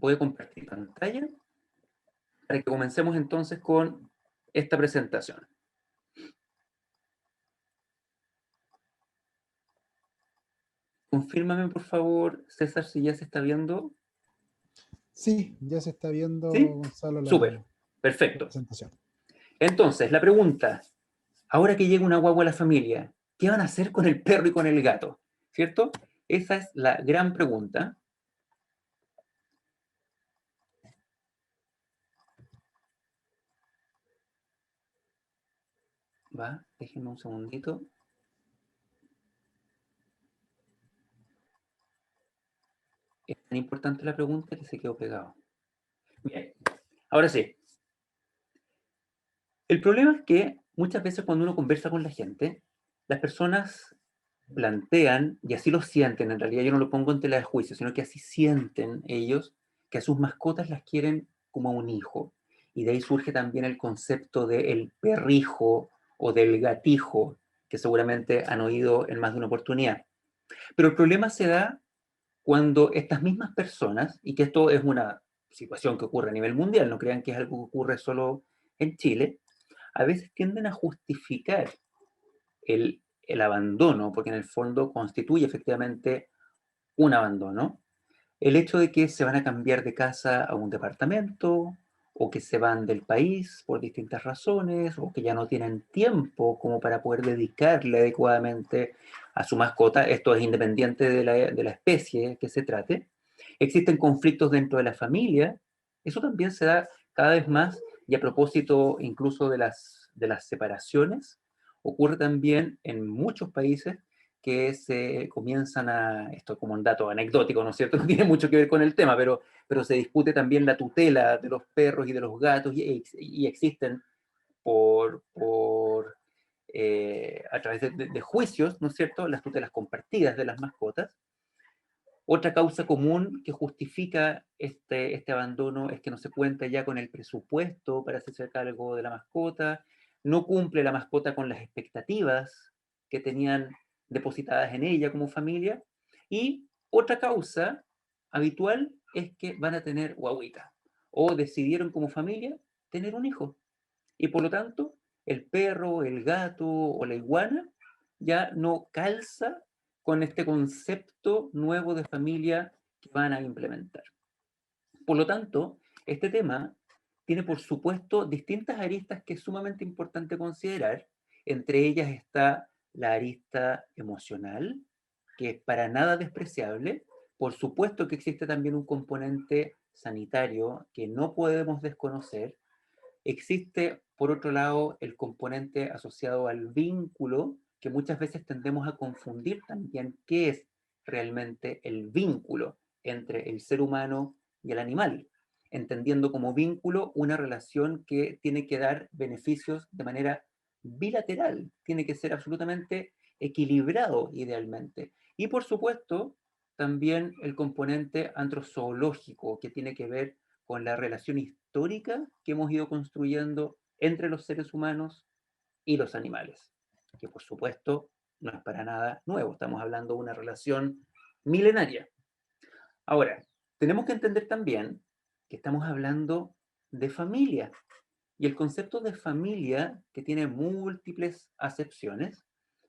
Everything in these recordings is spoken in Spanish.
Voy a compartir pantalla para que comencemos entonces con esta presentación. Confírmame, por favor, César, si ya se está viendo. Sí, ya se está viendo, ¿Sí? Gonzalo, Súper. la Perfecto. presentación. Entonces, la pregunta, ahora que llega una guagua a la familia, ¿qué van a hacer con el perro y con el gato? ¿Cierto? Esa es la gran pregunta. Déjenme un segundito. Es tan importante la pregunta que se quedó pegado. Bien, ahora sí. El problema es que muchas veces cuando uno conversa con la gente, las personas plantean, y así lo sienten, en realidad yo no lo pongo en tela de juicio, sino que así sienten ellos que a sus mascotas las quieren como a un hijo. Y de ahí surge también el concepto del perrijo o del gatijo, que seguramente han oído en más de una oportunidad. Pero el problema se da cuando estas mismas personas, y que esto es una situación que ocurre a nivel mundial, no crean que es algo que ocurre solo en Chile, a veces tienden a justificar el abandono, porque en el fondo constituye efectivamente un abandono, el hecho de que se van a cambiar de casa a un departamento, o que se van del país por distintas razones, o que ya no tienen tiempo como para poder dedicarle adecuadamente a su mascota. Esto es independiente de la especie que se trate. Existen conflictos dentro de la familia. Eso también se da cada vez más, y a propósito incluso de las separaciones, ocurre también en muchos países que se comienzan esto como un dato anecdótico, ¿no es cierto? No tiene mucho que ver con el tema, pero se discute también la tutela de los perros y de los gatos, y existen a través de juicios, ¿no es cierto?, las tutelas compartidas de las mascotas. Otra causa común que justifica este abandono es que no se cuenta ya con el presupuesto para hacerse cargo de la mascota, no cumple la mascota con las expectativas que tenían depositadas en ella como familia, y otra causa habitual es que van a tener guagüita, o decidieron como familia tener un hijo, y por lo tanto el perro, el gato o la iguana ya no calza con este concepto nuevo de familia que van a implementar. Por lo tanto, este tema tiene, por supuesto, distintas aristas que es sumamente importante considerar. Entre ellas está la arista emocional, que es para nada despreciable. Por supuesto que existe también un componente sanitario que no podemos desconocer. Existe, por otro lado, el componente asociado al vínculo, que muchas veces tendemos a confundir también qué es realmente el vínculo entre el ser humano y el animal, entendiendo como vínculo una relación que tiene que dar beneficios de manera bilateral, tiene que ser absolutamente equilibrado idealmente. Y por supuesto, también el componente antrozoológico, que tiene que ver con la relación histórica que hemos ido construyendo entre los seres humanos y los animales, que por supuesto no es para nada nuevo, estamos hablando de una relación milenaria. Ahora, tenemos que entender también que estamos hablando de familia, y el concepto de familia que tiene múltiples acepciones,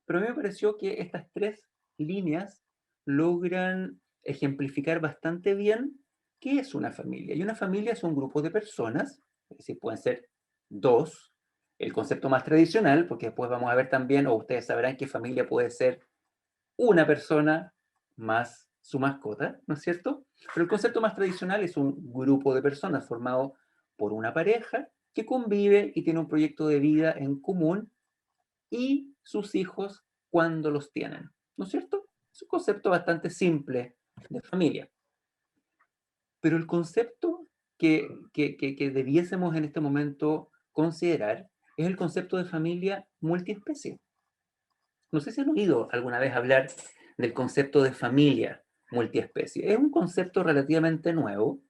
pero a mí me pareció que estas tres líneas logran ejemplificar bastante bien qué es una familia. Y una familia es un grupo de personas, es decir, pueden ser dos, el concepto más tradicional, porque después vamos a ver también, o ustedes sabrán que familia puede ser una persona más su mascota, ¿no es cierto? Pero el concepto más tradicional es un grupo de personas formado por una pareja que convive y tiene un proyecto de vida en común, y sus hijos cuando los tienen, ¿no es cierto? Es un concepto bastante simple de familia. Pero el concepto que debiésemos en este momento considerar es el concepto de familia multiespecie. No sé si han oído alguna vez hablar del concepto de familia multiespecie. Es un concepto relativamente nuevo,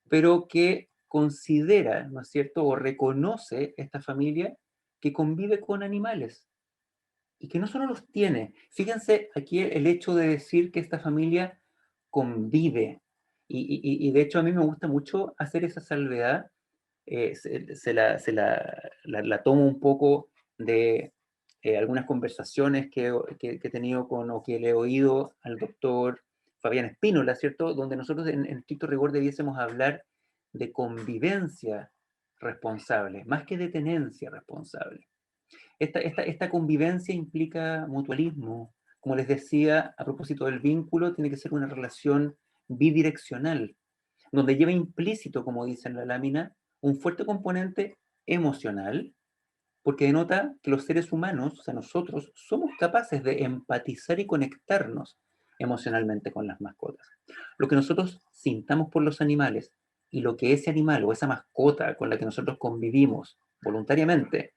pero que considera, ¿no es cierto?, o reconoce esta familia que convive con animales y que no solo los tiene. Fíjense aquí el hecho de decir que esta familia convive. Y de hecho a mí me gusta mucho hacer esa salvedad, la tomo un poco de algunas conversaciones que he tenido con, o que le he oído al doctor Fabián Espínola, ¿cierto? Donde nosotros en estricto rigor debiésemos hablar de convivencia responsable, más que de tenencia responsable. Esta convivencia implica mutualismo. Como les decía, a propósito del vínculo, tiene que ser una relación bidireccional, donde lleva implícito, como dice en la lámina, un fuerte componente emocional, porque denota que los seres humanos, o sea, nosotros, somos capaces de empatizar y conectarnos emocionalmente con las mascotas. Lo que nosotros sintamos por los animales y lo que ese animal o esa mascota con la que nosotros convivimos voluntariamente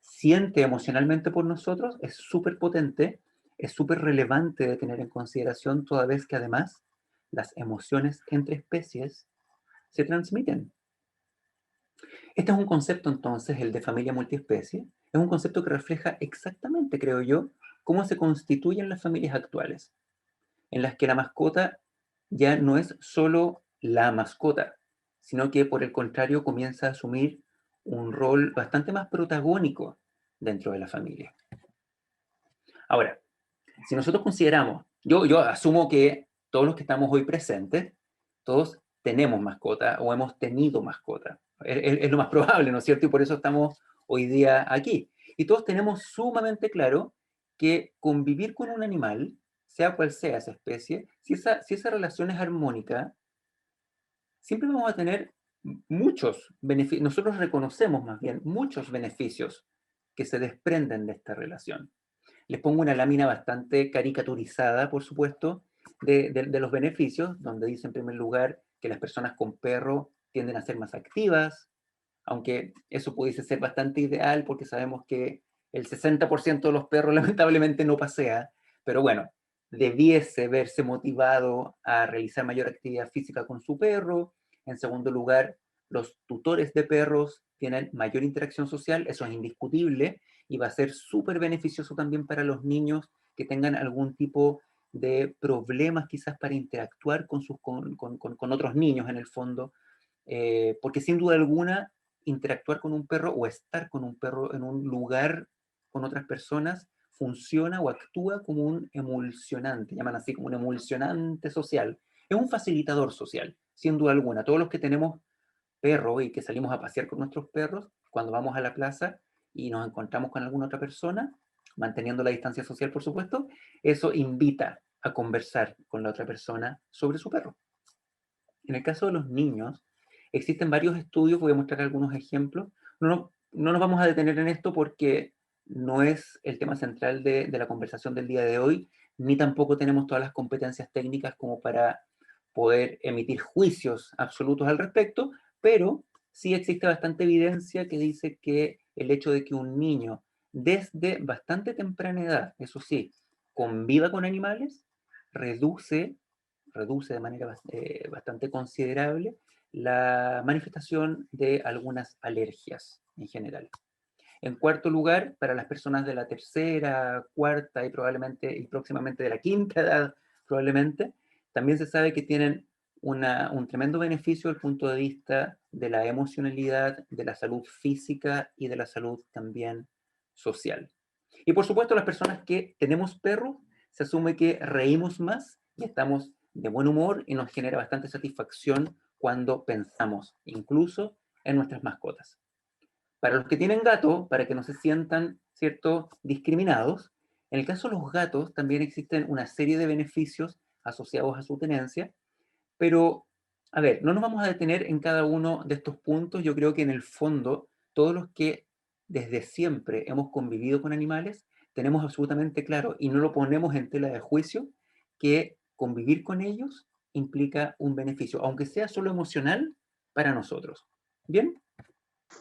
siente emocionalmente por nosotros es súper potente, es súper relevante de tener en consideración, toda vez que además las emociones entre especies se transmiten. Este es un concepto entonces, el de familia multiespecie, es un concepto que refleja exactamente, creo yo, cómo se constituyen las familias actuales, en las que la mascota ya no es solo la mascota, sino que por el contrario comienza a asumir un rol bastante más protagónico dentro de la familia. Ahora, si nosotros consideramos, yo asumo que todos los que estamos hoy presentes, todos tenemos mascota o hemos tenido mascota. Es lo más probable, ¿no es cierto? Y por eso estamos hoy día aquí. Y todos tenemos sumamente claro que convivir con un animal, sea cual sea esa especie, si esa relación es armónica, siempre vamos a tener muchos beneficios, nosotros reconocemos más bien muchos beneficios que se desprenden de esta relación. Les pongo una lámina bastante caricaturizada, por supuesto, de los beneficios, donde dice en primer lugar que las personas con perro tienden a ser más activas, aunque eso pudiese ser bastante ideal porque sabemos que el 60% de los perros lamentablemente no pasea, pero bueno, debiese verse motivado a realizar mayor actividad física con su perro. En segundo lugar, los tutores de perros tienen mayor interacción social, eso es indiscutible, y va a ser súper beneficioso también para los niños que tengan algún tipo de problemas quizás para interactuar con otros niños en el fondo, porque sin duda alguna interactuar con un perro o estar con un perro en un lugar con otras personas funciona o actúa como un emulsionante, llaman así como un emulsionante social. Es un facilitador social, sin duda alguna. Todos los que tenemos perro y que salimos a pasear con nuestros perros, cuando vamos a la plaza y nos encontramos con alguna otra persona, manteniendo la distancia social, por supuesto, eso invita a conversar con la otra persona sobre su perro. En el caso de los niños, existen varios estudios, voy a mostrar algunos ejemplos. No nos vamos a detener en esto porque no es el tema central de la conversación del día de hoy, ni tampoco tenemos todas las competencias técnicas como para poder emitir juicios absolutos al respecto, pero sí existe bastante evidencia que dice que el hecho de que un niño desde bastante temprana edad, eso sí, conviva con animales, reduce de manera bastante considerable la manifestación de algunas alergias en general. En cuarto lugar, para las personas de la tercera, cuarta y probablemente y próximamente de la quinta edad, probablemente, también se sabe que tienen un tremendo beneficio desde el punto de vista de la emocionalidad, de la salud física y de la salud también social. Y por supuesto, las personas que tenemos perros, se asume que reímos más y estamos de buen humor y nos genera bastante satisfacción cuando pensamos incluso en nuestras mascotas. Para los que tienen gato, para que no se sientan, ¿cierto?, discriminados, en el caso de los gatos también existen una serie de beneficios asociados a su tenencia, pero, a ver, no nos vamos a detener en cada uno de estos puntos. Yo creo que en el fondo, todos los que desde siempre hemos convivido con animales, tenemos absolutamente claro, y no lo ponemos en tela de juicio, que convivir con ellos implica un beneficio, aunque sea solo emocional, para nosotros. ¿Bien?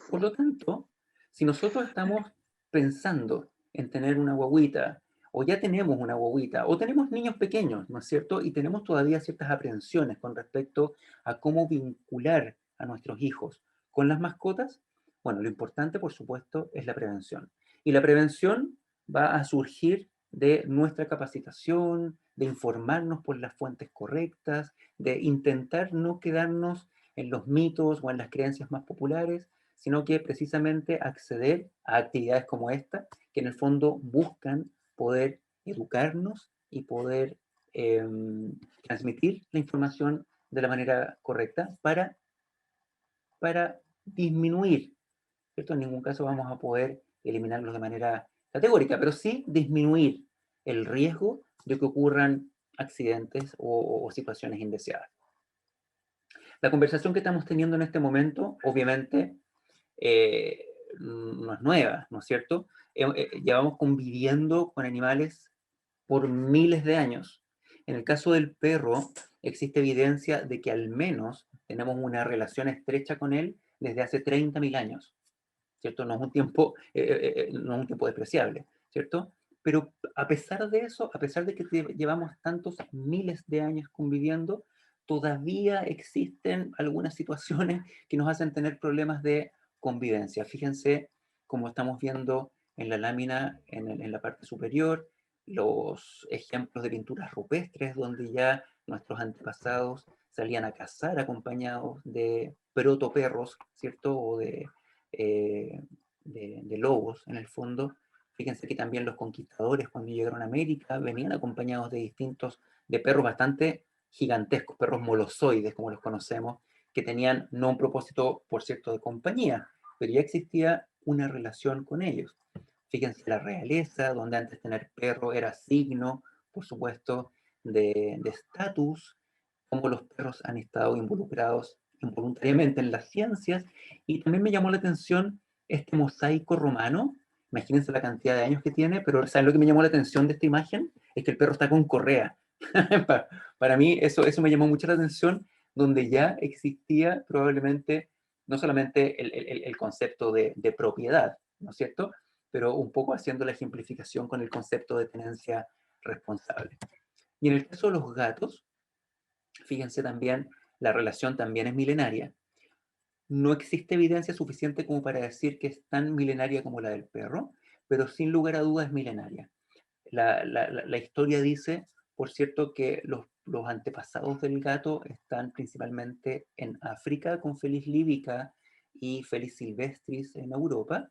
Por lo tanto, si nosotros estamos pensando en tener una guagüita, o ya tenemos una guagüita, o tenemos niños pequeños, ¿no es cierto? Y tenemos todavía ciertas aprensiones con respecto a cómo vincular a nuestros hijos con las mascotas, bueno, lo importante, por supuesto, es la prevención. Y la prevención va a surgir de nuestra capacitación, de informarnos por las fuentes correctas, de intentar no quedarnos en los mitos o en las creencias más populares, sino que precisamente acceder a actividades como esta, que en el fondo buscan poder educarnos y poder transmitir la información de la manera correcta para disminuir, ¿cierto? En ningún caso vamos a poder eliminarlos de manera categórica, pero sí disminuir el riesgo de que ocurran accidentes o situaciones indeseadas. La conversación que estamos teniendo en este momento, obviamente, no es nueva, ¿no es cierto? Llevamos conviviendo con animales por miles de años. En el caso del perro, existe evidencia de que al menos tenemos una relación estrecha con él desde hace 30.000 años, ¿cierto? No es un tiempo, no es un tiempo despreciable, ¿cierto? Pero a pesar de eso, a pesar de que llevamos tantos miles de años conviviendo, todavía existen algunas situaciones que nos hacen tener problemas de convivencia. Fíjense como estamos viendo en la lámina, en la parte superior, los ejemplos de pinturas rupestres donde ya nuestros antepasados salían a cazar acompañados de protoperros, ¿cierto? O de lobos en el fondo. Fíjense que también los conquistadores cuando llegaron a América venían acompañados de perros bastante gigantescos, perros molosoides como los conocemos, que tenían no un propósito, por cierto, de compañía, pero ya existía una relación con ellos. Fíjense la realeza, donde antes tener perro era signo, por supuesto, de estatus, cómo los perros han estado involucrados involuntariamente en las ciencias, y también me llamó la atención este mosaico romano. Imagínense la cantidad de años que tiene, pero ¿saben lo que me llamó la atención de esta imagen? Es que el perro está con correa. Para mí eso me llamó mucho la atención, donde ya existía probablemente no solamente el concepto de propiedad, ¿no es cierto? Pero un poco haciendo la ejemplificación con el concepto de tenencia responsable. Y en el caso de los gatos, fíjense también, la relación también es milenaria. No existe evidencia suficiente como para decir que es tan milenaria como la del perro, pero sin lugar a dudas es milenaria. La historia dice, por cierto, que los antepasados del gato están principalmente en África con Felis líbica y Felis silvestris en Europa.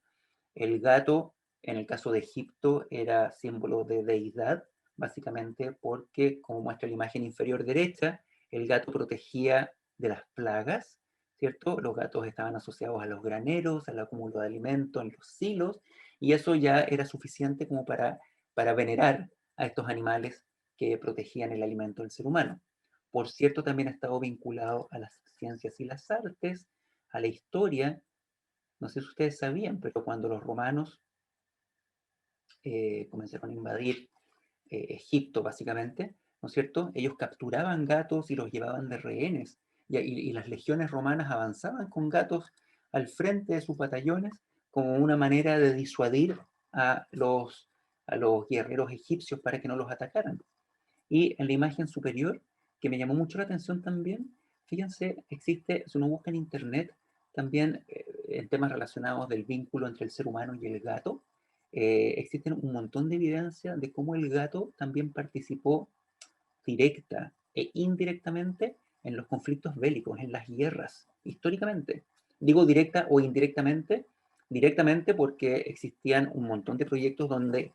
El gato, en el caso de Egipto, era símbolo de deidad, básicamente porque, como muestra la imagen inferior derecha, el gato protegía de las plagas, ¿cierto? Los gatos estaban asociados a los graneros, al acúmulo de alimento en los silos, y eso ya era suficiente como para venerar a estos animales que protegían el alimento del ser humano. Por cierto, también ha estado vinculado a las ciencias y las artes, a la historia. No sé si ustedes sabían, pero cuando los romanos comenzaron a invadir Egipto, básicamente, ¿no es cierto? Ellos capturaban gatos y los llevaban de rehenes, y las legiones romanas avanzaban con gatos al frente de sus batallones como una manera de disuadir a los guerreros egipcios para que no los atacaran. Y en la imagen superior, que me llamó mucho la atención también, fíjense, existe, si uno busca en internet, también en temas relacionados del vínculo entre el ser humano y el gato, existen un montón de evidencia de cómo el gato también participó directa e indirectamente en los conflictos bélicos, en las guerras, históricamente. Digo directa o indirectamente, directamente porque existían un montón de proyectos donde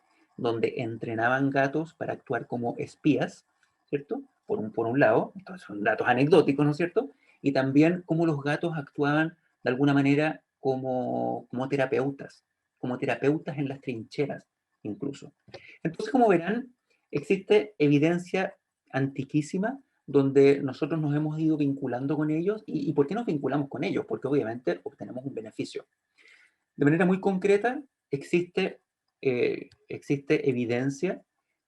entrenaban gatos para actuar como espías, ¿cierto? Por un lado, entonces son datos anecdóticos, ¿no es cierto? Y también cómo los gatos actuaban de alguna manera como terapeutas en las trincheras, incluso. Entonces, como verán, existe evidencia antiquísima donde nosotros nos hemos ido vinculando con ellos. ¿Y por qué nos vinculamos con ellos? Porque obviamente obtenemos un beneficio. De manera muy concreta, existe evidencia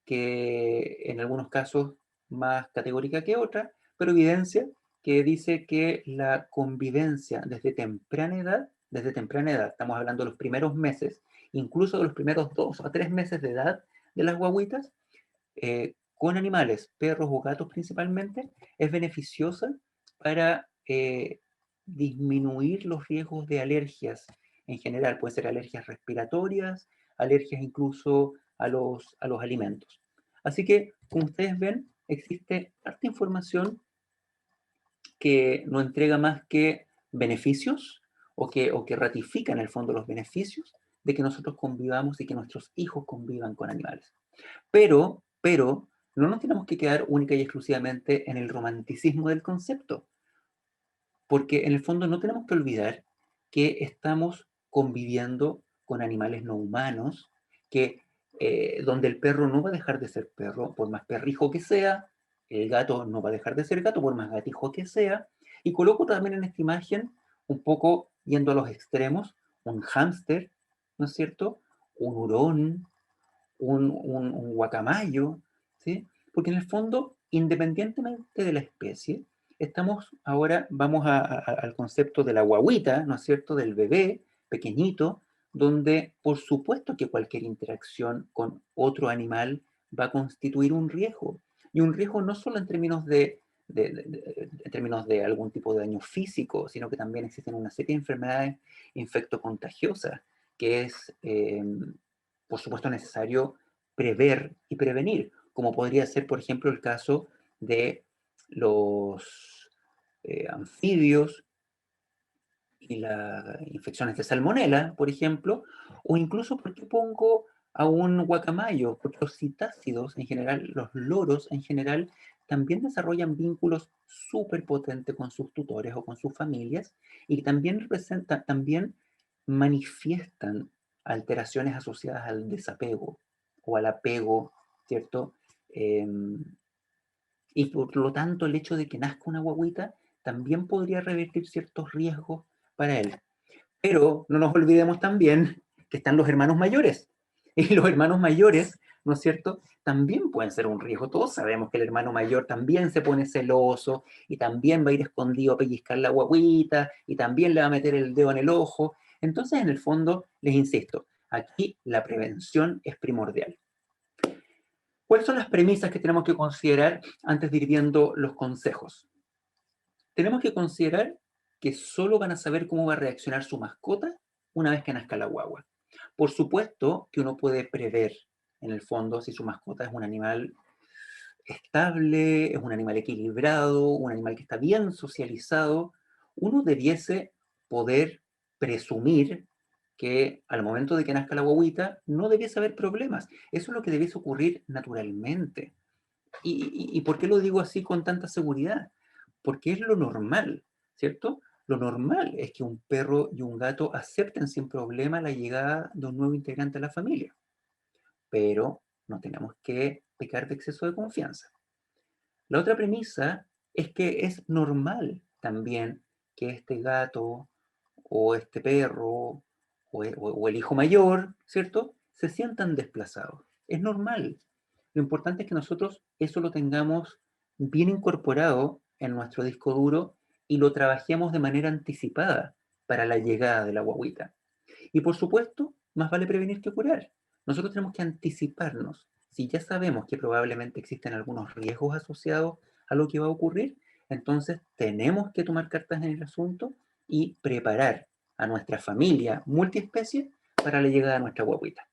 que en algunos casos más categórica que otra, pero evidencia que dice que la convivencia desde temprana edad, estamos hablando de los primeros meses, incluso de los primeros 2 a 3 meses de edad de las guaguitas, con animales, perros o gatos principalmente, es beneficiosa para disminuir los riesgos de alergias en general. Pueden ser alergias respiratorias, alergias incluso a los alimentos. Así que como ustedes ven, existe harta información que no entrega más que beneficios o que ratifica en el fondo los beneficios de que nosotros convivamos y que nuestros hijos convivan con animales. Pero, no nos tenemos que quedar única y exclusivamente en el romanticismo del concepto, porque en el fondo no tenemos que olvidar que estamos conviviendo con animales no humanos, que donde el perro no va a dejar de ser perro, por más perrijo que sea, el gato no va a dejar de ser gato, por más gatijo que sea, y coloco también en esta imagen, un poco yendo a los extremos, un hámster, ¿no es cierto? Un hurón, un guacamayo, ¿sí? Porque en el fondo, independientemente de la especie, vamos al concepto de la guagüita, ¿no es cierto?, del bebé pequeñito, donde por supuesto que cualquier interacción con otro animal va a constituir un riesgo. Y un riesgo no solo en términos en términos de algún tipo de daño físico, sino que también existen una serie de enfermedades infectocontagiosas, que es, por supuesto, necesario prever y prevenir, como podría ser, por ejemplo, el caso de los anfibios y las infecciones de salmonela, por ejemplo, o incluso, ¿por qué pongo a un guacamayo? Porque los citácidos en general, los loros en general, también desarrollan vínculos súper potentes con sus tutores o con sus familias y también manifiestan alteraciones asociadas al desapego o al apego, ¿cierto? Y por lo tanto, el hecho de que nazca una guagüita también podría revertir ciertos riesgos para él. Pero no nos olvidemos también que están los hermanos mayores. Y los hermanos mayores, ¿no es cierto?, también pueden ser un riesgo. Todos sabemos que el hermano mayor también se pone celoso y también va a ir escondido a pellizcar la guagüita y también le va a meter el dedo en el ojo. Entonces, en el fondo, les insisto, aquí la prevención es primordial. ¿Cuáles son las premisas que tenemos que considerar antes de ir viendo los consejos? Tenemos que considerar que solo van a saber cómo va a reaccionar su mascota una vez que nazca la guagua. Por supuesto que uno puede prever, en el fondo, si su mascota es un animal estable, es un animal equilibrado, un animal que está bien socializado. Uno debiese poder presumir que al momento de que nazca la guaguita no debiese haber problemas. Eso es lo que debiese ocurrir naturalmente. ¿Y por qué lo digo así con tanta seguridad? Porque es lo normal, ¿cierto? Lo normal es que un perro y un gato acepten sin problema la llegada de un nuevo integrante a la familia, pero no tenemos que pecar de exceso de confianza. La otra premisa es que es normal también que este gato o este perro o el hijo mayor, ¿cierto?, se sientan desplazados. Es normal. Lo importante es que nosotros eso lo tengamos bien incorporado en nuestro disco duro y lo trabajemos de manera anticipada para la llegada de la guagüita. Y por supuesto, más vale prevenir que curar. Nosotros tenemos que anticiparnos. Si ya sabemos que probablemente existen algunos riesgos asociados a lo que va a ocurrir, entonces tenemos que tomar cartas en el asunto y preparar a nuestra familia multiespecie para la llegada de nuestra guaguita.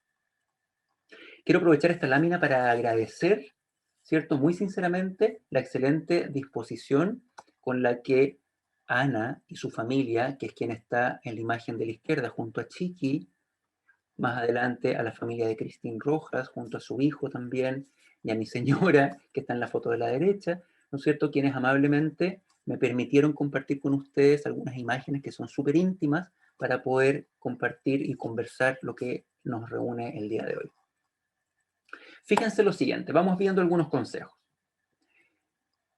Quiero aprovechar esta lámina para agradecer, ¿cierto?, muy sinceramente, la excelente disposición con la que Ana y su familia, que es quien está en la imagen de la izquierda junto a Chiqui, más adelante a la familia de Cristín Rojas, junto a su hijo también, y a mi señora, que está en la foto de la derecha, ¿no es cierto?, quienes amablemente me permitieron compartir con ustedes algunas imágenes que son súper íntimas para poder compartir y conversar lo que nos reúne el día de hoy. Fíjense lo siguiente, vamos viendo algunos consejos.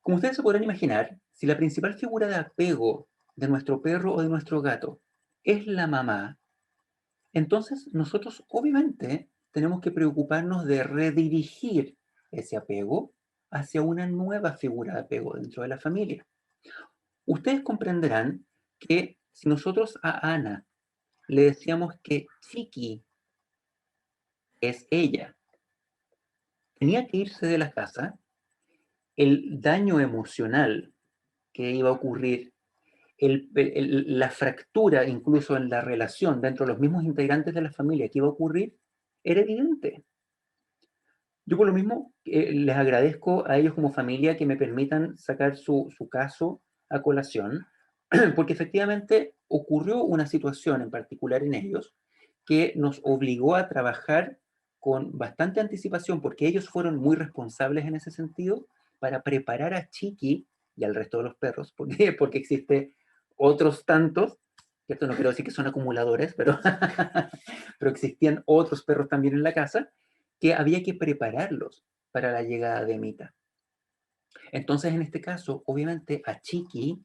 Como ustedes se podrán imaginar, si la principal figura de apego de nuestro perro o de nuestro gato es la mamá, entonces nosotros obviamente tenemos que preocuparnos de redirigir ese apego hacia una nueva figura de apego dentro de la familia. Ustedes comprenderán que si nosotros a Ana le decíamos que Chiqui es ella, tenía que irse de la casa, el daño emocional que iba a ocurrir, la fractura incluso en la relación dentro de los mismos integrantes de la familia que iba a ocurrir, era evidente. Yo por lo mismo les agradezco a ellos como familia que me permitan sacar su caso a colación, porque efectivamente ocurrió una situación en particular en ellos que nos obligó a trabajar con bastante anticipación, porque ellos fueron muy responsables en ese sentido para preparar a Chiqui y al resto de los perros, porque existe otros tantos, ¿cierto? No quiero decir que son acumuladores, pero, pero existían otros perros también en la casa, que había que prepararlos para la llegada de Mita. Entonces, en este caso, obviamente a Chiqui,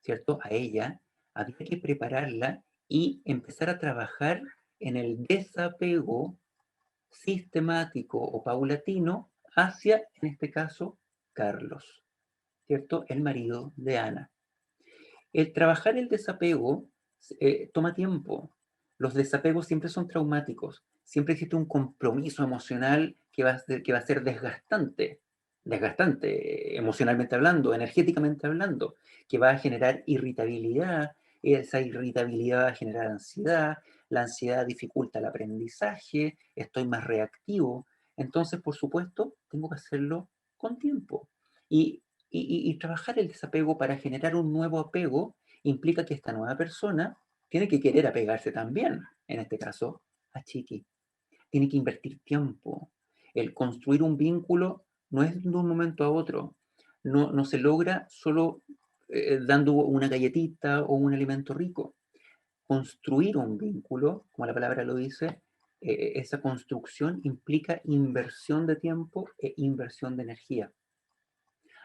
¿cierto? A ella, había que prepararla y empezar a trabajar en el desapego sistemático o paulatino hacia, en este caso, Carlos, ¿cierto? El marido de Ana. El trabajar el desapego toma tiempo. Los desapegos siempre son traumáticos. Siempre existe un compromiso emocional que va a ser desgastante, desgastante emocionalmente hablando, energéticamente hablando, que va a generar irritabilidad. Esa irritabilidad va a generar ansiedad. La ansiedad dificulta el aprendizaje. Estoy más reactivo. Entonces, por supuesto, tengo que hacerlo con tiempo. Y y trabajar el desapego para generar un nuevo apego implica que esta nueva persona tiene que querer apegarse también, en este caso, a Chiqui. Tiene que invertir tiempo. El construir un vínculo no es de un momento a otro. No se logra solo dando una galletita o un alimento rico. Construir un vínculo, como la palabra lo dice, esa construcción implica inversión de tiempo e inversión de energía.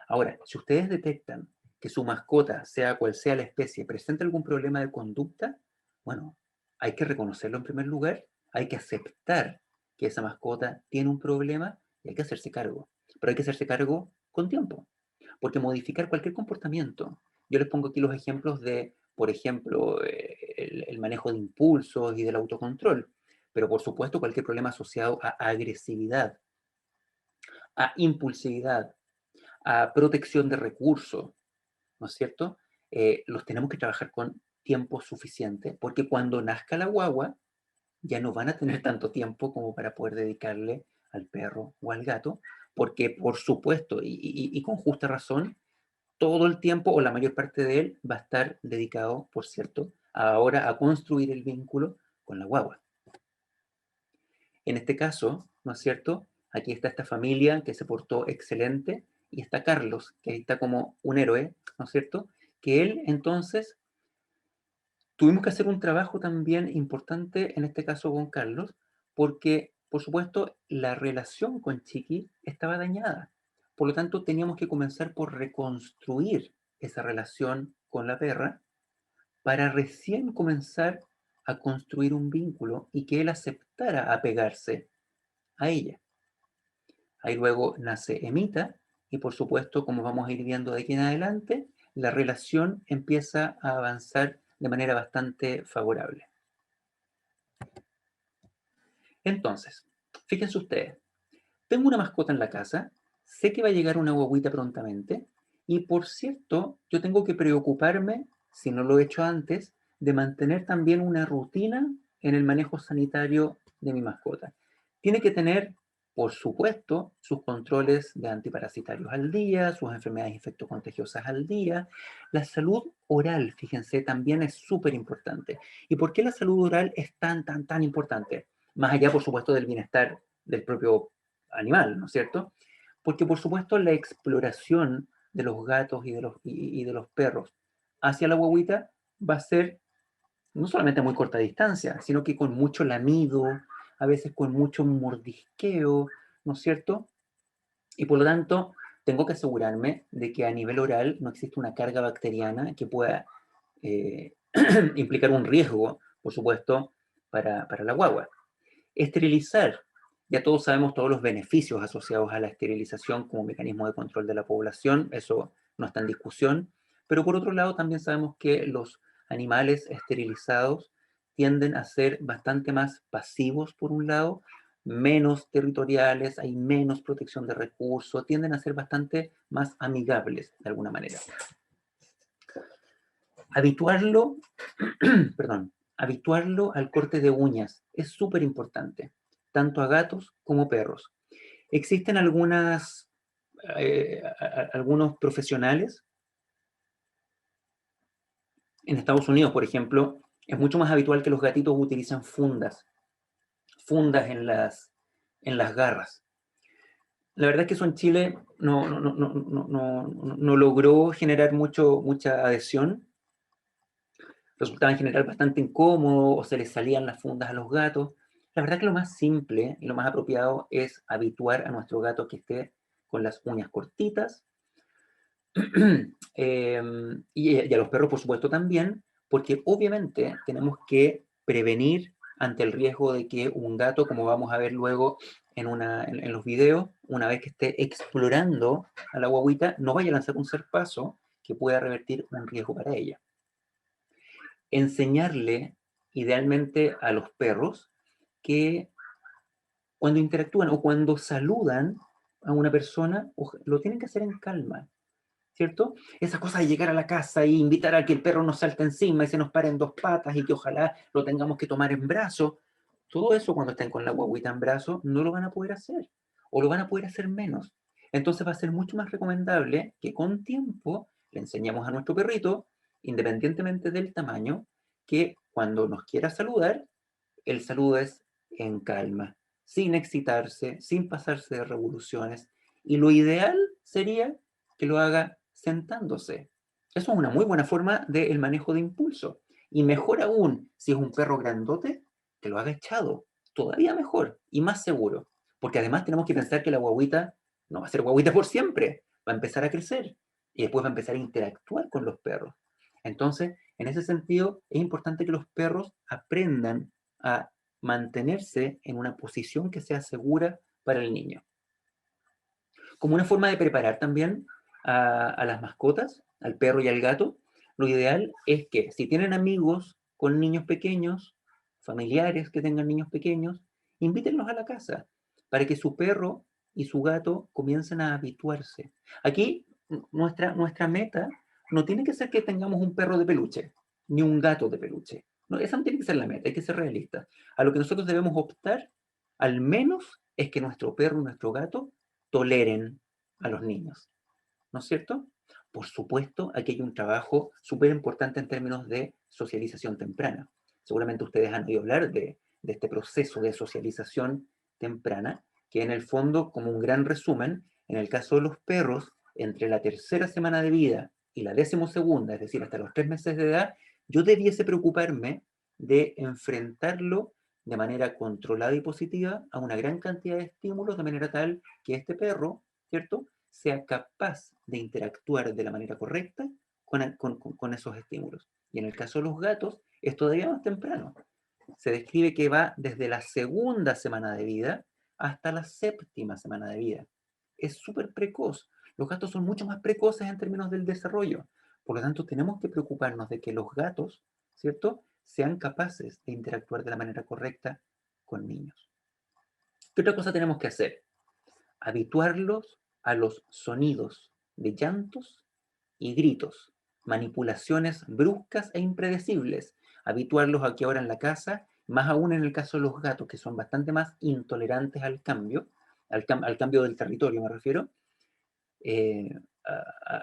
Ahora, si ustedes detectan que su mascota, sea cual sea la especie, presenta algún problema de conducta, bueno, hay que reconocerlo en primer lugar, hay que aceptar que esa mascota tiene un problema y hay que hacerse cargo. Pero hay que hacerse cargo con tiempo, porque modificar cualquier comportamiento, yo les pongo aquí los ejemplos de, por ejemplo, el manejo de impulsos y del autocontrol, pero por supuesto cualquier problema asociado a agresividad, a impulsividad, a protección de recursos, ¿no es cierto? Los tenemos que trabajar con tiempo suficiente, porque cuando nazca la guagua, ya no van a tener tanto tiempo como para poder dedicarle al perro o al gato, porque por supuesto, y con justa razón, todo el tiempo o la mayor parte de él va a estar dedicado, por cierto, ahora a construir el vínculo con la guagua. En este caso, ¿no es cierto? Aquí está esta familia que se portó excelente y está Carlos, que ahí está como un héroe, ¿no es cierto? Que él entonces tuvimos que hacer un trabajo también importante, en este caso con Carlos, porque por supuesto la relación con Chiqui estaba dañada. Por lo tanto, teníamos que comenzar por reconstruir esa relación con la perra para recién comenzar a construir un vínculo y que él aceptara apegarse a ella. Ahí luego nace Emita y por supuesto, como vamos a ir viendo de aquí en adelante, la relación empieza a avanzar de manera bastante favorable. Entonces, fíjense ustedes, tengo una mascota en la casa, sé que va a llegar una guaguita prontamente y por cierto, yo tengo que preocuparme, si no lo he hecho antes, de mantener también una rutina en el manejo sanitario de mi mascota. Tiene que tener, por supuesto, sus controles de antiparasitarios al día, sus enfermedades infectocontagiosas al día. La salud oral, fíjense, también es súper importante. ¿Y por qué la salud oral es tan importante? Más allá, por supuesto, del bienestar del propio animal, ¿no es cierto? Porque, por supuesto, la exploración de los gatos y de los perros hacia la guaguita va a ser no solamente a muy corta distancia, sino que con mucho lamido, a veces con mucho mordisqueo, ¿no es cierto? Y por lo tanto, tengo que asegurarme de que a nivel oral no existe una carga bacteriana que pueda implicar un riesgo, por supuesto, para la guagua. Esterilizar. Ya todos sabemos todos los beneficios asociados a la esterilización como mecanismo de control de la población, eso no está en discusión, pero por otro lado también sabemos que los animales esterilizados tienden a ser bastante más pasivos por un lado, menos territoriales, hay menos protección de recursos, tienden a ser bastante más amigables de alguna manera. Habituarlo, perdón, habituarlo al corte de uñas es súper importante, tanto a gatos como perros. Existen algunos profesionales. En Estados Unidos, por ejemplo, es mucho más habitual que los gatitos utilicen fundas en las garras. La verdad es que eso en Chile no logró generar mucha adhesión. Resultaba en general bastante incómodo o se les salían las fundas a los gatos. La verdad que lo más simple y lo más apropiado es habituar a nuestro gato a que esté con las uñas cortitas, y a los perros, por supuesto, también, porque obviamente tenemos que prevenir ante el riesgo de que un gato, como vamos a ver luego en los videos, una vez que esté explorando a la guagüita, no vaya a lanzar un zarpazo que pueda revertir un riesgo para ella. Enseñarle, idealmente, a los perros que cuando interactúan o cuando saludan a una persona, lo tienen que hacer en calma, ¿cierto? Esa cosa de llegar a la casa e invitar a que el perro nos salte encima y se nos pare en dos patas y que ojalá lo tengamos que tomar en brazo, todo eso cuando estén con la guaguita en brazo no lo van a poder hacer o lo van a poder hacer menos. Entonces va a ser mucho más recomendable que con tiempo le enseñemos a nuestro perrito, independientemente del tamaño, que cuando nos quiera saludar, el saludo es en calma, sin excitarse, sin pasarse de revoluciones. Y lo ideal sería que lo haga sentándose. Eso es una muy buena forma del manejo de impulso. Y mejor aún, si es un perro grandote, que lo haga echado. Todavía mejor y más seguro. Porque además tenemos que pensar que la guaguita no va a ser guaguita por siempre. Va a empezar a crecer. Y después va a empezar a interactuar con los perros. Entonces, en ese sentido, es importante que los perros aprendan a mantenerse en una posición que sea segura para el niño. Como una forma de preparar también a las mascotas, al perro y al gato, lo ideal es que si tienen amigos con niños pequeños, familiares que tengan niños pequeños, invítenlos a la casa para que su perro y su gato comiencen a habituarse. Aquí nuestra meta no tiene que ser que tengamos un perro de peluche, ni un gato de peluche. No, esa no tiene que ser la meta, hay que ser realistas. A lo que nosotros debemos optar, al menos, es que nuestro perro y nuestro gato toleren a los niños, ¿no es cierto? Por supuesto, aquí hay un trabajo súper importante en términos de socialización temprana. Seguramente ustedes han oído hablar de este proceso de socialización temprana, que en el fondo, como un gran resumen, en el caso de los perros, entre la tercera semana de vida y la 12ª, es decir, hasta los 3 meses de edad, yo debiese preocuparme de enfrentarlo de manera controlada y positiva a una gran cantidad de estímulos, de manera tal que este perro, ¿cierto?, sea capaz de interactuar de la manera correcta con esos estímulos. Y en el caso de los gatos, es todavía más temprano. Se describe que va desde la 2ª semana de vida hasta la 7ª semana de vida. Es súper precoz. Los gatos son mucho más precoces en términos del desarrollo. Por lo tanto, tenemos que preocuparnos de que los gatos, ¿cierto?, sean capaces de interactuar de la manera correcta con niños. ¿Qué otra cosa tenemos que hacer? Habituarlos a los sonidos de llantos y gritos, manipulaciones bruscas e impredecibles, habituarlos a que ahora en la casa, más aún en el caso de los gatos, que son bastante más intolerantes al cambio, al cambio del territorio me refiero, eh,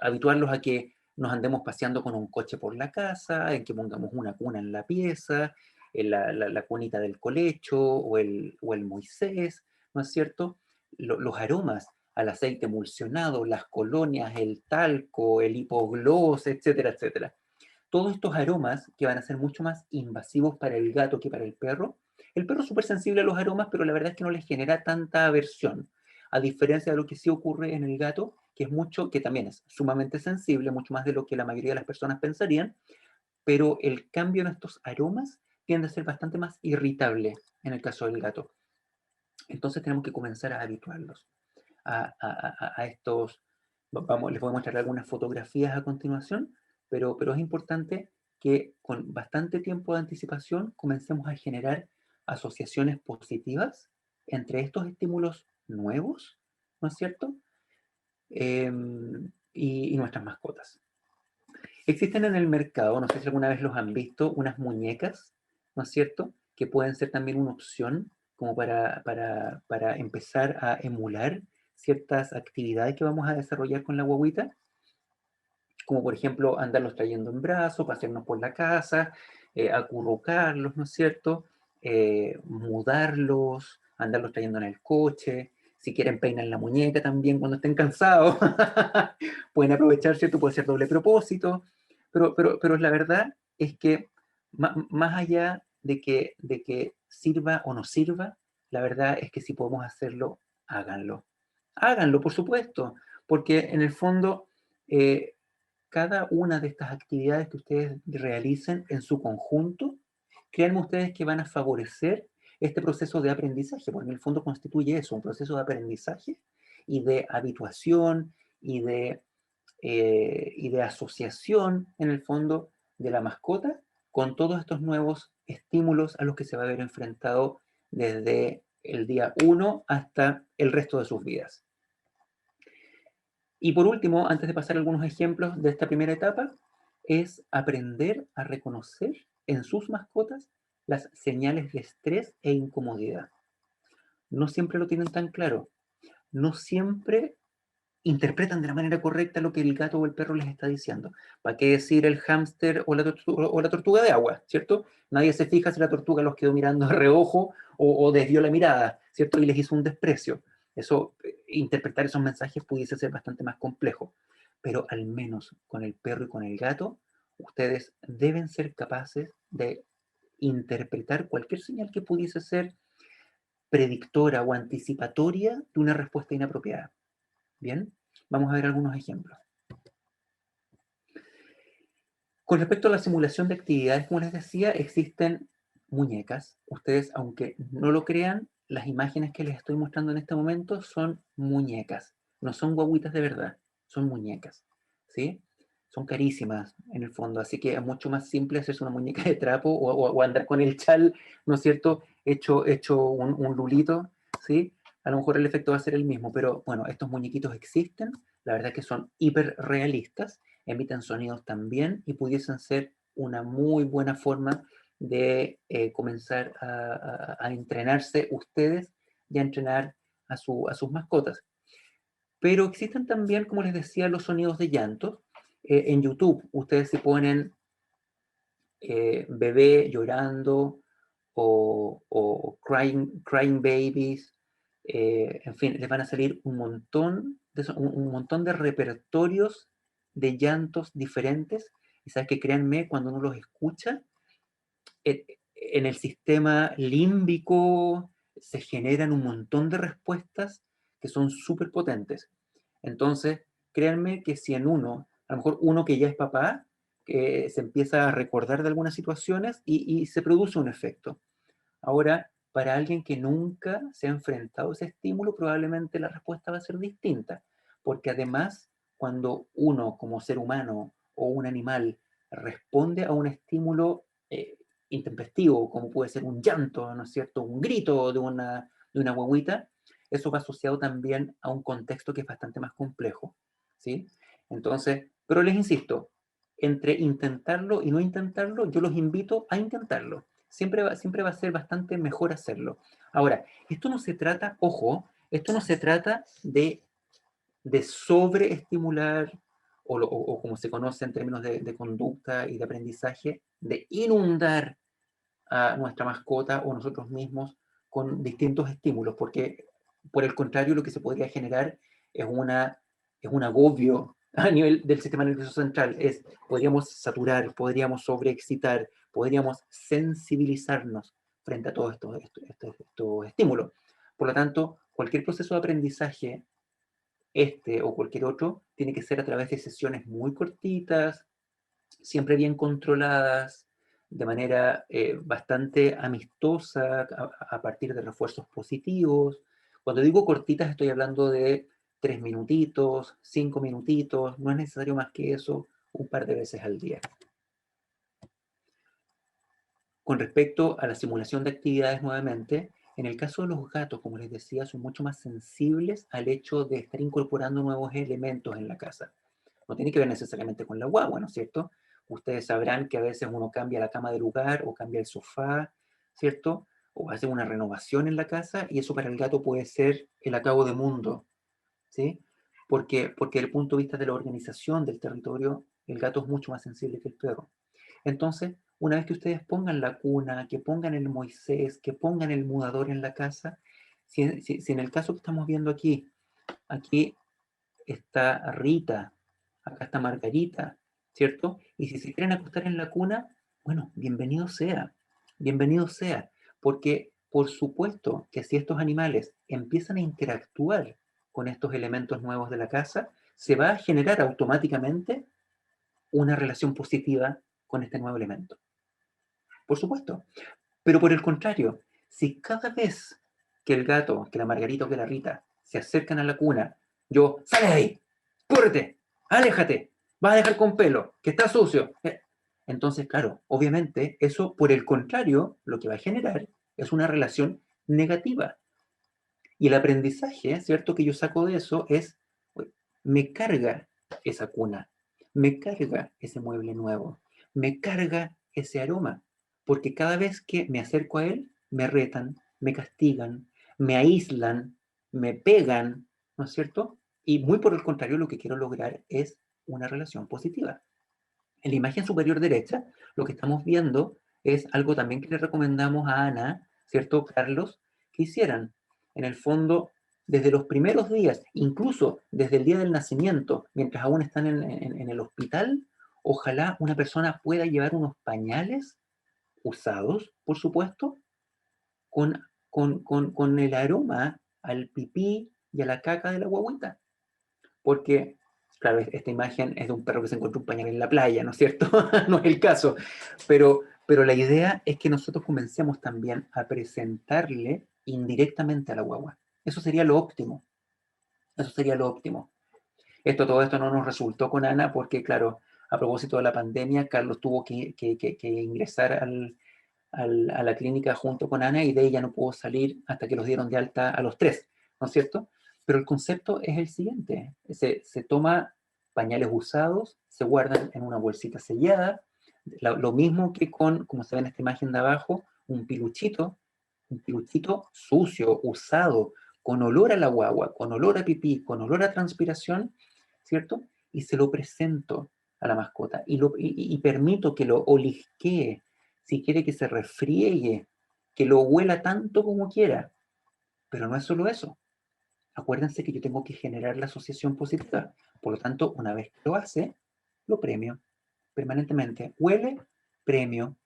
habituarlos a que nos andemos paseando con un coche por la casa, en que pongamos una cuna en la pieza, en la cunita del colecho o el Moisés, ¿no es cierto? Los aromas al aceite emulsionado, las colonias, el talco, el hipoglós, etcétera, etcétera. Todos estos aromas que van a ser mucho más invasivos para el gato que para el perro. El perro es súper sensible a los aromas, pero la verdad es que no les genera tanta aversión, a diferencia de lo que sí ocurre en el gato, que es mucho, que también es sumamente sensible, mucho más de lo que la mayoría de las personas pensarían, pero el cambio en estos aromas tiende a ser bastante más irritable en el caso del gato. Entonces tenemos que comenzar a habituarlos a estos. Les voy a mostrar algunas fotografías a continuación, pero es importante que con bastante tiempo de anticipación comencemos a generar asociaciones positivas entre estos estímulos nuevos, ¿no es cierto? Y nuestras mascotas. Existen en el mercado, no sé si alguna vez los han visto, unas muñecas, ¿no es cierto?, que pueden ser también una opción como para empezar a emular ciertas actividades que vamos a desarrollar con la guagüita, como por ejemplo andarlos trayendo en brazos, pasearnos por la casa, acurrucarlos, ¿no es cierto? Mudarlos, andarlos trayendo en el coche, si quieren peinar la muñeca también cuando estén cansados, pueden aprovechar, ¿cierto? Puede ser doble propósito, pero la verdad es que más allá de que sirva o no sirva, la verdad es que si podemos hacerlo, háganlo. Háganlo, por supuesto, porque en el fondo cada una de estas actividades que ustedes realicen en su conjunto, créanme ustedes que van a favorecer este proceso de aprendizaje, porque en el fondo constituye eso, un proceso de aprendizaje y de habituación y de asociación, en el fondo, de la mascota con todos estos nuevos estímulos a los que se va a ver enfrentado desde el día 1 hasta el resto de sus vidas. Y por último, antes de pasar algunos ejemplos de esta primera etapa, es aprender a reconocer en sus mascotas las señales de estrés e incomodidad. No siempre lo tienen tan claro, no siempre interpretan de la manera correcta lo que el gato o el perro les está diciendo. ¿Para qué decir el hámster o la tortuga de agua, cierto? Nadie se fija si la tortuga los quedó mirando de reojo o desvió la mirada, ¿cierto? Y les hizo un desprecio. Eso, interpretar esos mensajes pudiese ser bastante más complejo. Pero al menos con el perro y con el gato, ustedes deben ser capaces de interpretar cualquier señal que pudiese ser predictora o anticipatoria de una respuesta inapropiada. Bien, vamos a ver algunos ejemplos. Con respecto a la simulación de actividades, como les decía, existen muñecas. Ustedes, aunque no lo crean, las imágenes que les estoy mostrando en este momento son muñecas. No son guaguitas de verdad, son muñecas. ¿Sí? Son carísimas en el fondo, así que es mucho más simple hacerse una muñeca de trapo o andar con el chal, ¿no es cierto? Hecho un lulito, ¿sí? A lo mejor el efecto va a ser el mismo, pero bueno, estos muñequitos existen, la verdad que son hiper realistas, emiten sonidos también y pudiesen ser una muy buena forma de comenzar a entrenarse ustedes y a entrenar a sus mascotas. Pero existen también, como les decía, los sonidos de llanto. En YouTube ustedes se ponen bebé llorando o crying babies, en fin, les van a salir un montón de repertorios de llantos diferentes. Y sabes que créanme, cuando uno los escucha, en el sistema límbico se generan un montón de respuestas que son súper potentes. Entonces, créanme que si en uno, a lo mejor uno que ya es papá, que se empieza a recordar de algunas situaciones y se produce un efecto. Ahora, para alguien que nunca se ha enfrentado a ese estímulo, probablemente la respuesta va a ser distinta, porque además, cuando uno como ser humano o un animal responde a un estímulo intempestivo, como puede ser un llanto, ¿no es cierto?, un grito de una guagüita, eso va asociado también a un contexto que es bastante más complejo, ¿sí? Entonces, pero les insisto, entre intentarlo y no intentarlo, yo los invito a intentarlo. Siempre va a ser bastante mejor hacerlo. Ahora, esto no se trata, ojo, esto no se trata de sobreestimular o como se conoce en términos de conducta y de aprendizaje, de inundar a nuestra mascota o nosotros mismos con distintos estímulos, porque por el contrario lo que se podría generar es, es un agobio a nivel del sistema nervioso central. Podríamos saturar, podríamos sobreexcitar, podríamos sensibilizarnos frente a todos estos estímulos. Por lo tanto, cualquier proceso de aprendizaje, este o cualquier otro, tiene que ser a través de sesiones muy cortitas, siempre bien controladas, de manera bastante amistosa, a partir de refuerzos positivos. Cuando digo cortitas estoy hablando de 3 minutitos, 5 minutitos, no es necesario más que eso, un par de veces al día. Con respecto a la simulación de actividades nuevamente, en el caso de los gatos, como les decía, son mucho más sensibles al hecho de estar incorporando nuevos elementos en la casa. No tiene que ver necesariamente con la guagua, ¿no es cierto? Ustedes sabrán que a veces uno cambia la cama de lugar o cambia el sofá, ¿cierto? o hace una renovación en la casa, y eso para el gato puede ser el acabo de mundo, ¿sí? Porque desde el punto de vista de la organización del territorio, el gato es mucho más sensible que el perro. Entonces, una vez que ustedes pongan la cuna, que pongan el Moisés, que pongan el mudador en la casa, si en el caso que estamos viendo aquí está Rita, acá está Margarita, ¿cierto? Y si se quieren acostar en la cuna, bueno, bienvenido sea, porque por supuesto que si estos animales empiezan a interactuar con estos elementos nuevos de la casa, se va a generar automáticamente una relación positiva con este nuevo elemento. Por supuesto. Pero por el contrario, si cada vez que el gato, que la Margarita o que la Rita se acercan a la cuna, yo, ¡sale de ahí! ¡Córrete! ¡Aléjate! ¡Vas a dejar con pelo! ¡Que está sucio! Entonces, claro, obviamente, eso por el contrario, lo que va a generar es una relación negativa. Y el aprendizaje, ¿cierto?, que yo saco de eso es, me carga esa cuna, me carga ese mueble nuevo, me carga ese aroma, porque cada vez que me acerco a él, me retan, me castigan, me aíslan, me pegan, ¿no es cierto? Y muy por el contrario, lo que quiero lograr es una relación positiva. En la imagen superior derecha, lo que estamos viendo es algo también que le recomendamos a Ana, ¿cierto, Carlos?, que hicieran. En el fondo, desde los primeros días, incluso desde el día del nacimiento, mientras aún están en el hospital, ojalá una persona pueda llevar unos pañales usados, por supuesto, con el aroma al pipí y a la caca de la guagüita. Porque, claro, esta imagen es de un perro que se encontró un pañal en la playa, ¿no es cierto? No es el caso. Pero la idea es que nosotros comencemos también a presentarle indirectamente a la guagua. Eso sería lo óptimo. Eso sería lo óptimo. Todo esto no nos resultó con Ana porque, claro, a propósito de la pandemia, Carlos tuvo que ingresar a la clínica junto con Ana y de ella no pudo salir hasta que los dieron de alta a los 3, ¿no es cierto? Pero el concepto es el siguiente: se toma pañales usados, se guardan en una bolsita sellada, lo mismo que como se ve en esta imagen de abajo, un piluchito sucio, usado, con olor a la guagua, con olor a pipí, con olor a transpiración, ¿cierto? Y se lo presento a la mascota y permito que lo olisquee, si quiere que se refriegue, que lo huela tanto como quiera. Pero no es solo eso. Acuérdense que yo tengo que generar la asociación positiva. Por lo tanto, una vez que lo hace, lo premio permanentemente. Huele, premio.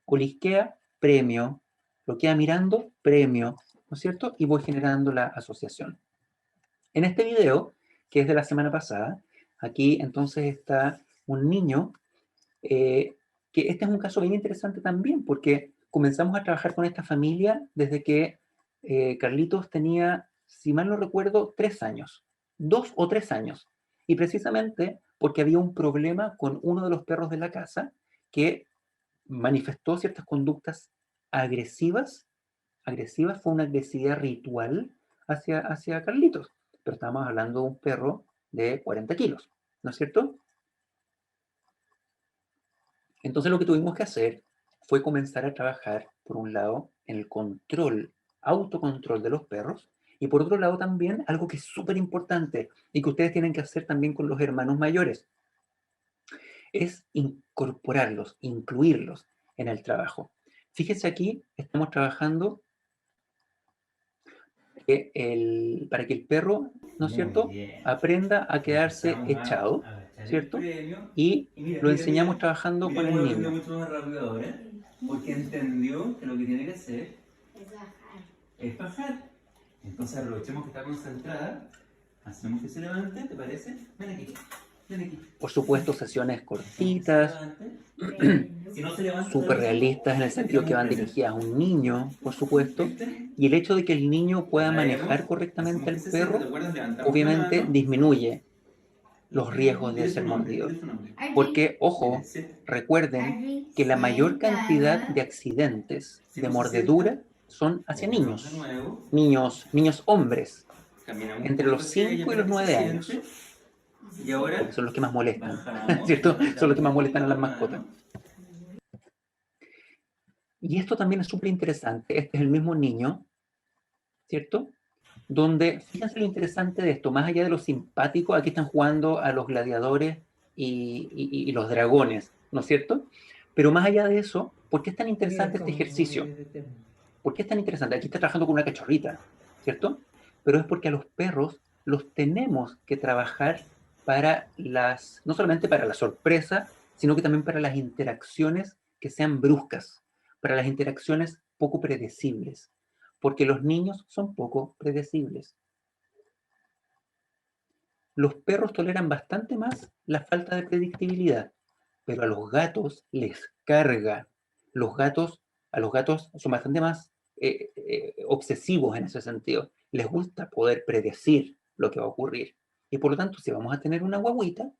Olisquea, premio. Lo queda mirando, premio. ¿No es cierto? Y voy generando la asociación. En este video, que es de la semana pasada, aquí entonces está un niño, que este es un caso bien interesante también, porque comenzamos a trabajar con esta familia desde que Carlitos tenía, si mal no recuerdo, 3 años, 2 o 3 años. Y precisamente porque había un problema con uno de los perros de la casa que manifestó ciertas conductas agresivas. Fue una agresividad ritual hacia Carlitos, pero estábamos hablando de un perro de 40 kilos, ¿no es cierto? Entonces lo que tuvimos que hacer fue comenzar a trabajar, por un lado, en el autocontrol de los perros, y por otro lado también algo que es súper importante y que ustedes tienen que hacer también con los hermanos mayores, es incorporarlos, incluirlos en el trabajo. Fíjense aquí, estamos trabajando para que el perro, ¿no es cierto?, aprenda a quedarse echado, ¿cierto? Y lo enseñamos trabajando con el niño. Mucho más rápido ahora, porque entendió que lo que tiene que hacer es bajar. Entonces aprovechemos que está concentrada, hacemos que se levante, ¿te parece? Ven aquí, ven aquí. Por supuesto, sesiones cortitas, Si no se levanta, súper realistas en el sentido que van dirigidas a un niño, por supuesto, y el hecho de que el niño pueda manejar correctamente al perro, obviamente disminuye los riesgos de ser mordido. Porque, ojo, recuerden que la mayor cantidad de accidentes de mordedura son hacia niños hombres, entre los 5 y los 9 años, Y ahora, porque son los que más molestan, bajamos, ¿cierto? Son los que más molestan a las mascotas. Y esto también es súper interesante. Este es el mismo niño, ¿cierto? Donde, fíjense lo interesante de esto, más allá de lo simpático, aquí están jugando a los gladiadores y los dragones, ¿no es cierto? Pero más allá de eso, ¿por qué es tan interesante este ejercicio? ¿Por qué es tan interesante? Aquí está trabajando con una cachorrita, ¿cierto? Pero es porque a los perros los tenemos que trabajar para no solamente para la sorpresa, sino que también para las interacciones que sean bruscas, para las interacciones poco predecibles, porque los niños son poco predecibles. Los perros toleran bastante más la falta de predictibilidad, pero a los gatos les carga. A los gatos son bastante más obsesivos en ese sentido. Les gusta poder predecir lo que va a ocurrir. Y por lo tanto, si vamos a tener una guagüita,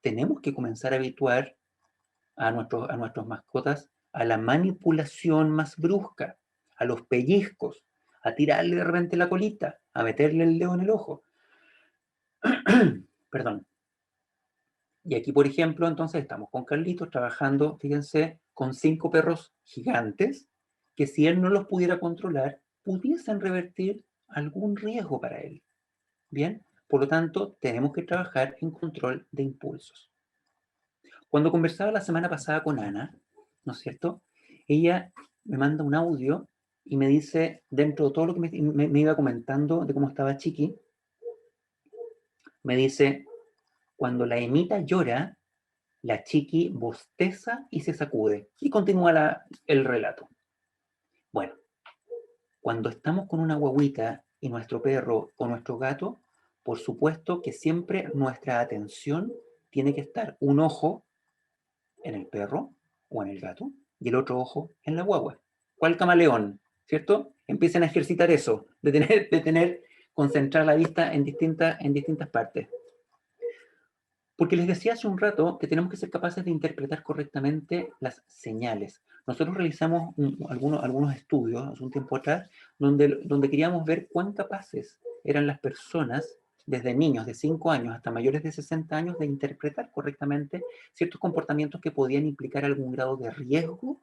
tenemos que comenzar a habituar a nuestros mascotas a la manipulación más brusca, a los pellizcos, a tirarle de repente la colita, a meterle el dedo en el ojo. Perdón. Y aquí, por ejemplo, entonces estamos con Carlitos trabajando, fíjense, con 5 perros gigantes que si él no los pudiera controlar, pudiesen revertir algún riesgo para él. Bien, por lo tanto, tenemos que trabajar en control de impulsos. Cuando conversaba la semana pasada con Ana, ¿no es cierto? Ella me manda un audio y me dice, dentro de todo lo que me iba comentando de cómo estaba Chiqui, me dice, cuando la Emita llora, la Chiqui bosteza y se sacude. Y continúa el relato. Bueno, cuando estamos con una guagüita y nuestro perro o nuestro gato, por supuesto que siempre nuestra atención tiene que estar un ojo en el perro o en el gato y el otro ojo en la guagua. ¿Cuál camaleón? ¿Cierto? Empiecen a ejercitar eso, concentrar la vista en distintas partes. Porque les decía hace un rato que tenemos que ser capaces de interpretar correctamente las señales. Nosotros realizamos algunos estudios hace un tiempo atrás donde queríamos ver cuán capaces eran las personas, desde niños de 5 años hasta mayores de 60 años, de interpretar correctamente ciertos comportamientos que podían implicar algún grado de riesgo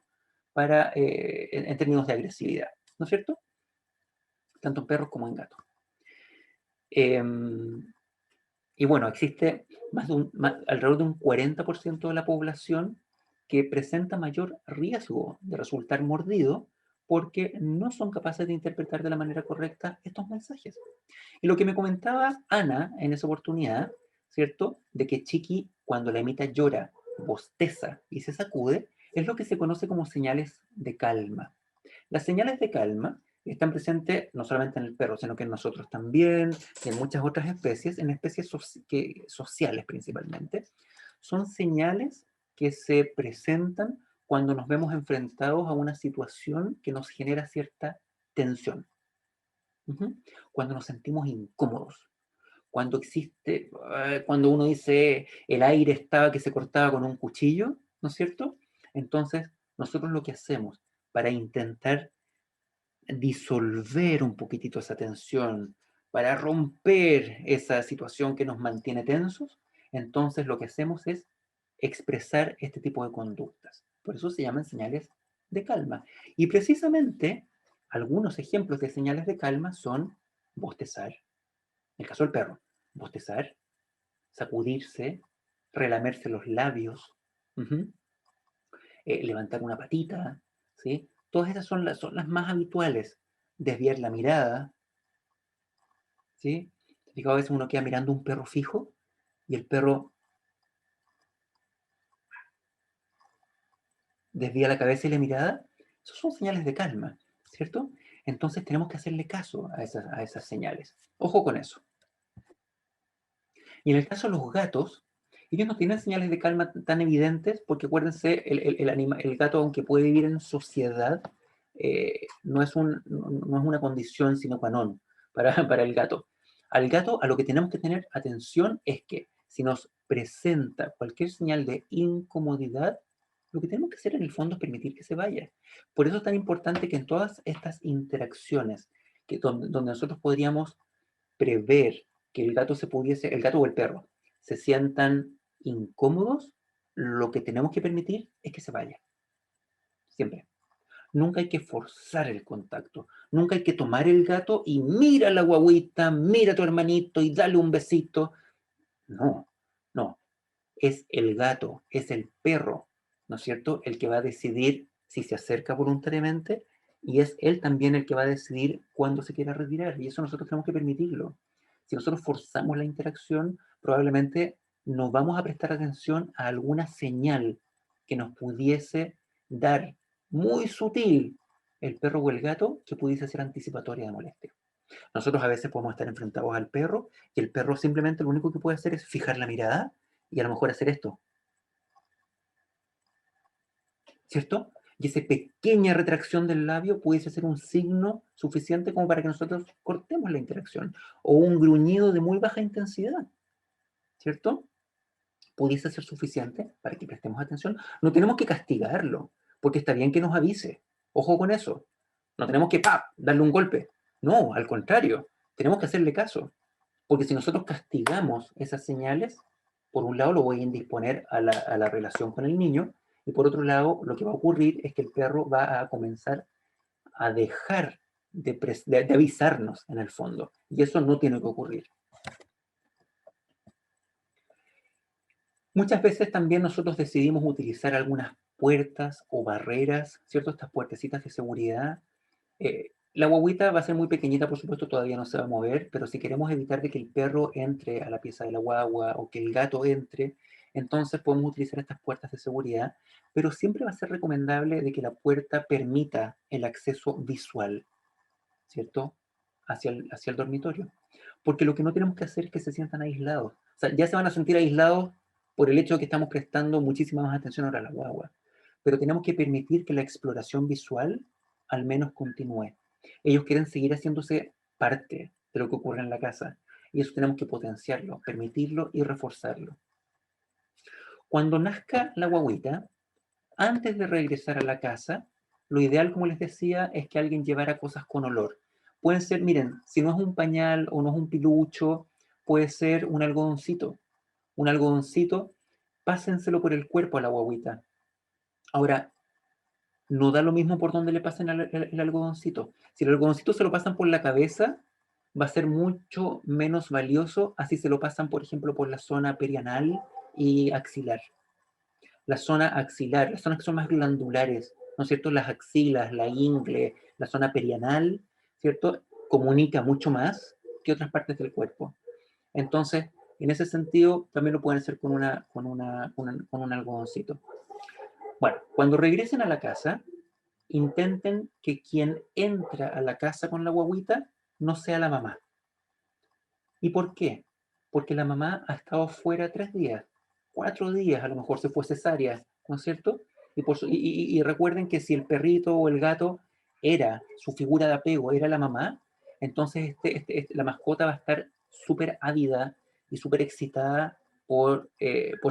en términos de agresividad. ¿No es cierto? Tanto en perros como en gatos. Y bueno, existe alrededor de un 40% de la población que presenta mayor riesgo de resultar mordido porque no son capaces de interpretar de la manera correcta estos mensajes. Y lo que me comentaba Ana en esa oportunidad, ¿cierto? De que Chiqui, cuando la Emita llora, bosteza y se sacude, es lo que se conoce como señales de calma. Las señales de calma están presentes no solamente en el perro, sino que en nosotros también, y en muchas otras especies, en especies sociales principalmente. Son señales que se presentan cuando nos vemos enfrentados a una situación que nos genera cierta tensión. Cuando nos sentimos incómodos. Cuando uno dice el aire estaba que se cortaba con un cuchillo, ¿no es cierto? Entonces, nosotros lo que hacemos para intentar disolver un poquitito esa tensión, para romper esa situación que nos mantiene tensos, entonces lo que hacemos es expresar este tipo de conductas. Por eso se llaman señales de calma. Y precisamente algunos ejemplos de señales de calma son bostezar, en el caso del perro, bostezar, sacudirse, relamerse los labios, levantar una patita, ¿sí? Todas esas son las más habituales. Desviar la mirada, ¿sí? Digo, a veces uno queda mirando un perro fijo y el perro desvía la cabeza y la mirada. Esas son señales de calma, ¿cierto? Entonces tenemos que hacerle caso a esas señales. Ojo con eso. Y en el caso de los gatos, ellos no tienen señales de calma tan evidentes porque acuérdense, el gato, aunque puede vivir en sociedad, no es una condición sine qua non para el gato. Al gato, a lo que tenemos que tener atención es que si nos presenta cualquier señal de incomodidad, lo que tenemos que hacer en el fondo es permitir que se vaya. Por eso es tan importante que en todas estas interacciones donde nosotros podríamos prever que el gato el gato o el perro se sientan incómodos, lo que tenemos que permitir es que se vaya. Siempre. Nunca hay que forzar el contacto. Nunca hay que tomar el gato y mira a la guagüita, mira a tu hermanito y dale un besito. No, no. Es el gato, es el perro, ¿no es cierto?, el que va a decidir si se acerca voluntariamente, y es él también el que va a decidir cuándo se quiera retirar, y eso nosotros tenemos que permitirlo. Si nosotros forzamos la interacción, probablemente nos vamos a prestar atención a alguna señal que nos pudiese dar, muy sutil, el perro o el gato, que pudiese ser anticipatoria de molestia. Nosotros a veces podemos estar enfrentados al perro, y el perro simplemente lo único que puede hacer es fijar la mirada, y a lo mejor hacer esto, ¿cierto? Y esa pequeña retracción del labio pudiese ser un signo suficiente como para que nosotros cortemos la interacción, o un gruñido de muy baja intensidad, ¿cierto? Pudiese ser suficiente para que prestemos atención. No tenemos que castigarlo, porque está bien que nos avise. Ojo con eso. No tenemos que darle un golpe. No, al contrario, tenemos que hacerle caso. Porque si nosotros castigamos esas señales, por un lado lo voy a indisponer a la relación con el niño, y por otro lado lo que va a ocurrir es que el perro va a comenzar a dejar de avisarnos en el fondo. Y eso no tiene que ocurrir. Muchas veces también nosotros decidimos utilizar algunas puertas o barreras, ¿cierto? Estas puertecitas de seguridad. La guagüita va a ser muy pequeñita, por supuesto, todavía no se va a mover, pero si queremos evitar de que el perro entre a la pieza de la guagua o que el gato entre, entonces podemos utilizar estas puertas de seguridad, pero siempre va a ser recomendable de que la puerta permita el acceso visual, ¿cierto? Hacia el dormitorio. Porque lo que no tenemos que hacer es que se sientan aislados. O sea, ya se van a sentir aislados por el hecho de que estamos prestando muchísima más atención ahora a la guagua. Pero tenemos que permitir que la exploración visual al menos continúe. Ellos quieren seguir haciéndose parte de lo que ocurre en la casa. Y eso tenemos que potenciarlo, permitirlo y reforzarlo. Cuando nazca la guaguita, antes de regresar a la casa, lo ideal, como les decía, es que alguien llevara cosas con olor. Pueden ser, miren, si no es un pañal o no es un pilucho, puede ser un algodoncito. Un algodoncito, pásenselo por el cuerpo a la guaguita. Ahora, no da lo mismo por donde le pasen el algodoncito. Si el algodoncito se lo pasan por la cabeza, va a ser mucho menos valioso así se lo pasan, por ejemplo, por la zona perianal y axilar. La zona axilar, las zonas que son más glandulares, ¿no es cierto? Las axilas, la ingle, la zona perianal, ¿cierto? Comunica mucho más que otras partes del cuerpo. Entonces, en ese sentido, también lo pueden hacer con un algodoncito. Bueno, cuando regresen a la casa, intenten que quien entra a la casa con la guagüita no sea la mamá. ¿Y por qué? Porque la mamá ha estado fuera 3 días, 4 días, a lo mejor se fue cesárea, ¿no es cierto? Y recuerden que si el perrito o el gato era su figura de apego, era la mamá, entonces la mascota va a estar súper ávida y súper excitada por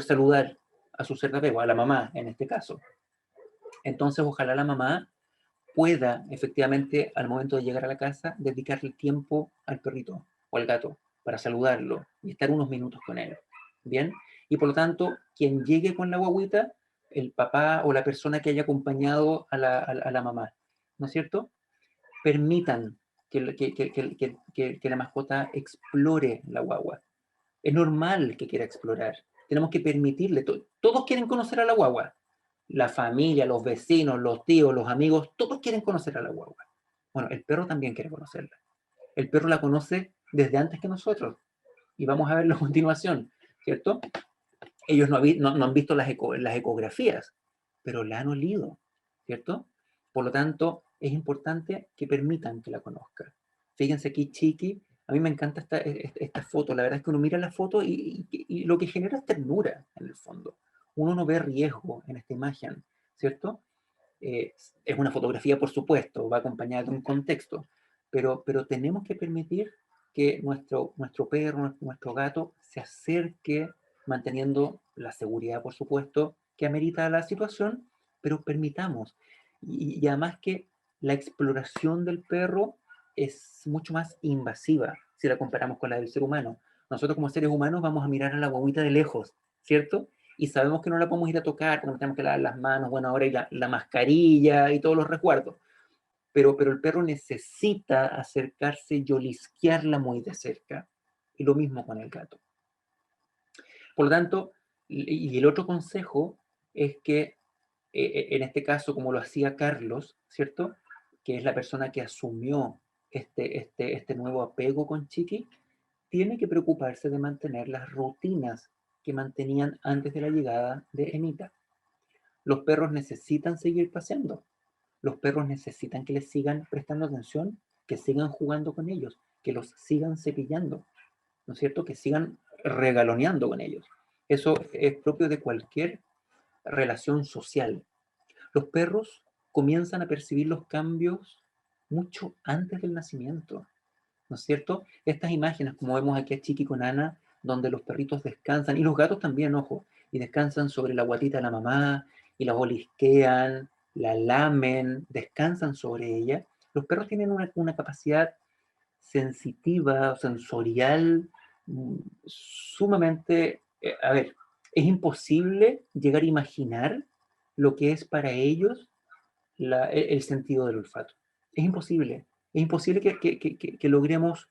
saludar a su ser de apego, a la mamá en este caso. Entonces, ojalá la mamá pueda efectivamente al momento de llegar a la casa dedicarle tiempo al perrito o al gato para saludarlo y estar unos minutos con él. ¿Bien? Y por lo tanto, quien llegue con la guagüita, el papá o la persona que haya acompañado a la mamá, ¿no es cierto? Permitan que la mascota explore la guagua. Es normal que quiera explorar. Tenemos que permitirle. Todos quieren conocer a la guagua. La familia, los vecinos, los tíos, los amigos, todos quieren conocer a la guagua. Bueno, el perro también quiere conocerla. El perro la conoce desde antes que nosotros. Y vamos a verlo a continuación, ¿cierto? Ellos no han visto las ecografías, pero la han olido, ¿cierto? Por lo tanto, es importante que permitan que la conozca. Fíjense aquí, Chiqui. A mí me encanta esta foto. La verdad es que uno mira la foto y lo que genera es ternura, en el fondo. Uno no ve riesgo en esta imagen, ¿cierto? Es una fotografía, por supuesto, va acompañada de un contexto, pero tenemos que permitir que nuestro perro, nuestro gato, se acerque manteniendo la seguridad, por supuesto, que amerita la situación, pero permitamos. Y además que la exploración del perro es mucho más invasiva si la comparamos con la del ser humano. Nosotros como seres humanos vamos a mirar a la guaguita de lejos, ¿cierto? y sabemos que no la podemos ir a tocar, porque tenemos que lavar las manos, bueno, ahora hay la mascarilla y todos los resguardos. Pero el perro necesita acercarse y olisquearla muy de cerca. Y lo mismo con el gato. Por lo tanto, y el otro consejo es que, en este caso, como lo hacía Carlos, ¿cierto? Que es la persona que asumió este nuevo apego con Chiqui, tiene que preocuparse de mantener las rutinas que mantenían antes de la llegada de Emita. Los perros necesitan seguir paseando. Los perros necesitan que les sigan prestando atención, que sigan jugando con ellos, que los sigan cepillando, ¿no es cierto? Que sigan regaloneando con ellos. Eso es propio de cualquier relación social. Los perros comienzan a percibir los cambios mucho antes del nacimiento, ¿no es cierto? Estas imágenes, como vemos aquí a Chiqui con Ana, donde los perritos descansan, y los gatos también, ojo, y descansan sobre la guatita de la mamá, y la olisquean, la lamen, descansan sobre ella. Los perros tienen una capacidad sensitiva, sensorial, sumamente, a ver, es imposible llegar a imaginar lo que es para ellos el sentido del olfato. Es imposible. Es imposible que logremos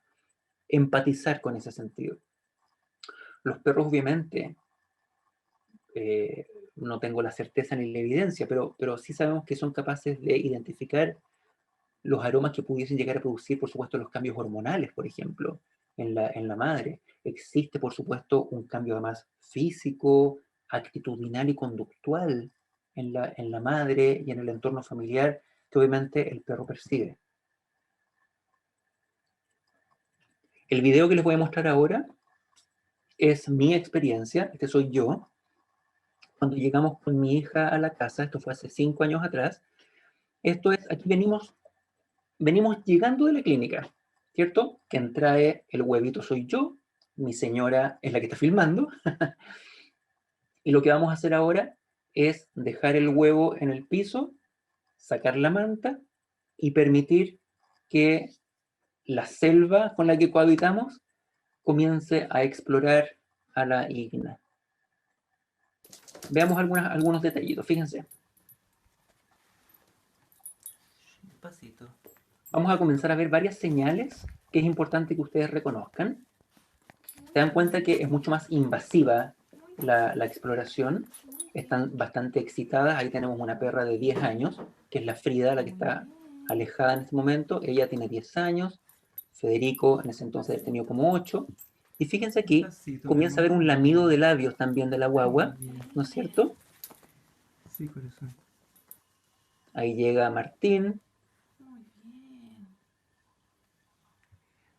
empatizar con ese sentido. Los perros, obviamente, no tengo la certeza ni la evidencia, pero sí sabemos que son capaces de identificar los aromas que pudiesen llegar a producir, por supuesto, los cambios hormonales, por ejemplo, en la madre. Existe, por supuesto, un cambio además físico, actitudinal y conductual en la madre y en el entorno familiar que obviamente el perro percibe. El video que les voy a mostrar ahora es mi experiencia, este soy yo, cuando llegamos con mi hija a la casa, esto fue hace 5 años atrás. Esto es, aquí venimos llegando de la clínica, ¿cierto? Quien trae el huevito soy yo, mi señora es la que está filmando, y lo que vamos a hacer ahora es dejar el huevo en el piso, sacar la manta y permitir que la selva con la que cohabitamos comience a explorar a la Igna. Veamos algunos detallitos, fíjense. Pasito. Vamos a comenzar a ver varias señales que es importante que ustedes reconozcan. Se dan cuenta que es mucho más invasiva la exploración. Están bastante excitadas. Ahí tenemos una perra de 10 años, que es la Frida, la que está alejada en este momento. Ella tiene 10 años. Federico en ese entonces tenía como 8. Y fíjense aquí, comienza a haber un lamido de labios también de la guagua, ¿no es cierto? Sí, corazón. Ahí llega Martín.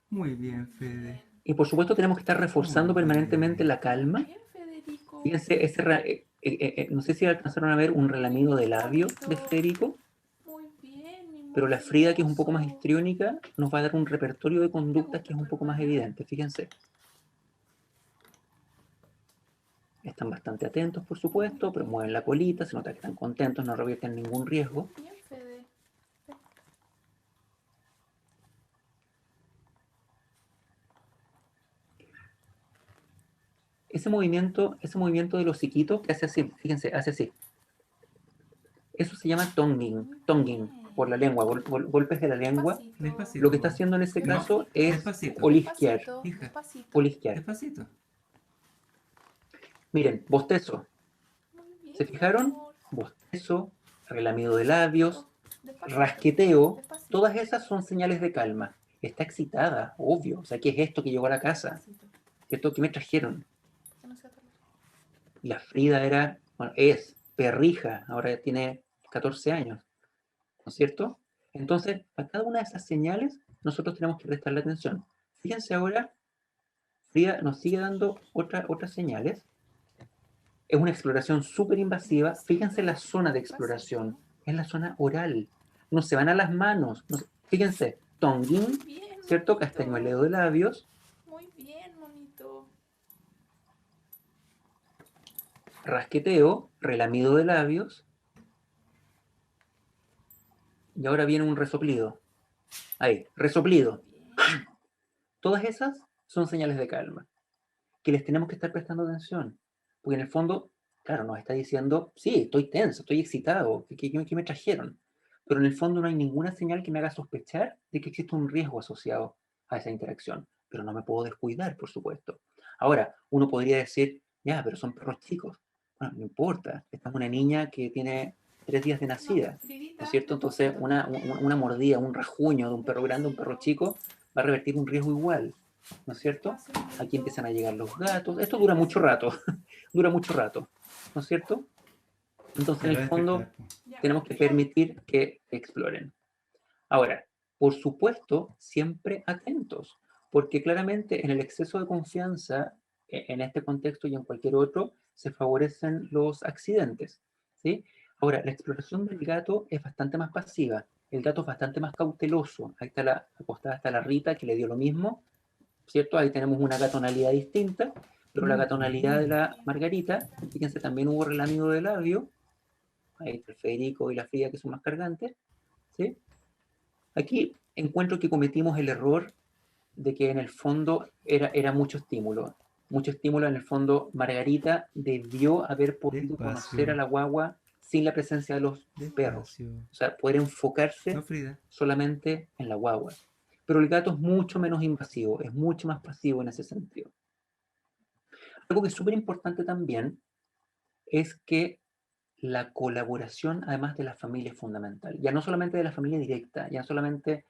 Muy bien, Fede. Y por supuesto tenemos que estar reforzando permanentemente la calma. Fíjense, no sé si alcanzaron a ver un relamido de labio de Federico, pero la Frida, que es un poco más histriónica, nos va a dar un repertorio de conductas que es un poco más evidente. Fíjense. Están bastante atentos, por supuesto, pero mueven la colita, se nota que están contentos, no revierten ningún riesgo. Ese movimiento del hociquito que hace así, fíjense, hace así. Eso se llama tonguing, por la lengua, golpes de la lengua. Despacito. Lo que está haciendo en este caso es Despacito. olisquear. Hija, Olisquear. despacito. Miren, bostezo. ¿Se fijaron? Bostezo, relamido de labios, rasqueteo. Todas esas son señales de calma. Está excitada, obvio. O sea, ¿qué es esto que llegó a la casa? ¿Esto que me trajeron? La Frida era, bueno, es perrija, ahora tiene 14 años, ¿no es cierto? Entonces, a cada una de esas señales, nosotros tenemos que prestarle atención. Fíjense ahora, Frida nos sigue dando otras señales. Es una exploración súper invasiva. Fíjense la zona de exploración, es la zona oral. No se van a las manos. Fíjense, tonguín, ¿cierto? Castañueleo de labios. Muy bien, monito. Rasqueteo, relamido de labios. Y ahora viene un resoplido. Ahí, resoplido. Todas esas son señales de calma, que les tenemos que estar prestando atención. Porque en el fondo, claro, nos está diciendo, sí, estoy tenso, estoy excitado, ¿qué me trajeron? Pero en el fondo no hay ninguna señal que me haga sospechar de que existe un riesgo asociado a esa interacción. Pero no me puedo descuidar, por supuesto. Ahora, uno podría decir, ya, pero son perros chicos. Bueno, no importa, esta es una niña que tiene 3 días de nacida, ¿no es cierto? Entonces, una mordida, un rasguño de un perro grande, un perro chico, va a revertir un riesgo igual, ¿no es cierto? Aquí empiezan a llegar los gatos. Esto dura mucho rato, dura mucho rato, ¿no es cierto? Entonces, en el fondo, tenemos que permitir que exploren. Ahora, por supuesto, siempre atentos, porque claramente en el exceso de confianza, en este contexto y en cualquier otro, se favorecen los accidentes, ¿sí? Ahora, la exploración del gato es bastante más pasiva, el gato es bastante más cauteloso. Ahí está acostada está la Rita, que le dio lo mismo, ¿cierto? Ahí tenemos una gatonalidad distinta, pero la gatonalidad de la Margarita, fíjense, también hubo relamido de labio, ahí está el Federico y la Frida, que son más cargantes, ¿sí? Aquí encuentro que cometimos el error de que en el fondo era mucho estímulo. Mucho estímulo, en el fondo, Margarita debió haber podido conocer a la guagua sin la presencia de los perros. O sea, poder enfocarse solamente en la guagua. Pero el gato es mucho menos invasivo, es mucho más pasivo en ese sentido. Algo que es súper importante también es que la colaboración, además de la familia, es fundamental. Ya no solamente de la familia directa, ya no solamente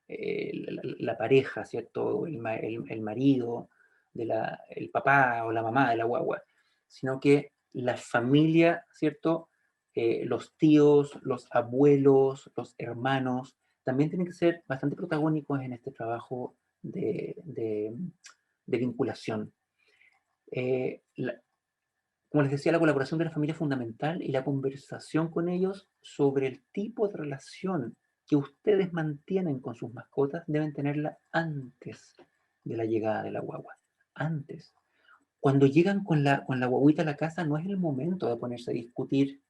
la pareja, ¿cierto? El marido, el papá o la mamá de la guagua, sino que la familia, ¿cierto? Los tíos, los abuelos, los hermanos, también tienen que ser bastante protagónicos en este trabajo de vinculación. Eh, la, Como les decía, la colaboración de la familia es fundamental y la conversación con ellos sobre el tipo de relación que ustedes mantienen con sus mascotas deben tenerla antes de la llegada de la guagua. Antes. Cuando llegan con la guaguita a la casa, no es el momento de ponerse a discutir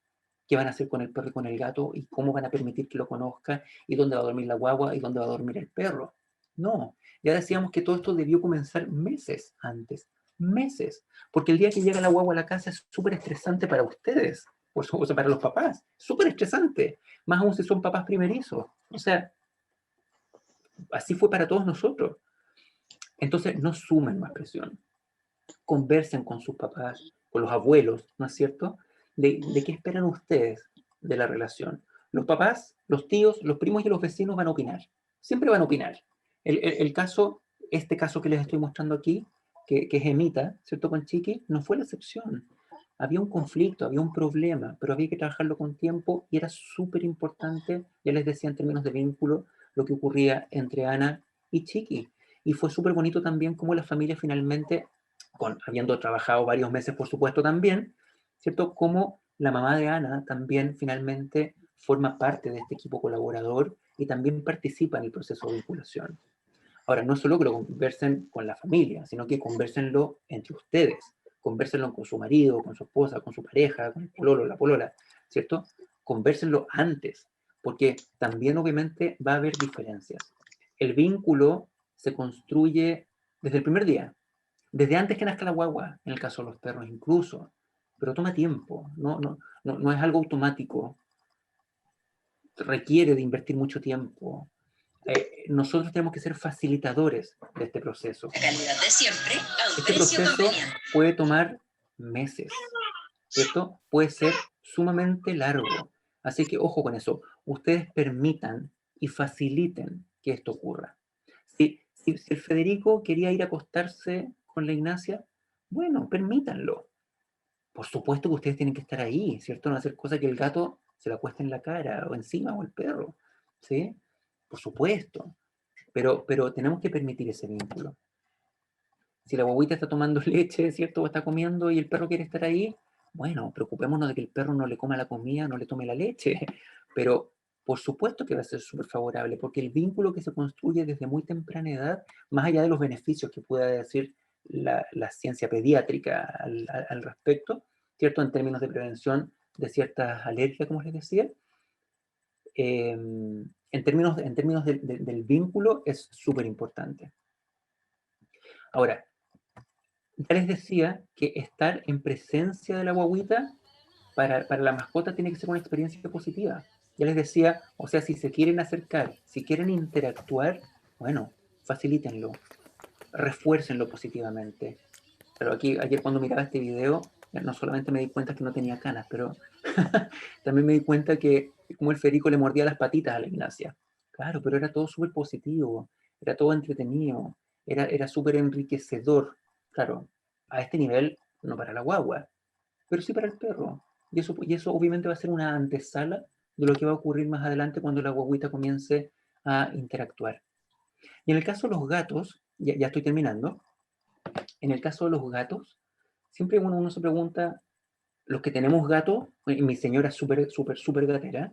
qué van a hacer con el perro y con el gato y cómo van a permitir que lo conozca y dónde va a dormir la guagua y dónde va a dormir el perro. No, ya decíamos que todo esto debió comenzar meses antes, meses, porque el día que llega la guagua a la casa es súper estresante para ustedes, o sea, para los papás, súper estresante, más aún si son papás primerizos. O sea, así fue para todos nosotros. Entonces, no sumen más presión, conversen con sus papás, con los abuelos, ¿no es cierto? De qué esperan ustedes de la relación. Los papás, los tíos, los primos y los vecinos van a opinar. Siempre van a opinar. Este caso que les estoy mostrando aquí, que es Emita, ¿cierto? Con Chiqui, no fue la excepción. Había un conflicto, había un problema, pero había que trabajarlo con tiempo y era súper importante, ya les decía en términos de vínculo, lo que ocurría entre Ana y Chiqui. Y fue súper bonito también cómo la familia finalmente, habiendo trabajado varios meses por supuesto también, ¿cierto? Cómo la mamá de Ana también finalmente forma parte de este equipo colaborador y también participa en el proceso de vinculación. Ahora, no solo que lo conversen con la familia, sino que conversenlo entre ustedes, conversenlo con su marido, con su esposa, con su pareja, con el pololo, la polola, ¿cierto? Conversenlo antes, porque también obviamente va a haber diferencias. El vínculo se construye desde el primer día, desde antes que nazca la guagua, en el caso de los perros incluso, pero toma tiempo, no es algo automático, requiere de invertir mucho tiempo. Nosotros tenemos que ser facilitadores de este proceso. La calidad de siempre a un Este precio proceso conveniente. puede tomar meses, ¿cierto? Puede ser sumamente largo. Así que ojo con eso. Ustedes permitan y faciliten que esto ocurra. Si el Federico quería ir a acostarse con la Ignacia, bueno, permítanlo. Por supuesto que ustedes tienen que estar ahí, ¿cierto? No hacer cosas que el gato se la acueste en la cara o encima o el perro, ¿sí? Por supuesto. Pero tenemos que permitir ese vínculo. Si la guaguita está tomando leche, ¿cierto? O está comiendo y el perro quiere estar ahí, bueno, preocupémonos de que el perro no le coma la comida, no le tome la leche. Pero por supuesto que va a ser súper favorable, porque el vínculo que se construye desde muy temprana edad, más allá de los beneficios que pueda decir la ciencia pediátrica al respecto, ¿cierto? En términos de prevención de ciertas alergias, como les decía, en términos del vínculo es súper importante. Ahora, Ya les decía que estar en presencia de la guagüita para la mascota tiene que ser una experiencia positiva. Ya les decía, o sea, si se quieren acercar, si quieren interactuar, bueno, facilítenlo, refuércenlo positivamente. Pero aquí, ayer cuando miraba este video, no solamente me di cuenta que no tenía canas, pero también me di cuenta que como el Federico le mordía las patitas a la Ignacia. Claro, pero era todo súper positivo, era todo entretenido, era súper enriquecedor. Claro, a este nivel no para la guagua, pero sí para el perro. Y eso obviamente va a ser una antesala de lo que va a ocurrir más adelante cuando la guaguita comience a interactuar. Y en el caso de los gatos, ya estoy terminando, en el caso de los gatos, siempre uno se pregunta, los que tenemos gatos, mi señora es súper gatera,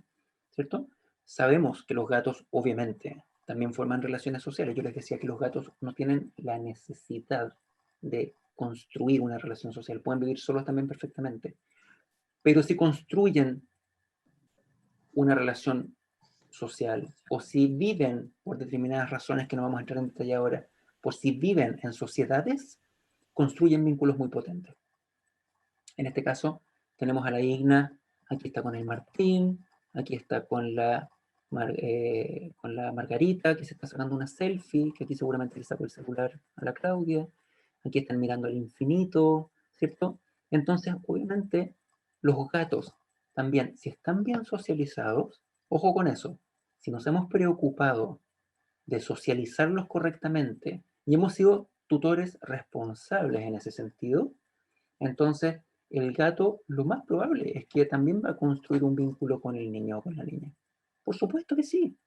¿cierto? Sabemos que los gatos, obviamente, también forman relaciones sociales. Yo les decía que los gatos no tienen la necesidad de construir una relación social, pueden vivir solos también perfectamente. Pero si construyen una relación social, o si viven, por determinadas razones que no vamos a entrar en detalle ahora, por si viven en sociedades, construyen vínculos muy potentes. En este caso, tenemos a la Igna, aquí está con el Martín, aquí está con la Margarita, que se está sacando una selfie, que aquí seguramente le sacó el celular a la Claudia, aquí están mirando al infinito, ¿cierto? Entonces, obviamente, los gatos también, si están bien socializados, ojo con eso, si nos hemos preocupado de socializarlos correctamente y hemos sido tutores responsables en ese sentido, entonces el gato lo más probable es que también va a construir un vínculo con el niño o con la niña. Por supuesto que sí.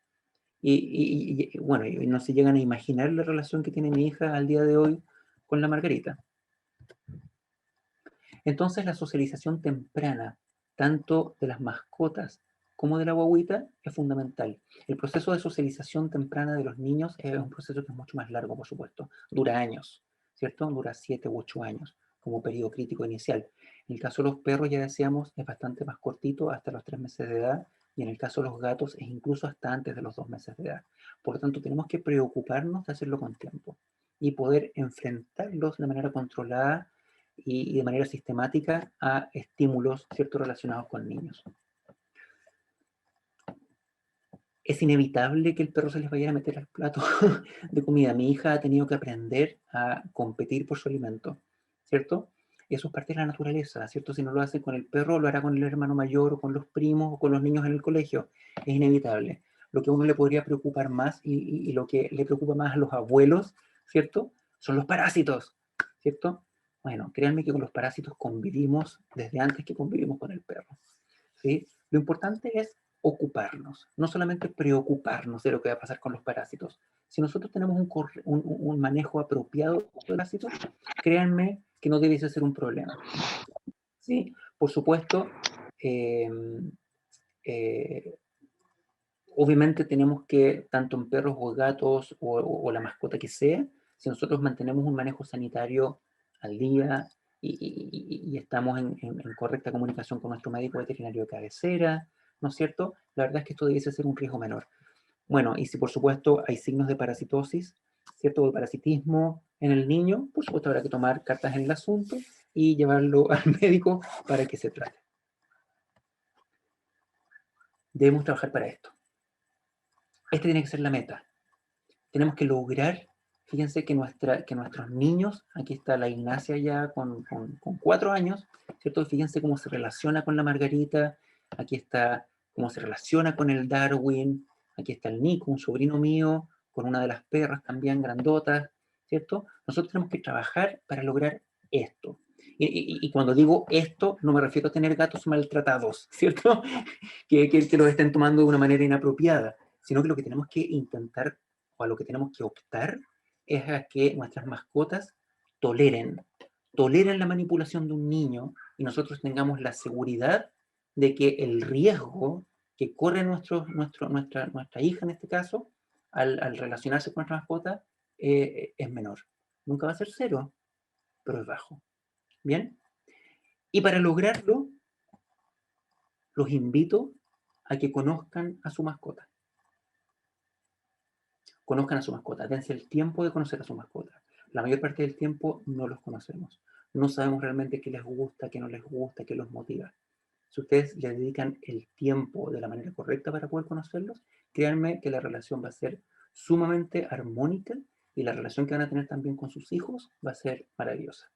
Bueno, y no se llegan a imaginar la relación que tiene mi hija al día de hoy con la Margarita. Entonces la socialización temprana, tanto de las mascotas como de la guagüita, es fundamental. El proceso de socialización temprana de los niños es un proceso que es mucho más largo, por supuesto. Dura años, ¿cierto? Dura 7 u 8 años como periodo crítico inicial. En el caso de los perros, ya decíamos, es bastante más cortito, hasta los 3 meses de edad, y en el caso de los gatos es incluso hasta antes de los 2 meses de edad. Por lo tanto, tenemos que preocuparnos de hacerlo con tiempo y poder enfrentarlos de manera controlada y de manera sistemática a estímulos, ¿cierto?, relacionados con niños. Es inevitable que el perro se les vaya a meter al plato de comida. Mi hija ha tenido que aprender a competir por su alimento, ¿cierto? Eso es parte de la naturaleza, ¿cierto? Si no lo hace con el perro, lo hará con el hermano mayor o con los primos o con los niños en el colegio. Es inevitable. Lo que a uno le podría preocupar más y lo que le preocupa más a los abuelos, ¿cierto? Son los parásitos, ¿cierto? Bueno, créanme que con los parásitos convivimos desde antes que convivimos con el perro, ¿sí? Lo importante es ocuparnos, no solamente preocuparnos de lo que va a pasar con los parásitos. Si nosotros tenemos un manejo apropiado de los parásitos, créanme que no debe ser un problema. ¿Sí? Por supuesto, eh, obviamente tenemos que, tanto en perros o gatos o la mascota que sea, si nosotros mantenemos un manejo sanitario al día y estamos en correcta comunicación con nuestro médico veterinario de cabecera, ¿no es cierto? La verdad es que esto debiese ser un riesgo menor. Bueno, y si por supuesto hay signos de parasitosis, ¿cierto? De parasitismo en el niño, por supuesto habrá que tomar cartas en el asunto y llevarlo al médico para que se trate. Debemos trabajar para esto. Esta tiene que ser la meta. Tenemos que lograr, fíjense que nuestros niños, aquí está la Ignacia ya con 4 años, ¿cierto? Fíjense cómo se relaciona con la Margarita, aquí está cómo se relaciona con el Darwin, aquí está el Nico, un sobrino mío, con una de las perras también grandotas, ¿cierto? Nosotros tenemos que trabajar para lograr esto. Y cuando digo esto, no me refiero a tener gatos maltratados, ¿cierto? que los estén tomando de una manera inapropiada, sino que lo que tenemos que intentar o a lo que tenemos que optar es a que nuestras mascotas toleren la manipulación de un niño y nosotros tengamos la seguridad de que el riesgo que corre nuestra hija en este caso al relacionarse con nuestra mascota es menor. Nunca va a ser cero, pero es bajo. ¿Bien? Y para lograrlo, los invito a que conozcan a su mascota. Conozcan a su mascota, dense el tiempo de conocer a su mascota. la mayor parte del tiempo no los conocemos. No sabemos realmente qué les gusta, qué no les gusta, qué los motiva. Si ustedes le dedican el tiempo de la manera correcta para poder conocerlos, créanme que la relación va a ser sumamente armónica y la relación que van a tener también con sus hijos va a ser maravillosa.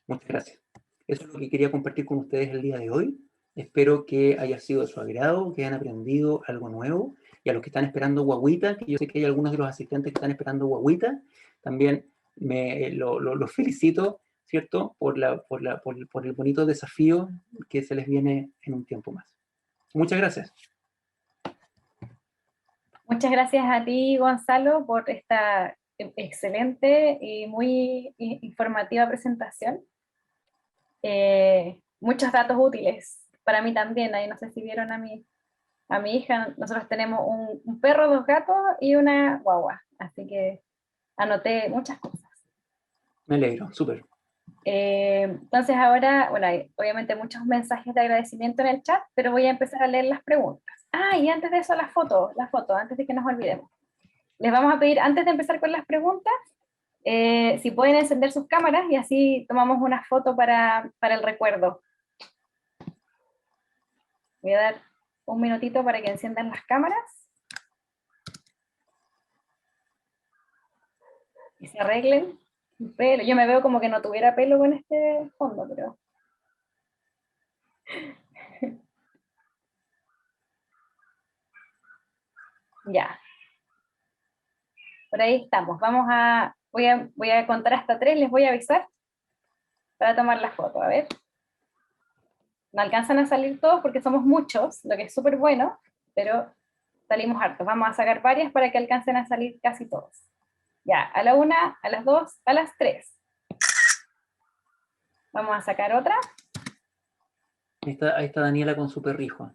Muchas gracias. Eso es lo que quería compartir con ustedes el día de hoy. Espero que haya sido de su agrado, que hayan aprendido algo nuevo. Y a los que están esperando guagüita, que yo sé que hay algunos de los asistentes que están esperando guagüita, también los felicito, ¿cierto? Por el bonito desafío que se les viene en un tiempo más. Muchas gracias. Muchas gracias a ti, Gonzalo, por esta excelente y muy informativa presentación. Muchos datos útiles para mí también. Ahí no sé si vieron a mi hija. Nosotros tenemos un perro, 2 gatos y una guagua. Así que anoté muchas cosas. Me alegro, súper. Entonces ahora, bueno, hay obviamente muchos mensajes de agradecimiento en el chat, pero voy a empezar a leer las preguntas. Ah, y antes de eso las fotos, antes de que nos olvidemos. Les vamos a pedir, antes de empezar con las preguntas, si pueden encender sus cámaras y así tomamos una foto para el recuerdo. Voy a dar un minutito para que enciendan las cámaras. Y se arreglen el pelo. Yo me veo como que no tuviera pelo con este fondo, pero... Ya. Por ahí estamos. Voy a contar hasta 3, les voy a avisar para tomar la foto. A ver. No alcanzan a salir todos porque somos muchos, lo que es súper bueno, pero salimos hartos. Vamos a sacar varias para que alcancen a salir casi todos. Ya, a la 1, a las 2, a las 3. Vamos a sacar otra. Ahí está Daniela con su perrijo.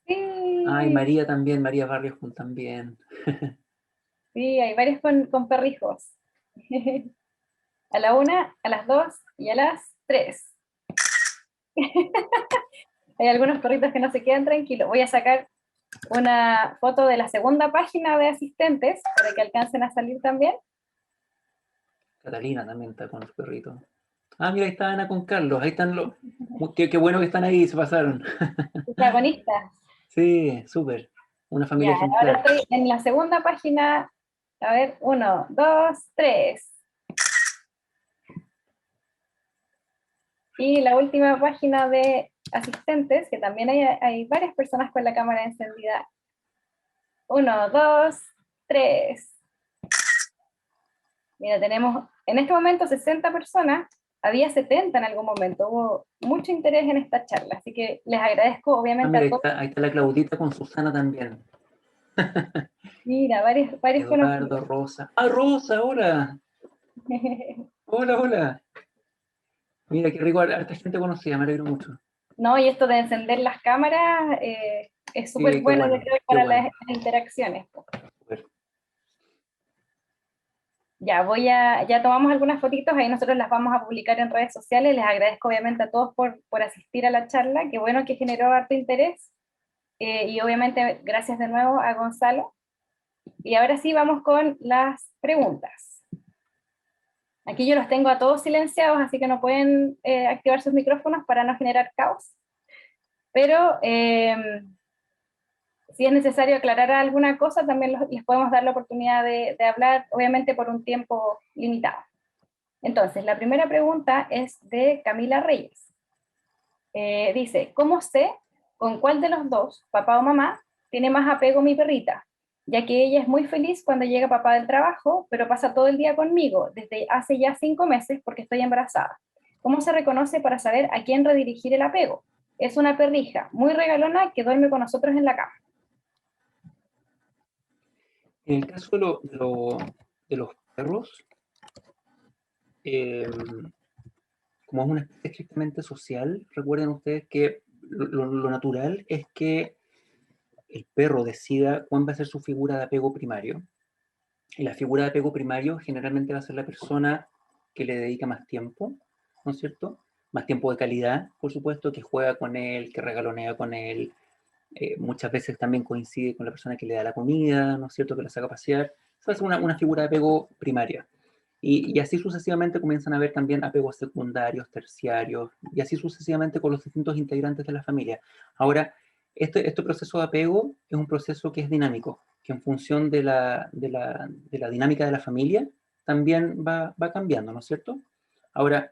Sí. Ay, María también, María Barrios también. Sí, hay varios con perrijos. A la 1, a las 2 y a las 3. Hay algunos perritos que no se quedan tranquilos. Voy a sacar una foto de la segunda página de asistentes para que alcancen a salir también. Catalina también está con los perritos. Ah, mira, ahí está Ana con Carlos. Ahí están los... Qué bueno que están ahí, se pasaron. Protagonistas. Sí, súper. Una familia Ya, ahora ejemplar. estoy en la segunda página. A ver, 1, 2, 3. Y la última página de asistentes, que también hay varias personas con la cámara encendida. 1, 2, 3. Mira, tenemos en este momento 60 personas, había 70 en algún momento, hubo mucho interés en esta charla, así que les agradezco Ah, obviamente mira, a todos. ahí está la Claudita con Susana también. Mira, varios Eduardo, Rosa. ¡Ah, Rosa, hola! Hola, hola. Mira, qué rico, harta gente conocida, me alegro mucho. No, y esto de encender las cámaras es súper Sí, qué bueno, bueno, yo creo, qué para bueno. las interacciones. Súper. Ya, ya tomamos algunas fotitos, ahí nosotros las vamos a publicar en redes sociales. Les agradezco obviamente a todos por asistir a la charla, qué bueno que generó harto interés. Y obviamente gracias de nuevo a Gonzalo. Y ahora sí vamos con las preguntas. Aquí yo los tengo a todos silenciados, así que no pueden activar sus micrófonos para no generar caos. Pero si es necesario aclarar alguna cosa, también les podemos dar la oportunidad de hablar, obviamente por un tiempo limitado. Entonces, la primera pregunta es de Camila Reyes. Dice, ¿cómo sé con cuál de los dos, papá o mamá, tiene más apego mi perrita? Ya que ella es muy feliz cuando llega papá del trabajo, pero pasa todo el día conmigo, desde hace ya 5 meses porque estoy embarazada. ¿Cómo se reconoce para saber a quién redirigir el apego? Es una perrija muy regalona que duerme con nosotros en la cama. En el caso de los perros, como es una especie estrictamente social, recuerden ustedes que lo natural es que el perro decida cuál va a ser su figura de apego primario. Y la figura de apego primario generalmente va a ser la persona que le dedica más tiempo, ¿no es cierto? Más tiempo de calidad, por supuesto, que juega con él, que regalonea con él. Muchas veces también coincide con la persona que le da la comida, ¿no es cierto?, que la saca a pasear. Esa es una figura de apego primaria. Y así sucesivamente comienzan a haber también apegos secundarios, terciarios, y así sucesivamente con los distintos integrantes de la familia. Ahora, este proceso de apego es un proceso que es dinámico, que en función de la dinámica de la familia también va cambiando, ¿no es cierto? Ahora,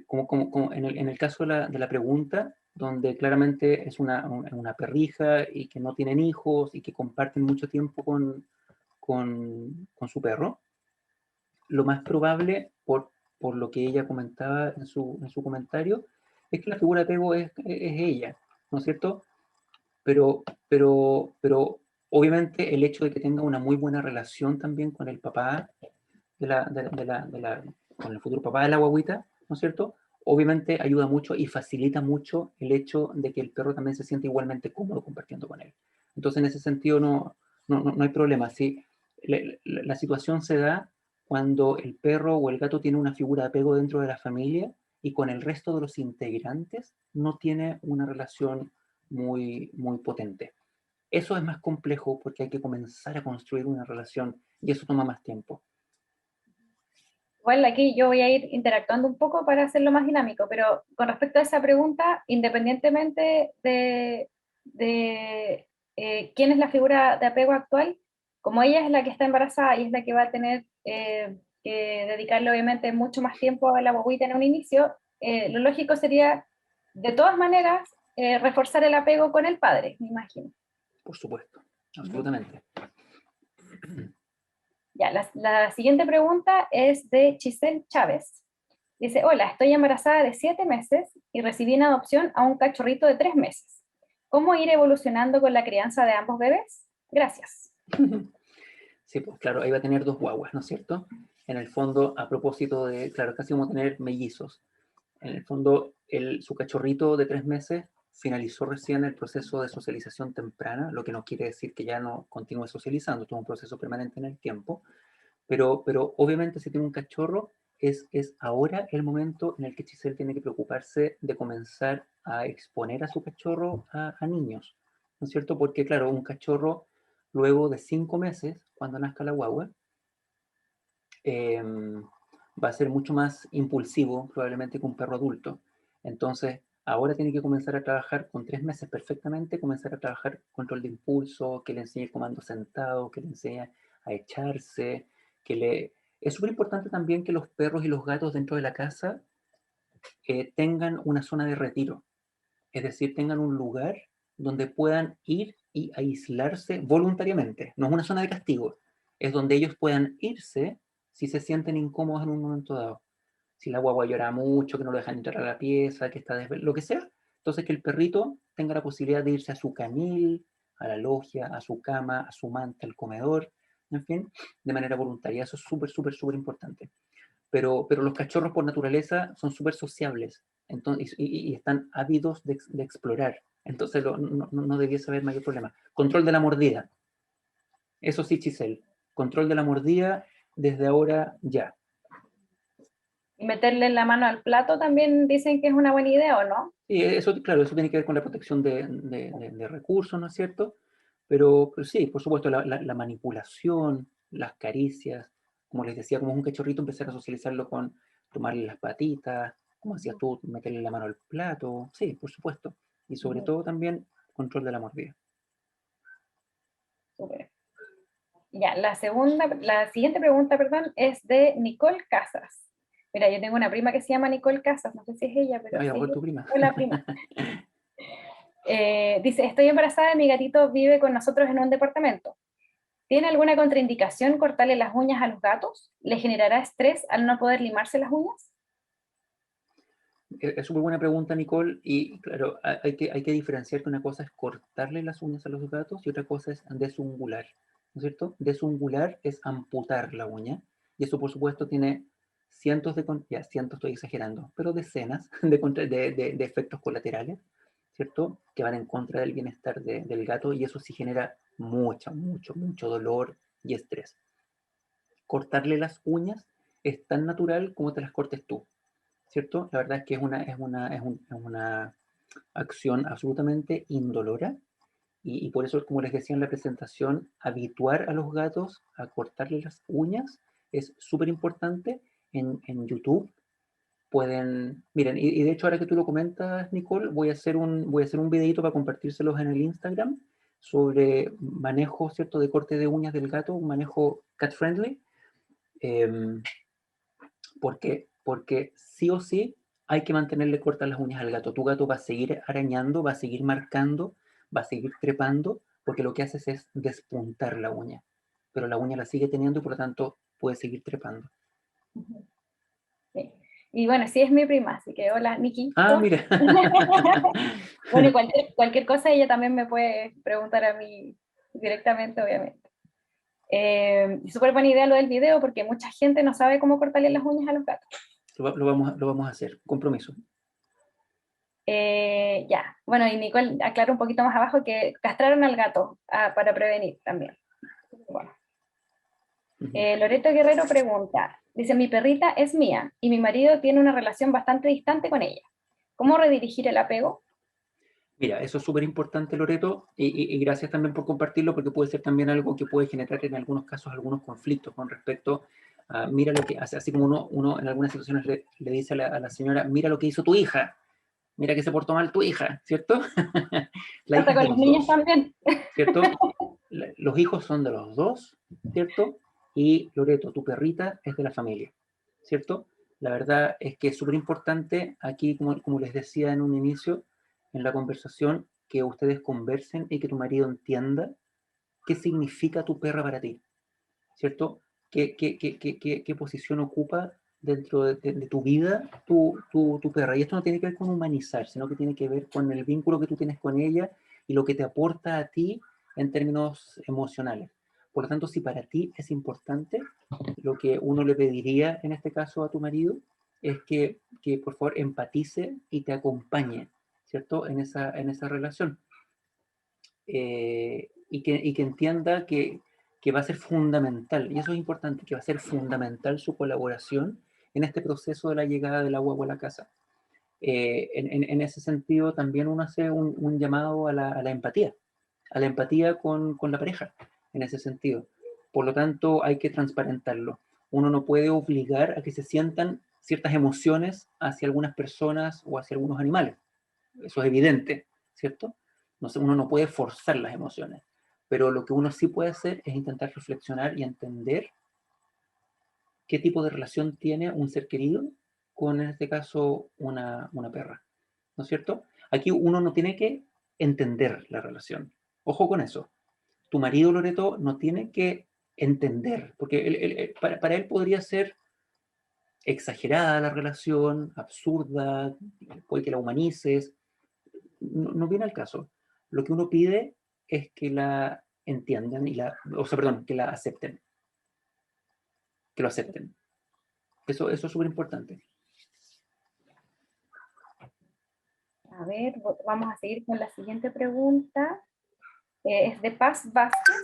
como en el caso de la pregunta, donde claramente es una perrija y que no tienen hijos y que comparten mucho tiempo con su perro, lo más probable, por lo que ella comentaba en su comentario, es que la figura de apego es ella, ¿no es cierto? Pero obviamente el hecho de que tenga una muy buena relación también con el papá, con el futuro papá de la guagüita, ¿no es cierto? Obviamente ayuda mucho y facilita mucho el hecho de que el perro también se siente igualmente cómodo compartiendo con él. Entonces, en ese sentido no hay problema. Si la situación se da cuando el perro o el gato tiene una figura de apego dentro de la familia y con el resto de los integrantes no tiene una relación muy potente. Eso es más complejo porque hay que comenzar a construir una relación y eso toma más tiempo. Igual aquí yo voy a ir interactuando un poco para hacerlo más dinámico, pero con respecto a esa pregunta, independientemente de quién es la figura de apego actual, como ella es la que está embarazada y es la que va a tener que dedicarle obviamente mucho más tiempo a la guagüita en un inicio, lo lógico sería, de todas maneras, reforzar el apego con el padre, me imagino. Por supuesto, absolutamente. Ya, la siguiente pregunta es de Chisel Chávez. Dice, hola, estoy embarazada de 7 meses y recibí en adopción a un cachorrito de 3 meses. ¿Cómo ir evolucionando con la crianza de ambos bebés? Gracias. Sí, pues claro, ahí va a tener 2 guaguas, ¿no es cierto? En el fondo, a propósito de, claro, casi vamos a tener mellizos. En el fondo, su cachorrito de 3 meses finalizó recién el proceso de socialización temprana, lo que no quiere decir que ya no continúe socializando, esto es un proceso permanente en el tiempo, pero obviamente si tiene un cachorro, es ahora el momento en el que Chisel tiene que preocuparse de comenzar a exponer a su cachorro a niños, ¿no es cierto? Porque claro, un cachorro luego de 5 meses, cuando nazca la guagua, va a ser mucho más impulsivo probablemente que un perro adulto. Entonces, ahora tiene que comenzar a trabajar con 3 meses perfectamente, comenzar a trabajar control de impulso, que le enseñe el comando sentado, que le enseñe a echarse, que le... Es súper importante también que los perros y los gatos dentro de la casa tengan una zona de retiro, es decir, tengan un lugar donde puedan ir y aislarse voluntariamente. No es una zona de castigo, es donde ellos puedan irse si se sienten incómodos en un momento dado. Si la guagua llora mucho, que no lo dejan entrar a la pieza, que está lo que sea. Entonces que el perrito tenga la posibilidad de irse a su canil, a la logia, a su cama, a su manta, al comedor, en fin, de manera voluntaria. Eso es súper importante. Pero los cachorros por naturaleza son súper sociables entonces, y están ávidos de explorar. Entonces no debiese haber mayor problema. Control de la mordida. Eso sí, Chisel. Control de la mordida desde ahora ya. Y meterle la mano al plato también dicen que es una buena idea, ¿o no? Sí, eso, claro, eso tiene que ver con la protección de recursos, ¿no es cierto? Pero sí, por supuesto, la manipulación, las caricias, como les decía, como es un cachorrito, empezar a socializarlo con tomarle las patitas, como decías tú, meterle la mano al plato, sí, por supuesto. Y sobre todo también control de la mordida. Súper. Ya, la siguiente pregunta, perdón, es de Nicole Casas. Mira, yo tengo una prima que se llama Nicole Casas, no sé si es ella, pero Ay, a sí, ver tu prima. hola prima. Dice, estoy embarazada y mi gatito vive con nosotros en un departamento. ¿Tiene alguna contraindicación cortarle las uñas a los gatos? ¿Le generará estrés al no poder limarse las uñas? Es súper buena pregunta, Nicole, y claro, hay que diferenciar que una cosa es cortarle las uñas a los gatos y otra cosa es desungular, ¿no es cierto? Desungular es amputar la uña, y eso por supuesto tiene cientos ya cientos estoy exagerando, pero decenas de efectos colaterales, ¿cierto? Que van en contra del bienestar del gato, y eso sí genera mucho dolor y estrés. Cortarle las uñas es tan natural como te las cortes tú, ¿cierto? La verdad es que es una acción absolutamente indolora Y por eso, como les decía en la presentación, habituar a los gatos a cortarle las uñas es súper importante. En YouTube pueden, miren, y de hecho ahora que tú lo comentas, Nicole, voy a hacer un videito para compartírselos en el Instagram sobre manejo, ¿cierto?, de corte de uñas del gato, un manejo cat friendly. Porque sí o sí hay que mantenerle cortas las uñas al gato. Tu gato va a seguir arañando, va a seguir marcando, va a seguir trepando, porque lo que haces es despuntar la uña. Pero la uña la sigue teniendo y por lo tanto puede seguir trepando. Sí. Y bueno, sí es mi prima, así que hola, Nikki. Ah, mira. Bueno, y cualquier cosa ella también me puede preguntar a mí directamente, obviamente. Súper buena idea lo del video, porque mucha gente no sabe cómo cortarle las uñas a los gatos. Lo vamos a hacer, compromiso. Ya, bueno, y Nicole aclara un poquito más abajo que castraron al gato para prevenir también. Bueno. Loreto Guerrero pregunta, dice, mi perrita es mía y mi marido tiene una relación bastante distante con ella. ¿Cómo redirigir el apego? Mira, eso es súper importante, Loreto, y gracias también por compartirlo, porque puede ser también algo que puede generar en algunos casos algunos conflictos con respecto a, mira lo que hace, así como uno en algunas situaciones le dice a la señora, mira lo que hizo tu hija, mira que se portó mal tu hija, ¿cierto? La hija Hasta es de con los los niños dos, también. ¿cierto? Los hijos son de los dos, ¿cierto? Y Loreto, tu perrita es de la familia, ¿cierto? La verdad es que es súper importante aquí, como les decía en un inicio, en la conversación, que ustedes conversen y que tu marido entienda qué significa tu perra para ti, ¿cierto? ¿Qué posición ocupa dentro de tu vida tu perra? Y esto no tiene que ver con humanizar, sino que tiene que ver con el vínculo que tú tienes con ella y lo que te aporta a ti en términos emocionales. Por lo tanto, si para ti es importante, lo que uno le pediría en este caso a tu marido es que por favor empatice y te acompañe, ¿cierto? En esa relación. Y que entienda que va a ser fundamental, y eso es importante, que va a ser fundamental su colaboración en este proceso de la llegada del agua a la casa. En ese sentido, también uno hace un llamado a la empatía con la pareja, en ese sentido. Por lo tanto, hay que transparentarlo. Uno no puede obligar a que se sientan ciertas emociones hacia algunas personas o hacia algunos animales. Eso es evidente, ¿cierto? No sé, uno no puede forzar las emociones, pero lo que uno sí puede hacer es intentar reflexionar y entender qué tipo de relación tiene un ser querido con, en este caso, una perra, ¿no es cierto? Aquí uno no tiene que entender la relación. Ojo con eso. Tu marido, Loreto, no tiene que entender, porque para él podría ser exagerada la relación, absurda, puede que la humanices, no viene al caso. Lo que uno pide es que la entiendan o sea, perdón, que la acepten, que lo acepten. Eso es súper importante. A ver, vamos a seguir con la siguiente pregunta. Es de Paz Vázquez.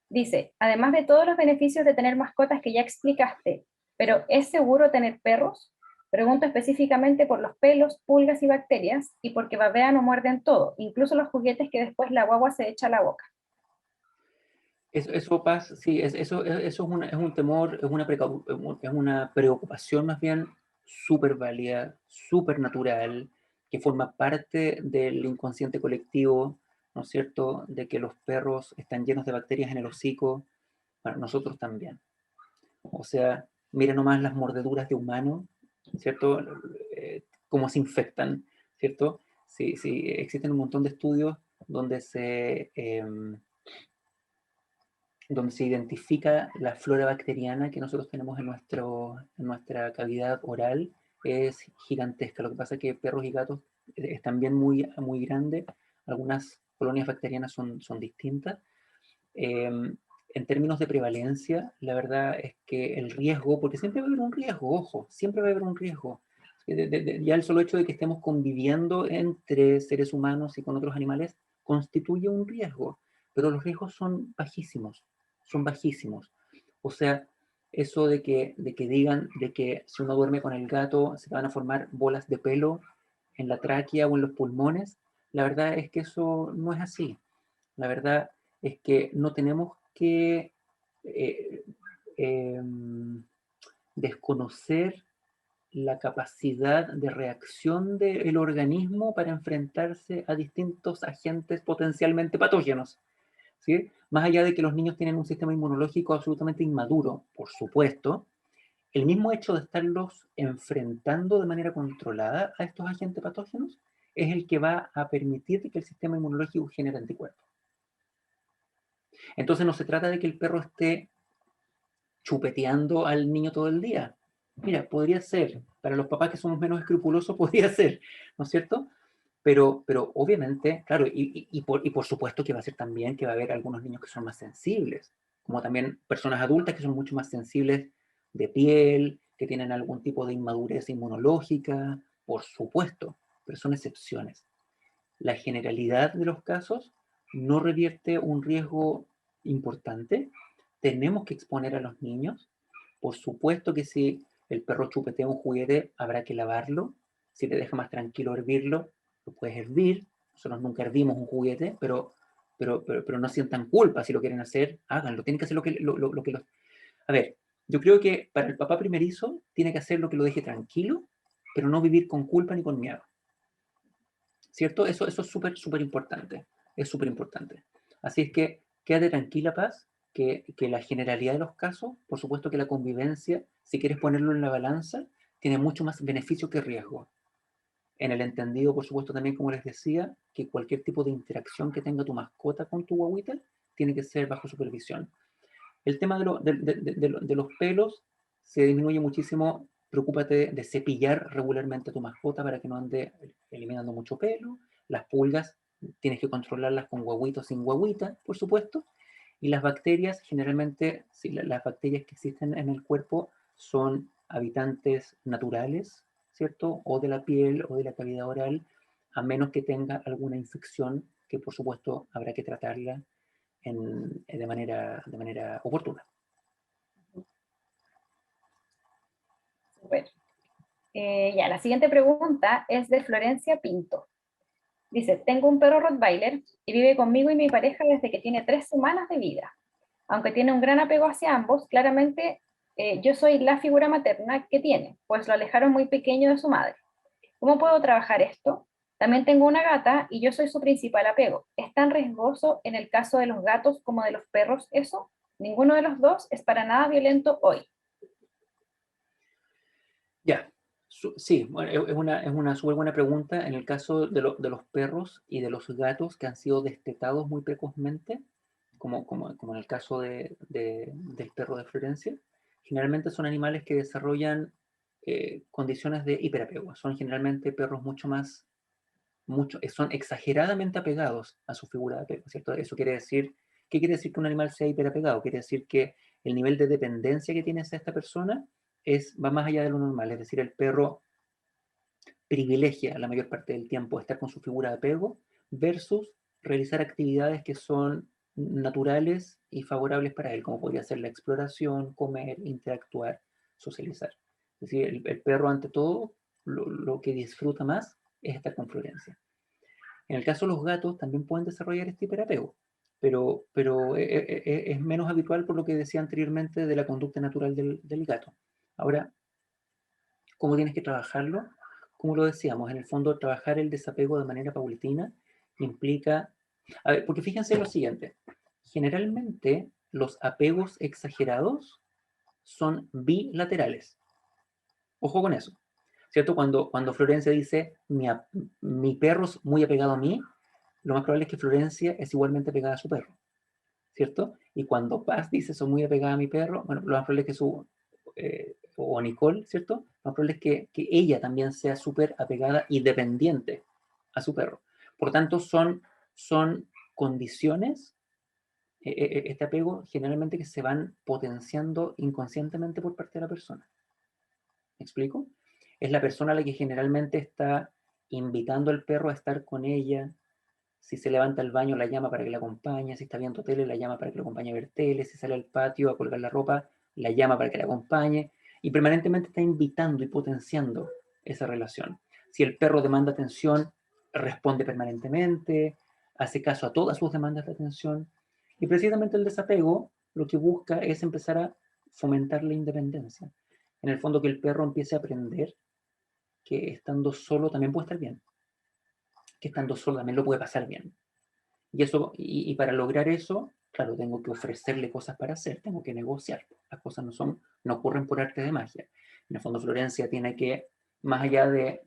Dice, además de todos los beneficios de tener mascotas que ya explicaste, ¿pero es seguro tener perros? Pregunto específicamente por los pelos, pulgas y bacterias, y porque babean o muerden todo, incluso los juguetes que después la guagua se echa a la boca. Eso pasa, sí, eso es un temor, es una preocupación más bien súper válida, súper natural, que forma parte del inconsciente colectivo, ¿no es cierto?, de que los perros están llenos de bacterias en el hocico, para nosotros también. O sea, miren nomás las mordeduras de humano, ¿cierto? Cómo se infectan, ¿cierto? Sí, sí, existen un montón de estudios donde donde se identifica la flora bacteriana que nosotros tenemos en nuestra cavidad oral, es gigantesca. Lo que pasa es que perros y gatos están bien muy, muy grandes, algunas colonias bacterianas son distintas. En términos de prevalencia, la verdad es que el riesgo, porque siempre va a haber un riesgo, ojo, siempre va a haber un riesgo. Ya el solo hecho de que estemos conviviendo entre seres humanos y con otros animales constituye un riesgo, pero los riesgos son bajísimos, son bajísimos. O sea, eso de que digan de que si uno duerme con el gato se van a formar bolas de pelo en la tráquea o en los pulmones, la verdad es que eso no es así. La verdad es que no tenemos que desconocer la capacidad de reacción del organismo para enfrentarse a distintos agentes potencialmente patógenos, ¿sí? Más allá de que los niños tienen un sistema inmunológico absolutamente inmaduro, por supuesto, el mismo hecho de estarlos enfrentando de manera controlada a estos agentes patógenos es el que va a permitir que el sistema inmunológico genere anticuerpos. Entonces no se trata de que el perro esté chupeteando al niño todo el día. Mira, podría ser, para los papás que somos menos escrupulosos, podría ser, ¿no es cierto? Pero obviamente, claro, y por supuesto que va a ser también que va a haber algunos niños que son más sensibles, como también personas adultas que son mucho más sensibles de piel, que tienen algún tipo de inmadurez inmunológica, por supuesto, pero son excepciones. La generalidad de los casos no revierte un riesgo importante. Tenemos que exponer a los niños. Por supuesto que si el perro chupetea un juguete, habrá que lavarlo. Si te deja más tranquilo hervirlo, lo puedes hervir. Nosotros nunca hervimos un juguete, pero no sientan culpa. Si lo quieren hacer, háganlo. Tienen que hacer lo que los... A ver, yo creo que para el papá primerizo tiene que hacer lo que lo deje tranquilo, pero no vivir con culpa ni con miedo. ¿Cierto? Eso es súper importante. Es súper importante. Así es que quédate tranquila, Paz, que la generalidad de los casos, por supuesto que la convivencia, si quieres ponerlo en la balanza, tiene mucho más beneficio que riesgo. En el entendido, por supuesto, también, como les decía, que cualquier tipo de interacción que tenga tu mascota con tu guagüita tiene que ser bajo supervisión. El tema de los pelos se disminuye muchísimo. Preocúpate de cepillar regularmente a tu mascota para que no ande eliminando mucho pelo. Las pulgas tienes que controlarlas con guagüita o sin guagüita, por supuesto. Y las bacterias, generalmente, sí, las bacterias que existen en el cuerpo son habitantes naturales, ¿cierto? O de la piel o de la cavidad oral, a menos que tenga alguna infección que, por supuesto, habrá que tratarla de manera oportuna. Super. Ya, la siguiente pregunta es de Florencia Pinto. Dice, tengo un perro Rottweiler y vive conmigo y mi pareja desde que tiene 3 semanas de vida. Aunque tiene un gran apego hacia ambos, claramente yo soy la figura materna que tiene, pues lo alejaron muy pequeño de su madre. ¿Cómo puedo trabajar esto? También tengo una gata y yo soy su principal apego. ¿Es tan riesgoso en el caso de los gatos como de los perros eso? Ninguno de los dos es para nada violento hoy. Ya, sí, bueno, es una súper buena pregunta. En el caso de los perros y de los gatos que han sido destetados muy precozmente, como en el caso del perro de Florencia, generalmente son animales que desarrollan condiciones de hiperapego. Son generalmente perros son exageradamente apegados a su figura de apego, ¿cierto? Eso quiere decir, ¿qué quiere decir que un animal sea hiperapegado? Quiere decir que el nivel de dependencia que tiene hacia esta persona va más allá de lo normal, es decir, el perro privilegia la mayor parte del tiempo estar con su figura de apego versus realizar actividades que son naturales y favorables para él, como podría ser la exploración, comer, interactuar, socializar. Es decir, el perro ante todo lo que disfruta más es estar con Florencia. En el caso de los gatos también pueden desarrollar este hiperapego, pero es menos habitual por lo que decía anteriormente de la conducta natural del gato. Ahora, ¿cómo tienes que trabajarlo? Como lo decíamos, en el fondo trabajar el desapego de manera paulatina implica... A ver, porque fíjense lo siguiente, generalmente los apegos exagerados son bilaterales. Ojo con eso, ¿cierto? Cuando Florencia dice, mi perro es muy apegado a mí, lo más probable es que Florencia es igualmente apegada a su perro, ¿cierto? Y cuando Paz dice, soy muy apegada a mi perro, bueno, lo más probable es que o Nicole, ¿cierto? Lo más probable es que ella también sea súper apegada y dependiente a su perro. Por tanto, son condiciones, este apego, generalmente que se van potenciando inconscientemente por parte de la persona. ¿Me explico? Es la persona a la que generalmente está invitando al perro a estar con ella. Si se levanta al baño, la llama para que la acompañe. Si está viendo tele, la llama para que la acompañe a ver tele. Si sale al patio a colgar la ropa, la llama para que la acompañe. Y permanentemente está invitando y potenciando esa relación. Si el perro demanda atención, responde permanentemente. hace caso a todas sus demandas de atención, y precisamente el desapego lo que busca es empezar a fomentar la independencia. En el fondo, que el perro empiece a aprender que estando solo también puede estar bien, que estando solo también lo puede pasar bien. Y para lograr eso, claro, tengo que ofrecerle cosas para hacer, tengo que negociar. Las cosas no ocurren por arte de magia. En el fondo, Florencia tiene que, más allá de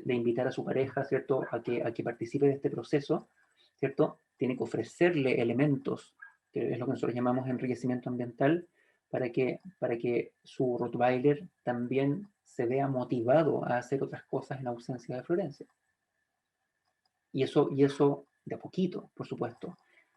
invitar a su pareja, ¿cierto?, a que participe de este proceso, ¿cierto?, tiene que ofrecerle elementos, que es lo que nosotros llamamos enriquecimiento ambiental, para que su Rottweiler también se vea motivado a hacer otras cosas en ausencia de Florencia. Y eso de a poquito, por supuesto.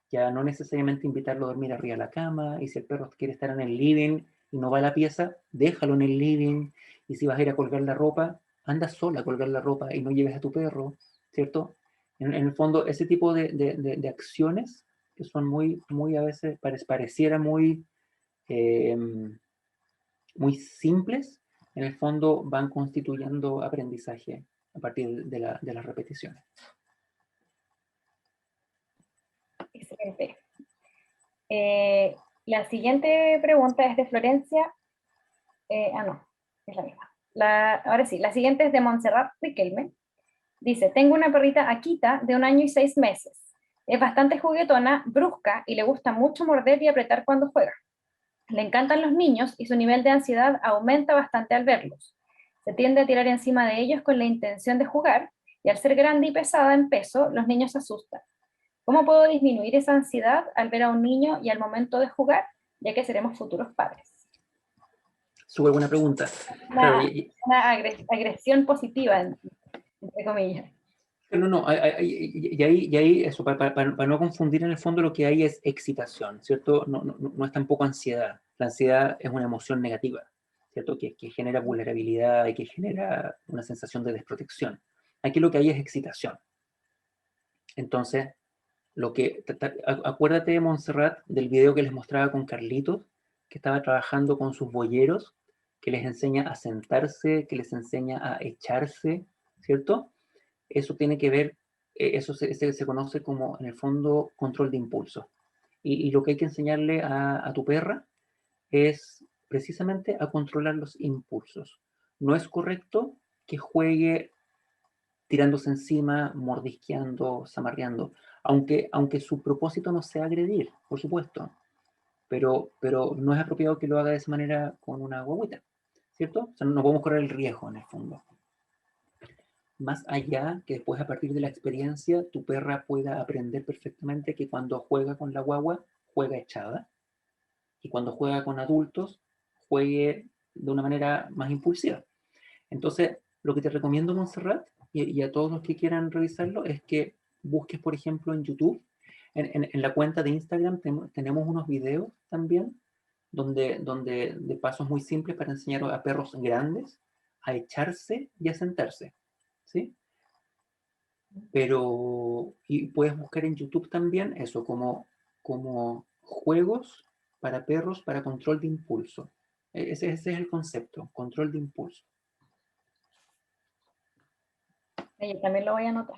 Ya no necesariamente invitarlo a dormir arriba de la cama, y si el perro quiere estar en el living y no va a la pieza, déjalo en el living, y si vas a ir a colgar la ropa, anda sola a colgar la ropa y no lleves a tu perro, ¿cierto? En el fondo, ese tipo de acciones que son muy a veces, pareciera eh, muy simples, en el fondo van constituyendo aprendizaje a partir de las repeticiones. Excelente. La siguiente pregunta es de Florencia. No, es la misma. Ahora sí, la siguiente es de Montserrat Riquelme. Dice, tengo una perrita Akita de 1 año y 6 meses. Es bastante juguetona, brusca y le gusta mucho morder y apretar cuando juega. Le encantan los niños y su nivel de ansiedad aumenta bastante al verlos. Se tiende a tirar encima de ellos con la intención de jugar, y al ser grande y pesada en peso, los niños se asustan. ¿Cómo puedo disminuir esa ansiedad al ver a un niño y al momento de jugar, ya que seremos futuros padres? Súper buena pregunta. Una agresión positiva, entre comillas. No, y ahí eso, para no confundir, en el fondo lo que hay es excitación, ¿cierto? No es tampoco ansiedad. La ansiedad es una emoción negativa, ¿cierto? Que genera vulnerabilidad y que genera una sensación de desprotección. Aquí lo que hay es excitación. Entonces, acuérdate, Montserrat, del video que les mostraba con Carlitos, que estaba trabajando con sus boyeros, que les enseña a sentarse, que les enseña a echarse, ¿cierto? Eso tiene que ver, eso se conoce como, en el fondo, control de impulso. Y lo que hay que enseñarle a tu perra es precisamente a controlar los impulsos. No es correcto que juegue tirándose encima, mordisqueando, zamarreando, aunque su propósito no sea agredir, por supuesto, pero no es apropiado que lo haga de esa manera con una guagüita, ¿cierto? O sea, no podemos correr el riesgo, en el fondo. Más allá que después, a partir de la experiencia, tu perra pueda aprender perfectamente que cuando juega con la guagua, juega echada, y cuando juega con adultos, juegue de una manera más impulsiva. Entonces, lo que te recomiendo, Montserrat, y a todos los que quieran revisarlo, es que busques, por ejemplo, en YouTube, en la cuenta de Instagram tenemos unos videos también, donde de pasos muy simples para enseñar a perros grandes a echarse y a sentarse, ¿sí? Y puedes buscar en YouTube también eso, como juegos para perros para control de impulso. Ese es el concepto, control de impulso. Yo también lo voy a anotar.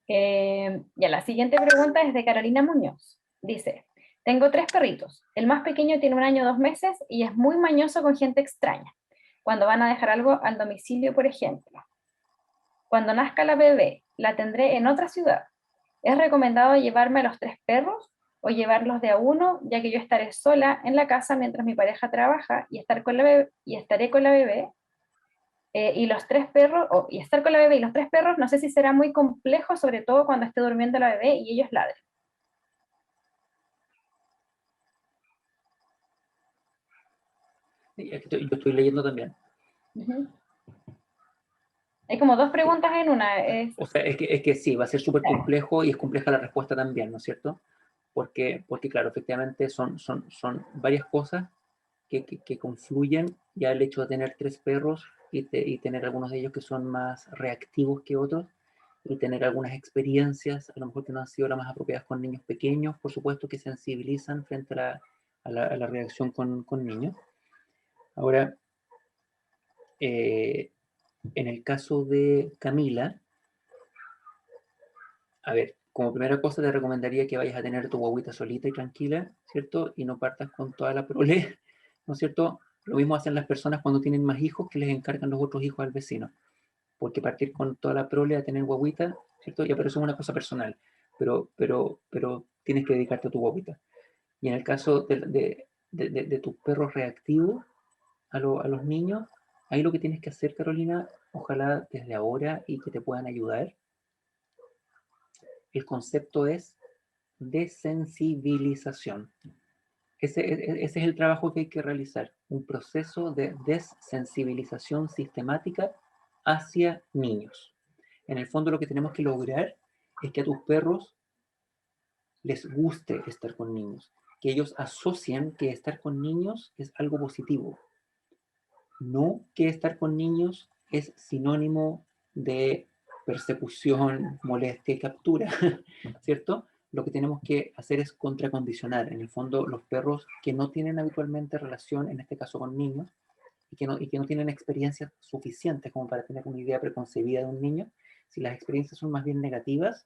Ya, la siguiente pregunta es de Carolina Muñoz. Dice, tengo 3 perritos. El más pequeño tiene 1 año 2 meses y es muy mañoso con gente extraña, cuando van a dejar algo al domicilio, por ejemplo. Cuando nazca la bebé, la tendré en otra ciudad. ¿Es recomendado llevarme a los 3 perros o llevarlos de a uno, ya que yo estaré sola en la casa mientras mi pareja trabaja y estaré con la bebé? Y los 3 perros, y estar con la bebé y los 3 perros, no sé si será muy complejo, sobre todo cuando esté durmiendo la bebé y ellos ladren. Yo estoy leyendo también. Hay como 2 preguntas en una. O sea, es que sí, va a ser súper complejo, y es compleja la respuesta también, ¿no es cierto? Porque claro, efectivamente son varias cosas que confluyen. Ya el hecho de tener 3 perros y tener algunos de ellos que son más reactivos que otros, y tener algunas experiencias, a lo mejor que no han sido las más apropiadas con niños pequeños, por supuesto que sensibilizan frente a la reacción con niños. Ahora, en el caso de Camila, A ver, como primera cosa te recomendaría que vayas a tener tu guagüita solita y tranquila, ¿cierto? Y no partas con toda la prole, ¿no es cierto? Lo mismo hacen las personas cuando tienen más hijos que les encargan los otros hijos al vecino. Porque partir con toda la prole a tener guagüita, ¿cierto? Ya, pero eso es una cosa personal. Pero tienes que dedicarte a tu guagüita. Y en el caso de tus perros reactivos a los niños, ahí lo que tienes que hacer, Carolina, ojalá desde ahora y que te puedan ayudar, el concepto es desensibilización. Ese es el trabajo que hay que realizar, un proceso de desensibilización sistemática hacia niños. En el fondo lo que tenemos que lograr es que a tus perros les guste estar con niños, que ellos asocien que estar con niños es algo positivo, no que estar con niños es sinónimo de persecución, molestia y captura, ¿cierto? Lo que tenemos que hacer es contracondicionar. En el fondo, los perros que no tienen habitualmente relación, en este caso con niños, y que no tienen experiencias suficientes como para tener una idea preconcebida de un niño, si las experiencias son más bien negativas,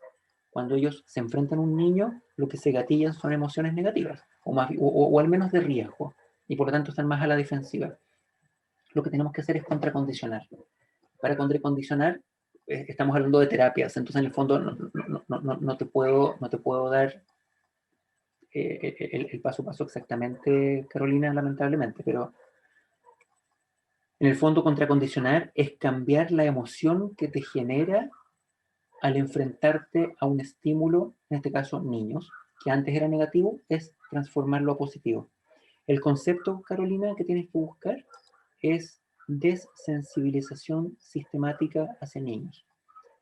cuando ellos se enfrentan a un niño, lo que se gatillan son emociones negativas, o al menos de riesgo, y por lo tanto están más a la defensiva. Lo que tenemos que hacer es contracondicionar. Para contracondicionar, estamos hablando de terapias, entonces en el fondo no te puedo dar el paso a paso exactamente, Carolina, lamentablemente, pero en el fondo contracondicionar es cambiar la emoción que te genera al enfrentarte a un estímulo, en este caso niños, que antes era negativo, es transformarlo a positivo. El concepto, Carolina, que tienes que buscar es desensibilización sistemática hacia niños.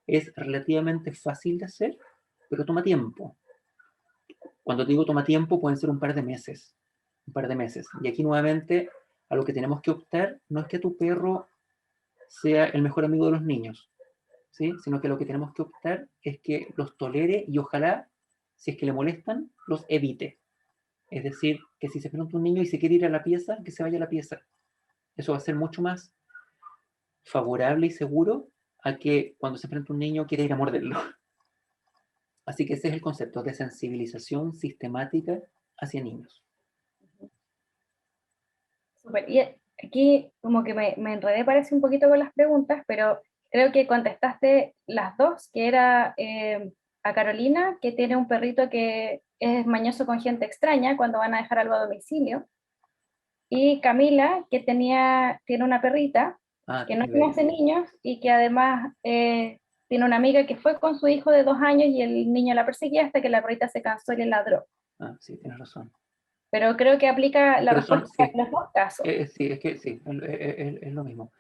Es relativamente fácil de hacer, pero toma tiempo. Cuando te digo toma tiempo, pueden ser un par de meses. Un par de meses. Y aquí nuevamente, a lo que tenemos que optar no es que tu perro sea el mejor amigo de los niños, ¿sí? Sino que lo que tenemos que optar es que los tolere y ojalá, si es que le molestan, los evite. Es decir, que si se pregunta un niño y se quiere ir a la pieza, que se vaya a la pieza. Eso va a ser mucho más favorable y seguro a que cuando se enfrenta un niño quiere ir a morderlo. Así que ese es el concepto de sensibilización sistemática hacia niños. Súper. Y aquí como que me enredé parece un poquito con las preguntas, pero creo que contestaste las dos, que era a Carolina, que tiene un perrito que es mañoso con gente extraña cuando van a dejar algo a domicilio, y Camila, que tiene una perrita que no conoce niños y que además tiene una amiga que fue con su hijo de 2 años y el niño la perseguía hasta que la perrita se cansó y le ladró. Ah, sí, tienes razón. Pero creo que aplica la Pero son, respuesta sí, en los dos casos. sí, es que sí, es lo mismo.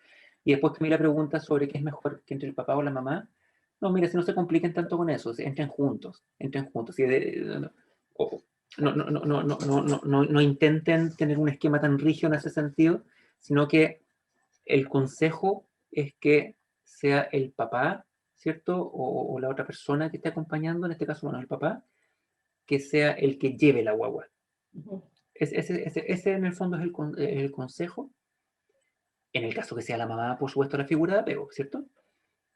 Y después que me la pregunta sobre qué es mejor que entre el papá o la mamá, no, mira, si no se compliquen tanto con eso, si entren juntos, si no intenten tener un esquema tan rígido en ese sentido, sino que el consejo es que sea el papá, ¿cierto? O la otra persona que esté acompañando, en este caso, bueno, el papá, que sea el que lleve la guagua. Ese en el fondo es el consejo. En el caso que sea la mamá, por supuesto, la figura de apego, ¿cierto?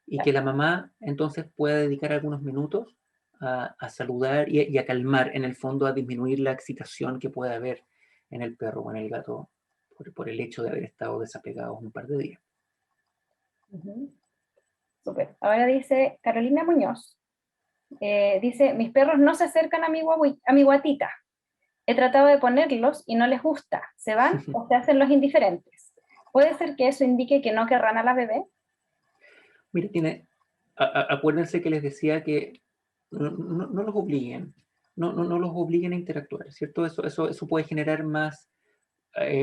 Y que la mamá entonces pueda dedicar algunos minutos a saludar y a calmar, en el fondo, a disminuir la excitación que puede haber en el perro o en el gato por el hecho de haber estado desapegados un par de días. Súper. Ahora dice Carolina Muñoz, dice, mis perros no se acercan a mi guatita. He tratado de ponerlos y no les gusta. Se van o se hacen los indiferentes. ¿Puede ser que eso indique que no querrán a la bebé? Mire, acuérdense que les decía que no los obliguen, no los obliguen a interactuar, ¿cierto? Eso puede generar más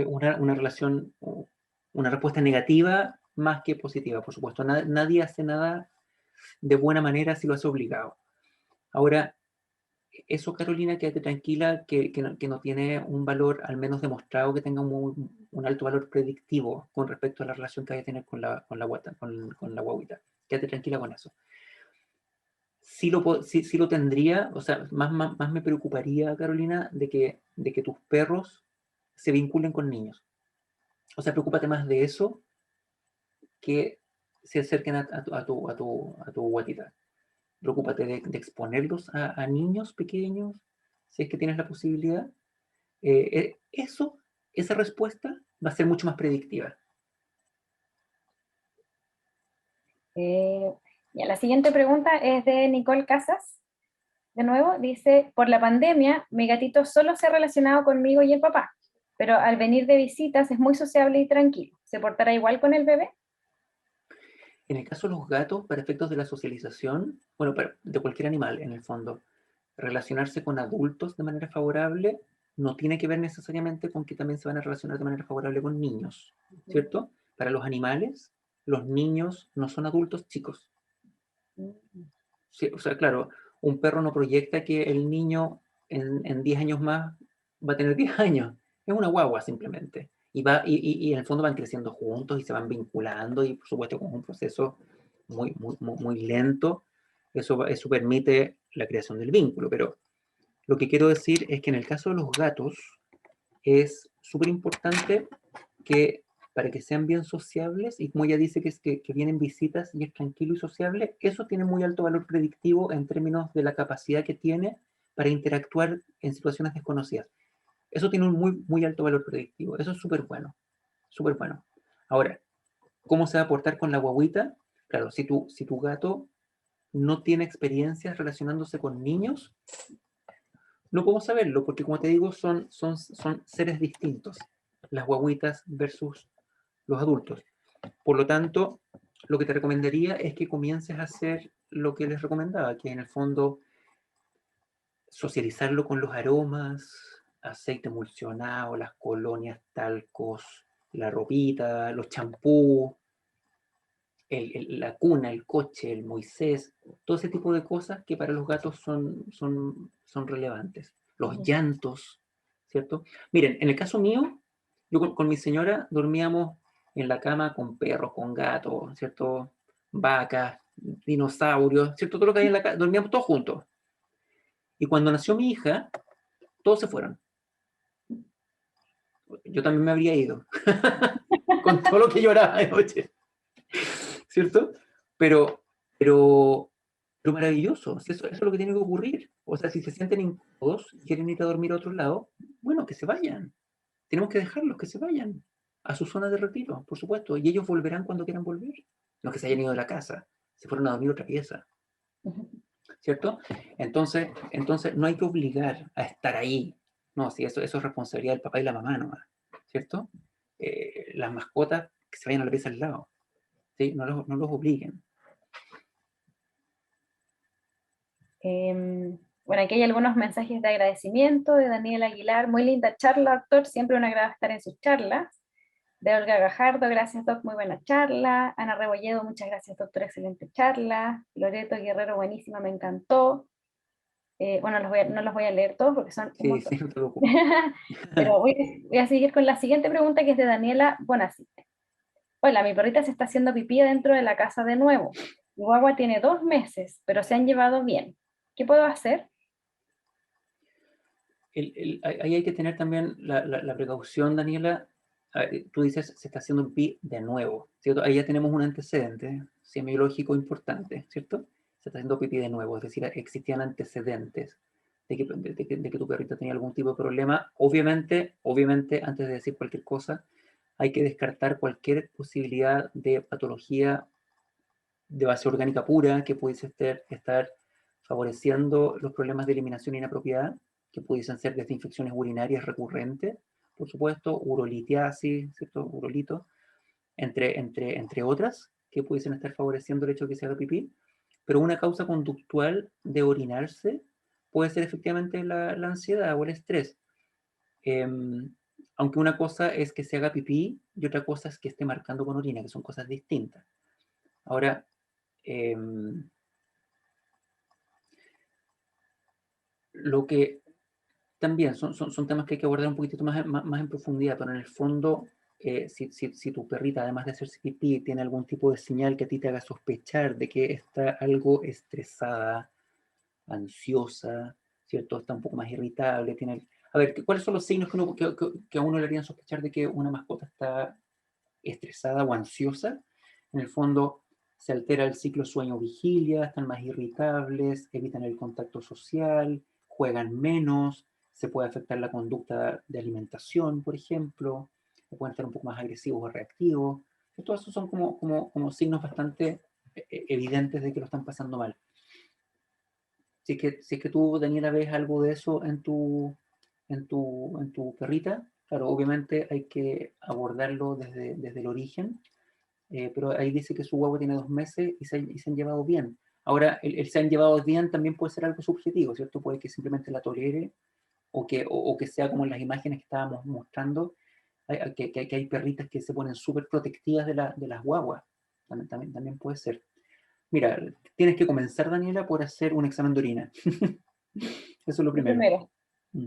una relación, una respuesta negativa más que positiva, por supuesto. Nadie hace nada de buena manera si lo hace obligado. Ahora, eso, Carolina, quédate tranquila, que no tiene un valor, al menos demostrado, que tenga un alto valor predictivo con respecto a la relación que vaya a tener con la guaguita. Quédate tranquila con eso. Sí lo tendría, o sea, más me preocuparía, Carolina, de que tus perros se vinculen con niños. O sea, preocúpate más de eso que se acerquen a tu guatita. preocúpate de exponerlos a niños pequeños, si es que tienes la posibilidad. Esa respuesta va a ser mucho más predictiva. Ya, la siguiente pregunta es de Nicole Casas. De nuevo, dice, por la pandemia, mi gatito solo se ha relacionado conmigo y el papá, pero al venir de visitas es muy sociable y tranquilo. ¿Se portará igual con el bebé? En el caso de los gatos, para efectos de la socialización, bueno, de cualquier animal en el fondo, relacionarse con adultos de manera favorable no tiene que ver necesariamente con que también se van a relacionar de manera favorable con niños, ¿cierto? Para los animales, los niños no son adultos chicos. Sí, o sea, claro, un perro no proyecta que el niño en 10 años más va a tener 10 años. Es una guagua simplemente. Y en el fondo van creciendo juntos y se van vinculando y por supuesto con un proceso muy lento. Eso permite la creación del vínculo. Pero lo que quiero decir es que en el caso de los gatos es súper importante que para que sean bien sociables, y como ella dice que vienen visitas y es tranquilo y sociable, eso tiene muy alto valor predictivo en términos de la capacidad que tiene para interactuar en situaciones desconocidas. Eso tiene un muy alto valor predictivo. Eso es súper bueno. Súper bueno. Ahora, ¿cómo se va a portar con la guaguita? Claro, si tu gato no tiene experiencias relacionándose con niños, no podemos saberlo, porque como te digo, son seres distintos, las guaguitas versus los adultos. Por lo tanto, lo que te recomendaría es que comiences a hacer lo que les recomendaba, que en el fondo socializarlo con los aromas, aceite emulsionado, las colonias, talcos, la ropita, los champús, la cuna, el coche, el Moisés, todo ese tipo de cosas que para los gatos son relevantes. Los llantos, ¿cierto? Miren, en el caso mío, yo con mi señora dormíamos en la cama con perros, con gatos, ¿cierto? Vacas, dinosaurios, ¿cierto? Todo lo que hay en la casa, dormíamos todos juntos. Y cuando nació mi hija, todos se fueron. Yo también me habría ido, con todo lo que lloraba de noche, ¿cierto? Pero, pero, pero maravilloso, eso es lo que tiene que ocurrir. O sea, si se sienten incómodos y quieren ir a dormir a otro lado, bueno, que se vayan. Tenemos que dejarlos que se vayan a su zona de retiro, por supuesto, y ellos volverán cuando quieran volver. No que se hayan ido de la casa, se fueron a dormir a otra pieza, ¿cierto? Entonces no hay que obligar a estar ahí. No, si eso es responsabilidad del papá y la mamá nomás, ¿cierto? Las mascotas que se vayan a la pieza al lado, ¿sí? No los obliguen. Bueno, aquí hay algunos mensajes de agradecimiento de Daniel Aguilar. Muy linda charla, doctor. Siempre un agrado estar en sus charlas. De Olga Gajardo, gracias, doc. Muy buena charla. Ana Rebolledo, muchas gracias, doctor. Excelente charla. Loreto Guerrero, buenísima, me encantó. Bueno, no los voy a leer todos porque son un montón. Sí, no te preocupes. Pero voy a seguir con la siguiente pregunta, que es de Daniela Bonacite. Hola, mi perrita se está haciendo pipí dentro de la casa de nuevo. Mi guagua tiene 2 meses, pero se han llevado bien. ¿Qué puedo hacer? Ahí hay que tener también la precaución, Daniela. Tú dices, se está haciendo pipí de nuevo, ¿cierto? Ahí ya tenemos un antecedente semiológico importante, ¿cierto? Se está haciendo pipí de nuevo, es decir, existían antecedentes de que tu perrita tenía algún tipo de problema. Obviamente, antes de decir cualquier cosa, hay que descartar cualquier posibilidad de patología de base orgánica pura que pudiese estar favoreciendo los problemas de eliminación inapropiada, que pudiesen ser desde infecciones urinarias recurrentes, por supuesto, urolitiasis, ¿cierto? Urolito, entre otras, que pudiesen estar favoreciendo el hecho de que se haga pipí, pero una causa conductual de orinarse puede ser efectivamente la ansiedad o el estrés. Eh, Aunque una cosa es que se haga pipí y otra cosa es que esté marcando con orina, que son cosas distintas. Ahora, lo que también son temas que hay que abordar un poquitito más en profundidad, pero en el fondo, si tu perrita, además de hacerse pipí, tiene algún tipo de señal que a ti te haga sospechar de que está algo estresada, ansiosa, ¿cierto? Está un poco más irritable, A ver, ¿cuáles son los signos que a uno le harían sospechar de que una mascota está estresada o ansiosa? En el fondo, se altera el ciclo sueño-vigilia, están más irritables, evitan el contacto social, juegan menos, se puede afectar la conducta de alimentación, por ejemplo, o pueden estar un poco más agresivos o reactivos. Todos esos son como signos bastante evidentes de que lo están pasando mal. Si es que tú, Daniela, ves algo de eso en tu perrita, claro, obviamente hay que abordarlo desde el origen, pero ahí dice que su guagua tiene 2 meses y se han llevado bien. Ahora, el se han llevado bien también puede ser algo subjetivo, ¿cierto? Puede que simplemente la tolere o que sea como en las imágenes que estábamos mostrando, que hay perritas que se ponen súper protectivas de las guaguas. También puede ser. Mira, tienes que comenzar, Daniela, por hacer un examen de orina. Eso es lo primero. Mm.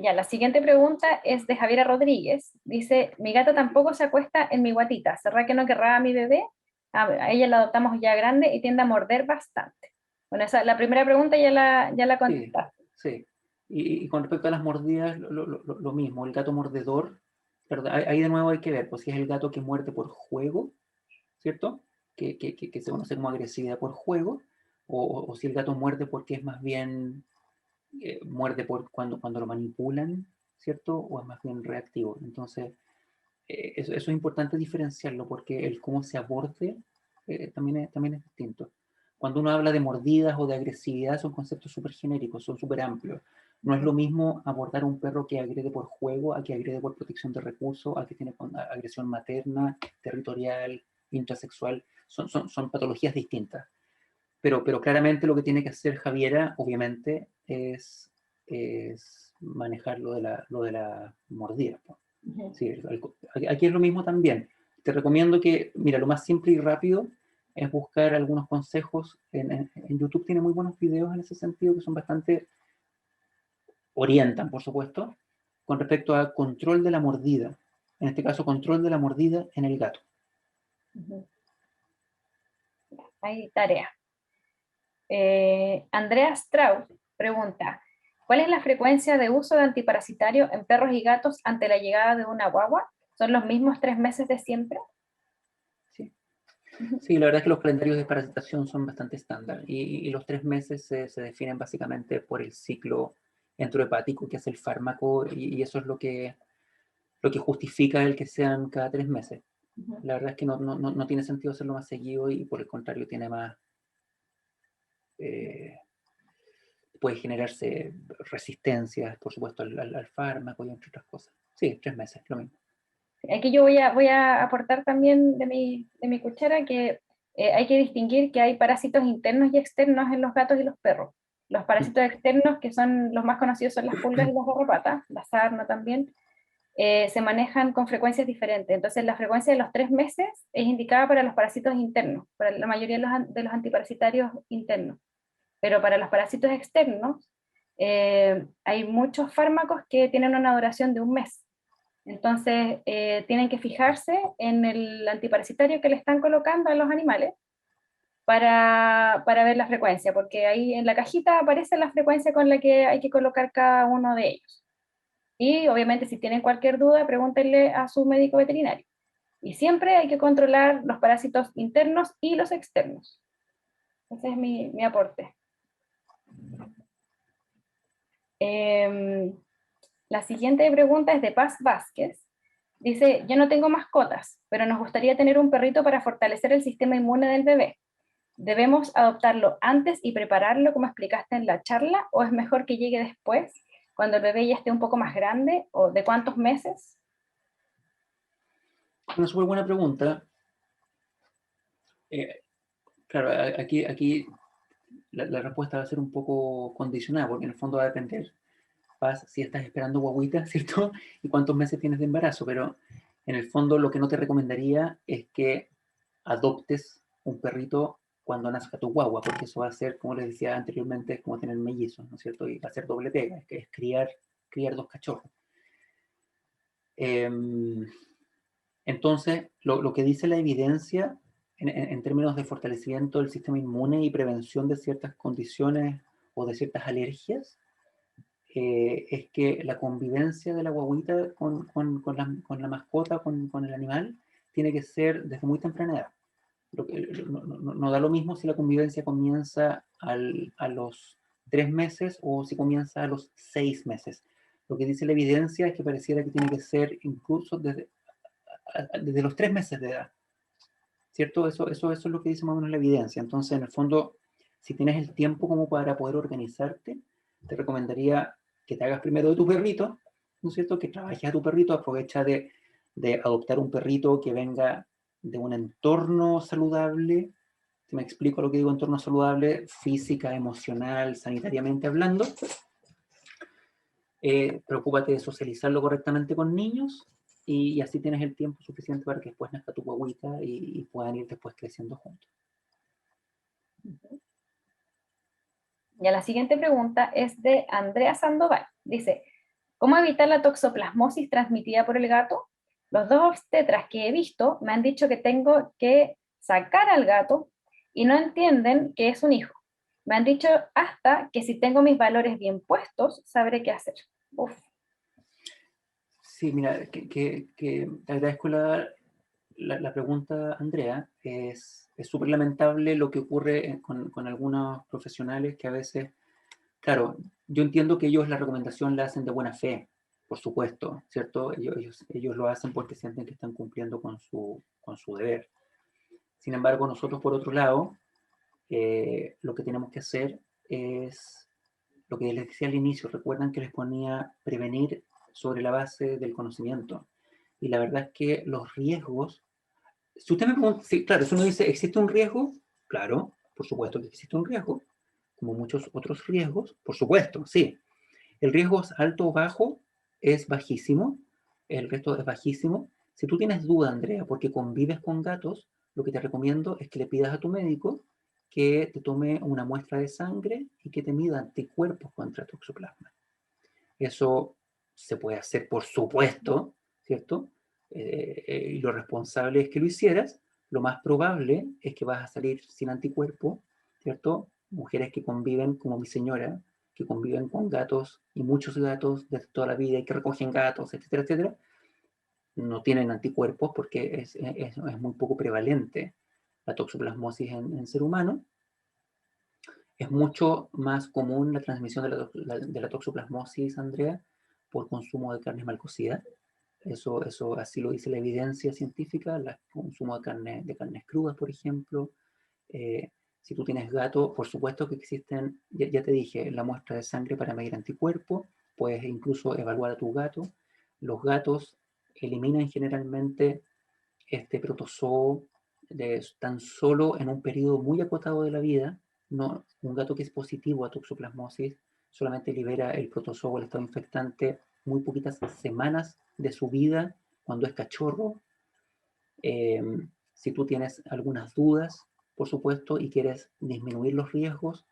Ya, la siguiente pregunta es de Javiera Rodríguez. Dice, mi gata tampoco se acuesta en mi guatita. ¿Será que no querrá a mi bebé? A ella la adoptamos ya grande y tiende a morder bastante. Bueno, la primera pregunta ya la contestaste. Sí. Y con respecto a las mordidas, lo mismo. El gato mordedor, pero ahí de nuevo hay que ver, pues si es el gato que muerde por juego, ¿cierto? Que se conoce como agresividad por juego, o si el gato muerde porque es más bien muerde por cuando lo manipulan, ¿cierto? O es más bien reactivo. Entonces, eso es importante diferenciarlo porque el cómo se aborde también es distinto. Cuando uno habla de mordidas o de agresividad son conceptos súper genéricos, son súper amplios. No es lo mismo abordar a un perro que agrede por juego, a que agrede por protección de recursos, a que tiene agresión materna, territorial, intrasexual. Son patologías distintas. Pero claramente lo que tiene que hacer Javiera, obviamente, es manejar lo de la mordida. Sí, aquí es lo mismo también. Te recomiendo que, mira, lo más simple y rápido es buscar algunos consejos. En YouTube tiene muy buenos videos en ese sentido que son bastante, orientan, por supuesto, con respecto a control de la mordida. En este caso, control de la mordida en el gato. Hay tarea. Andrea Strauss pregunta, ¿cuál es la frecuencia de uso de antiparasitario en perros y gatos ante la llegada de una guagua? ¿Son los mismos 3 meses de siempre? Sí, la verdad es que los calendarios de parasitación son bastante estándar y los 3 meses se definen básicamente por el ciclo enterohepático que hace el fármaco y eso es lo que justifica el que sean cada 3 meses. La verdad es que no tiene sentido hacerlo más seguido y por el contrario tiene más, puede generarse resistencias, por supuesto, al fármaco y entre otras cosas. Sí, 3 meses, lo mismo. Aquí yo voy a aportar también de mi cuchara que hay que distinguir que hay parásitos internos y externos en los gatos y los perros. Los parásitos externos, que son los más conocidos, son las pulgas y las garrapatas, la sarna también, se manejan con frecuencias diferentes. Entonces la frecuencia de los 3 meses es indicada para los parásitos internos, para la mayoría de los antiparasitarios internos. Pero para los parásitos externos hay muchos fármacos que tienen una duración de 1 mes. Entonces, tienen que fijarse en el antiparasitario que le están colocando a los animales para ver la frecuencia, porque ahí en la cajita aparece la frecuencia con la que hay que colocar cada uno de ellos. Y obviamente si tienen cualquier duda, pregúntenle a su médico veterinario. Y siempre hay que controlar los parásitos internos y los externos. Ese es mi aporte. La siguiente pregunta es de Paz Vázquez. Dice, yo no tengo mascotas, pero nos gustaría tener un perrito para fortalecer el sistema inmune del bebé. ¿Debemos adoptarlo antes y prepararlo como explicaste en la charla o es mejor que llegue después, cuando el bebé ya esté un poco más grande o de cuántos meses? Una súper buena pregunta. Claro, aquí la respuesta va a ser un poco condicionada, porque en el fondo va a depender si estás esperando guaguita, ¿cierto? Y cuántos meses tienes de embarazo, pero en el fondo lo que no te recomendaría es que adoptes un perrito cuando nazca tu guagua, porque eso va a ser, como les decía anteriormente, como tener mellizos, ¿no es cierto? Y va a ser doble pega, que es criar 2 cachorros. Entonces, lo que dice la evidencia en términos de fortalecimiento del sistema inmune y prevención de ciertas condiciones o de ciertas alergias, es que la convivencia de la guaguita con la mascota, con el animal, tiene que ser desde muy temprana edad. No da lo mismo si la convivencia comienza a los 3 meses o si comienza a los 6 meses. Lo que dice la evidencia es que pareciera que tiene que ser incluso desde los 3 meses de edad. ¿Cierto? Eso es lo que dice más o menos la evidencia. Entonces, en el fondo, si tienes el tiempo como para poder organizarte, te recomendaría que te hagas primero de tu perrito, ¿no es cierto? Que trabajes a tu perrito, aprovecha de adoptar un perrito que venga de un entorno saludable. Si me explico lo que digo, entorno saludable, física, emocional, sanitariamente hablando. Preocúpate de socializarlo correctamente con niños y así tienes el tiempo suficiente para que después nazca tu guagüita y puedan ir después creciendo juntos. Ya la siguiente pregunta es de Andrea Sandoval. Dice, ¿cómo evitar la toxoplasmosis transmitida por el gato? Los 2 obstetras que he visto me han dicho que tengo que sacar al gato y no entienden que es un hijo. Me han dicho hasta que si tengo mis valores bien puestos, sabré qué hacer. Uf. Sí, mira, te agradezco la pregunta, Andrea. Es súper lamentable lo que ocurre con algunos profesionales que a veces, claro, yo entiendo que ellos la recomendación la hacen de buena fe, por supuesto, ¿cierto? Ellos lo hacen porque sienten que están cumpliendo con su deber. Sin embargo, nosotros, por otro lado, lo que tenemos que hacer es lo que les decía al inicio. Recuerdan que les ponía prevenir sobre la base del conocimiento. Y la verdad es que los riesgos, si usted me pregunta, sí, claro, si uno dice, ¿existe un riesgo? Claro, por supuesto que existe un riesgo, como muchos otros riesgos, por supuesto, sí. El riesgo es alto o bajo, es bajísimo, el resto es bajísimo. Si tú tienes duda, Andrea, porque convives con gatos, lo que te recomiendo es que le pidas a tu médico que te tome una muestra de sangre y que te mida anticuerpos contra toxoplasma. Eso se puede hacer, por supuesto, ¿cierto? Y lo responsable es que lo hicieras. Lo más probable es que vas a salir sin anticuerpo, ¿cierto? Mujeres que conviven, como mi señora, que conviven con gatos y muchos gatos desde toda la vida y que recogen gatos, etcétera, etcétera, no tienen anticuerpos porque es muy poco prevalente la toxoplasmosis en ser humano. Es mucho más común la transmisión de la toxoplasmosis, Andrea, por consumo de carne mal cocida. Eso así lo dice la evidencia científica, el consumo de carnes crudas, por ejemplo. Si tú tienes gato, por supuesto que existen, ya te dije, la muestra de sangre para medir anticuerpos, puedes incluso evaluar a tu gato. Los gatos eliminan generalmente este protozoo tan solo en un periodo muy acotado de la vida. No, un gato que es positivo a toxoplasmosis solamente libera el protozoo, el estado infectante, muy poquitas semanas de su vida cuando es cachorro. Si tú tienes algunas dudas, por supuesto, y quieres disminuir los riesgos,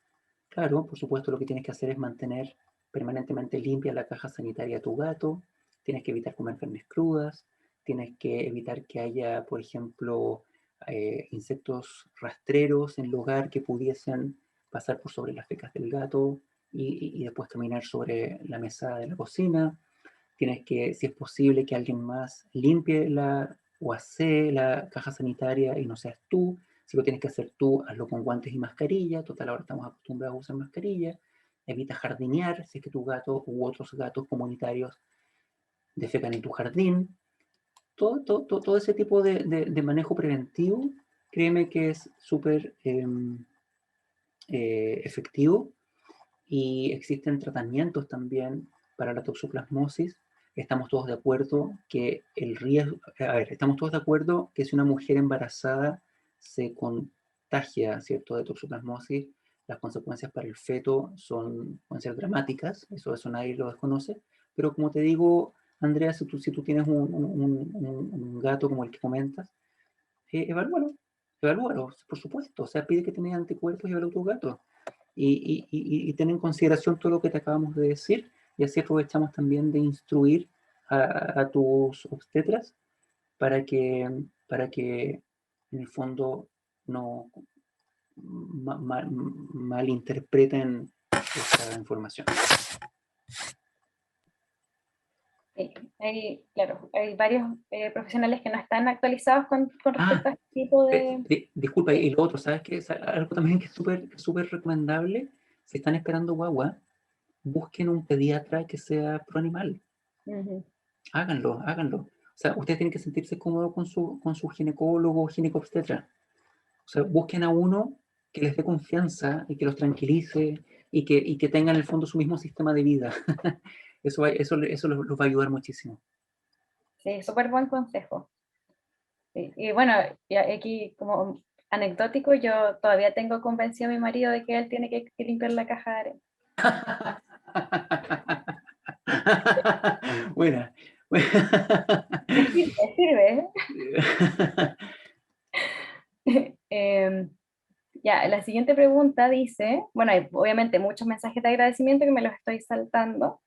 claro, por supuesto, lo que tienes que hacer es mantener permanentemente limpia la caja sanitaria de tu gato, tienes que evitar comer carnes crudas, tienes que evitar que haya, por ejemplo, insectos rastreros en el hogar que pudiesen pasar por sobre las fecas del gato y después caminar sobre la mesa de la cocina. Tienes que, si es posible, que alguien más limpie o hace la caja sanitaria y no seas tú. Si lo tienes que hacer tú, hazlo con guantes y mascarilla. Total, ahora estamos acostumbrados a usar mascarilla. Evita jardinear si es que tu gato u otros gatos comunitarios defecan en tu jardín. Todo ese tipo de manejo preventivo, créeme que es súper efectivo, y existen tratamientos también para la toxoplasmosis. Estamos todos de acuerdo que el riesgo, estamos todos de acuerdo que si una mujer embarazada se contagia, ¿cierto?, de toxoplasmosis, las consecuencias para el feto pueden ser dramáticas, eso nadie lo desconoce, pero como te digo, Andrea, si tú tienes un gato como el que comentas, evalúalo, por supuesto, o sea, pide que tengas anticuerpos y evalúa tu gato. Y ten en consideración todo lo que te acabamos de decir, y así aprovechamos también de instruir a tus obstetras para que en el fondo no malinterpreten esta información. Sí, claro, hay varios profesionales que no están actualizados con respecto a este tipo de... Disculpa, y lo otro, ¿sabes qué? Algo también que es súper recomendable, si están esperando guagua, busquen un pediatra que sea pro animal. Ujú. Háganlo, háganlo. O sea, ustedes tienen que sentirse cómodos con su ginecólogo o ginecobstetra. O sea, busquen a uno que les dé confianza y que los tranquilice y que tengan en el fondo su mismo sistema de vida. Eso los va a ayudar muchísimo. Sí, súper buen consejo. Sí, y bueno, ya aquí como anecdótico, yo todavía tengo convencido a mi marido de que él tiene que limpiar la caja de arena. Buena. Me sirve. Em, ya, la siguiente pregunta dice, bueno, hay obviamente muchos mensajes de agradecimiento que me los estoy saltando.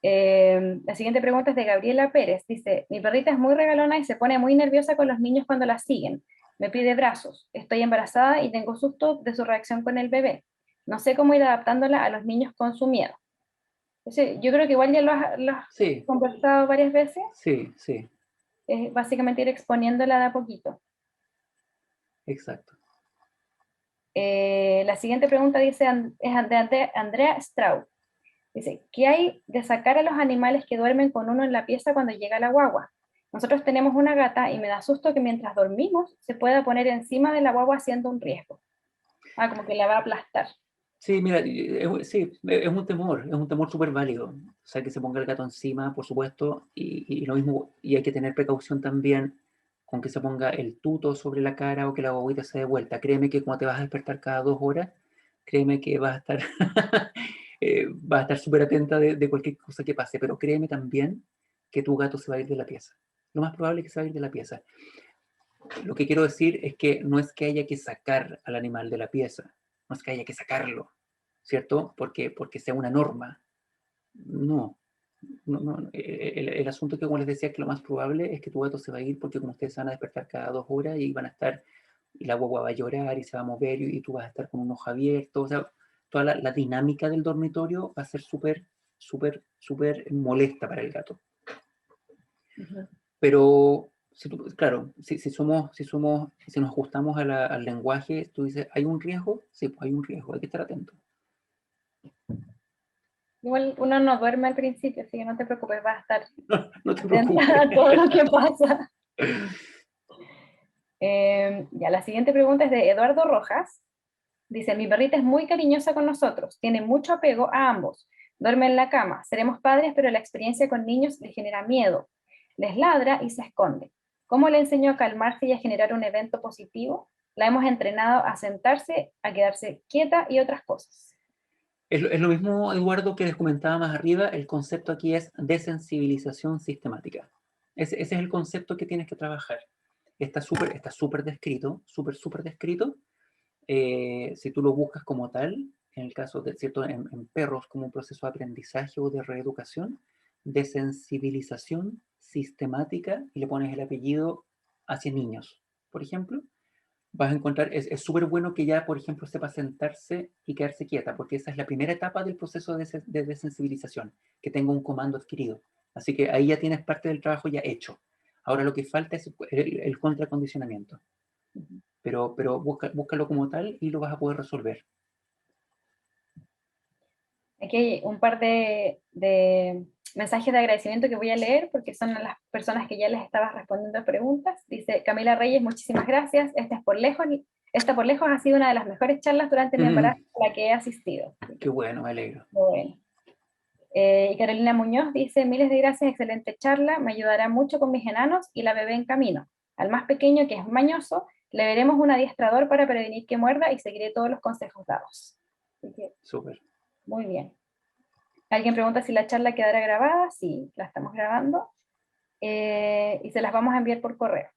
La siguiente pregunta es de Gabriela Pérez. Dice, mi perrita es muy regalona y se pone muy nerviosa con los niños cuando la siguen. Me pide brazos. Estoy embarazada y tengo susto de su reacción con el bebé. No sé cómo ir adaptándola a los niños con su miedo. Entonces, yo creo que igual ya lo has Sí, conversado varias veces. sí, sí, Es básicamente ir exponiéndola de a poquito. exacto. La siguiente pregunta dice, es de Andrea Straub. Dice, ¿qué hay de sacar a los animales que duermen con uno en la pieza cuando llega la guagua? Nosotros tenemos una gata y me da susto que mientras dormimos se pueda poner encima de la guagua haciendo un riesgo. Ah, como que la va a aplastar. Sí, mira, sí, es un temor súper válido. O sea, que se ponga el gato encima, por supuesto, y lo mismo, y hay que tener precaución también con que se ponga el tuto sobre la cara o que la guaguita se dé vuelta. Créeme que cuando te vas a despertar cada 2 horas, créeme que vas a estar vas a estar súper atenta de cualquier cosa que pase, pero créeme también que tu gato se va a ir de la pieza. Lo más probable es que se va a ir de la pieza. Lo que quiero decir es que no es que haya que sacar al animal de la pieza, no es que haya que sacarlo, ¿cierto? Porque sea una norma. No, no. El asunto que, como les decía, que lo más probable es que tu gato se va a ir porque como ustedes se van a despertar cada 2 horas y van a estar, y la guagua va a llorar y se va a mover y tú vas a estar con un ojo abierto, o sea, toda la dinámica del dormitorio va a ser súper molesta para el gato. Ujú. Pero, claro, si nos ajustamos al lenguaje, tú dices, ¿hay un riesgo? Sí, pues hay un riesgo, hay que estar atento. Igual uno no duerme al principio, así que no te preocupes, vas a estar No te atenta a preocupes. todo lo que pasa. Ya, la siguiente pregunta es de Eduardo Rojas. Dice, mi perrita es muy cariñosa con nosotros, tiene mucho apego a ambos, duerme en la cama, seremos padres, pero la experiencia con niños le genera miedo, les ladra y se esconde. ¿Cómo le enseño a calmarse y a generar un evento positivo? La hemos entrenado a sentarse, a quedarse quieta y otras cosas. Es lo mismo, Eduardo, que les comentaba más arriba, el concepto aquí es desensibilización sistemática. Ese es el concepto que tienes que trabajar. Está súper descrito, súper descrito. Si tú lo buscas como tal, en el caso de, ¿cierto? En perros como un proceso de aprendizaje o de reeducación, desensibilización sistemática, y le pones el apellido hacia niños, por ejemplo, vas a encontrar, es súper bueno que ya, por ejemplo, sepa sentarse y quedarse quieta, porque esa es la primera etapa del proceso de desensibilización, que tenga un comando adquirido. Así que ahí ya tienes parte del trabajo ya hecho. Ahora lo que falta es el contracondicionamiento, pero búscalo como tal y lo vas a poder resolver. Aquí hay un par de mensajes de agradecimiento que voy a leer porque son a las personas que ya les estaba respondiendo preguntas. Dice Camila Reyes, muchísimas gracias. Esta por lejos ha sido una de las mejores charlas durante mi embarazo a la que he asistido. Qué bueno, me alegro. Bueno. Y Carolina Muñoz dice, miles de gracias, excelente charla, me ayudará mucho con mis enanos y la bebé en camino. Al más pequeño, que es mañoso, le veremos un adiestrador para prevenir que muerda y seguiré todos los consejos dados. Así que, Súper. muy bien. Alguien pregunta si la charla quedará grabada. Sí, la estamos grabando. Y se las vamos a enviar por correo.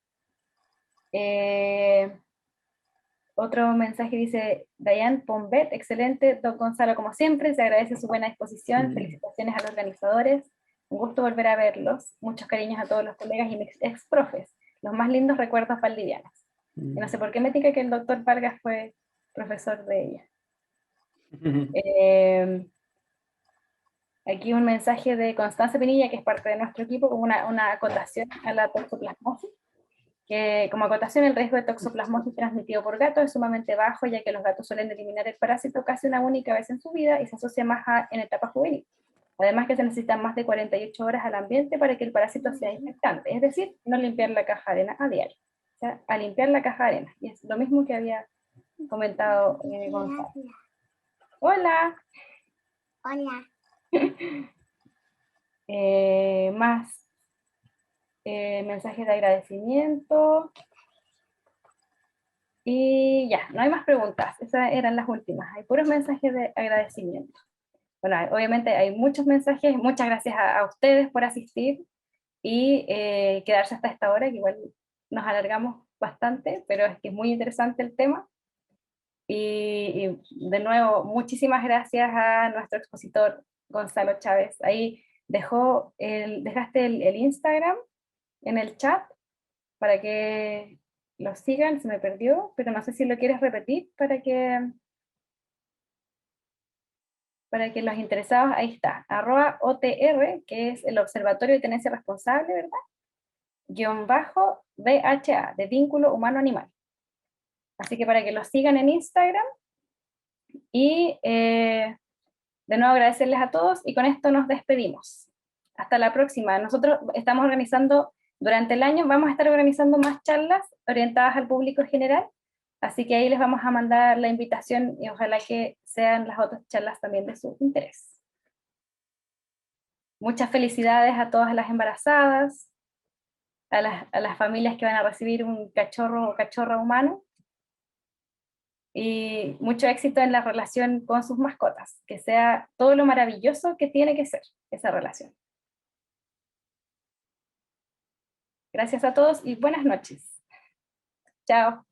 Otro mensaje dice, Diane Pombet, excelente, don Gonzalo, como siempre, se agradece su buena disposición, felicitaciones a los organizadores, un gusto volver a verlos, muchos cariños a todos los colegas y mis ex profes, los más lindos recuerdos valdivianos. Y no sé por qué me tica que el doctor Vargas fue profesor de ella. Aquí un mensaje de Constanza Pinilla, que es parte de nuestro equipo, con una acotación a la toxoplasmosis, que como acotación el riesgo de toxoplasmosis transmitido por gato es sumamente bajo, ya que los gatos suelen eliminar el parásito casi una única vez en su vida y se asocia más en etapa juvenil. Además que se necesitan más de 48 horas al ambiente para que el parásito sea infectante, es decir, no limpiar la caja de arena a diario. O sea, a limpiar la caja de arena. Y es lo mismo que había comentado Gonzalo. Hola. Hola. Más mensajes de agradecimiento. Y ya, no hay más preguntas. Esas eran las últimas. Hay puros mensajes de agradecimiento. Bueno, obviamente hay muchos mensajes. Muchas gracias a ustedes por asistir y quedarse hasta esta hora, que igual nos alargamos bastante, pero es que es muy interesante el tema. Y de nuevo, muchísimas gracias a nuestro expositor Gonzalo Chávez. Ahí dejaste el Instagram en el chat para que lo sigan, se me perdió, pero no sé si lo quieres repetir para que los interesados, ahí está, @OTR, que es el Observatorio de Tenencia Responsable, ¿verdad? _BHA, de Vínculo Humano Animal. Así que para que los sigan en Instagram, y de nuevo agradecerles a todos, y con esto nos despedimos. Hasta la próxima. Nosotros estamos organizando, durante el año vamos a estar organizando más charlas orientadas al público general, así que ahí les vamos a mandar la invitación y ojalá que sean las otras charlas también de su interés. Muchas felicidades a todas las embarazadas, a las familias que van a recibir un cachorro o cachorra humano, y mucho éxito en la relación con sus mascotas, que sea todo lo maravilloso que tiene que ser esa relación. Gracias a todos y buenas noches. Chao.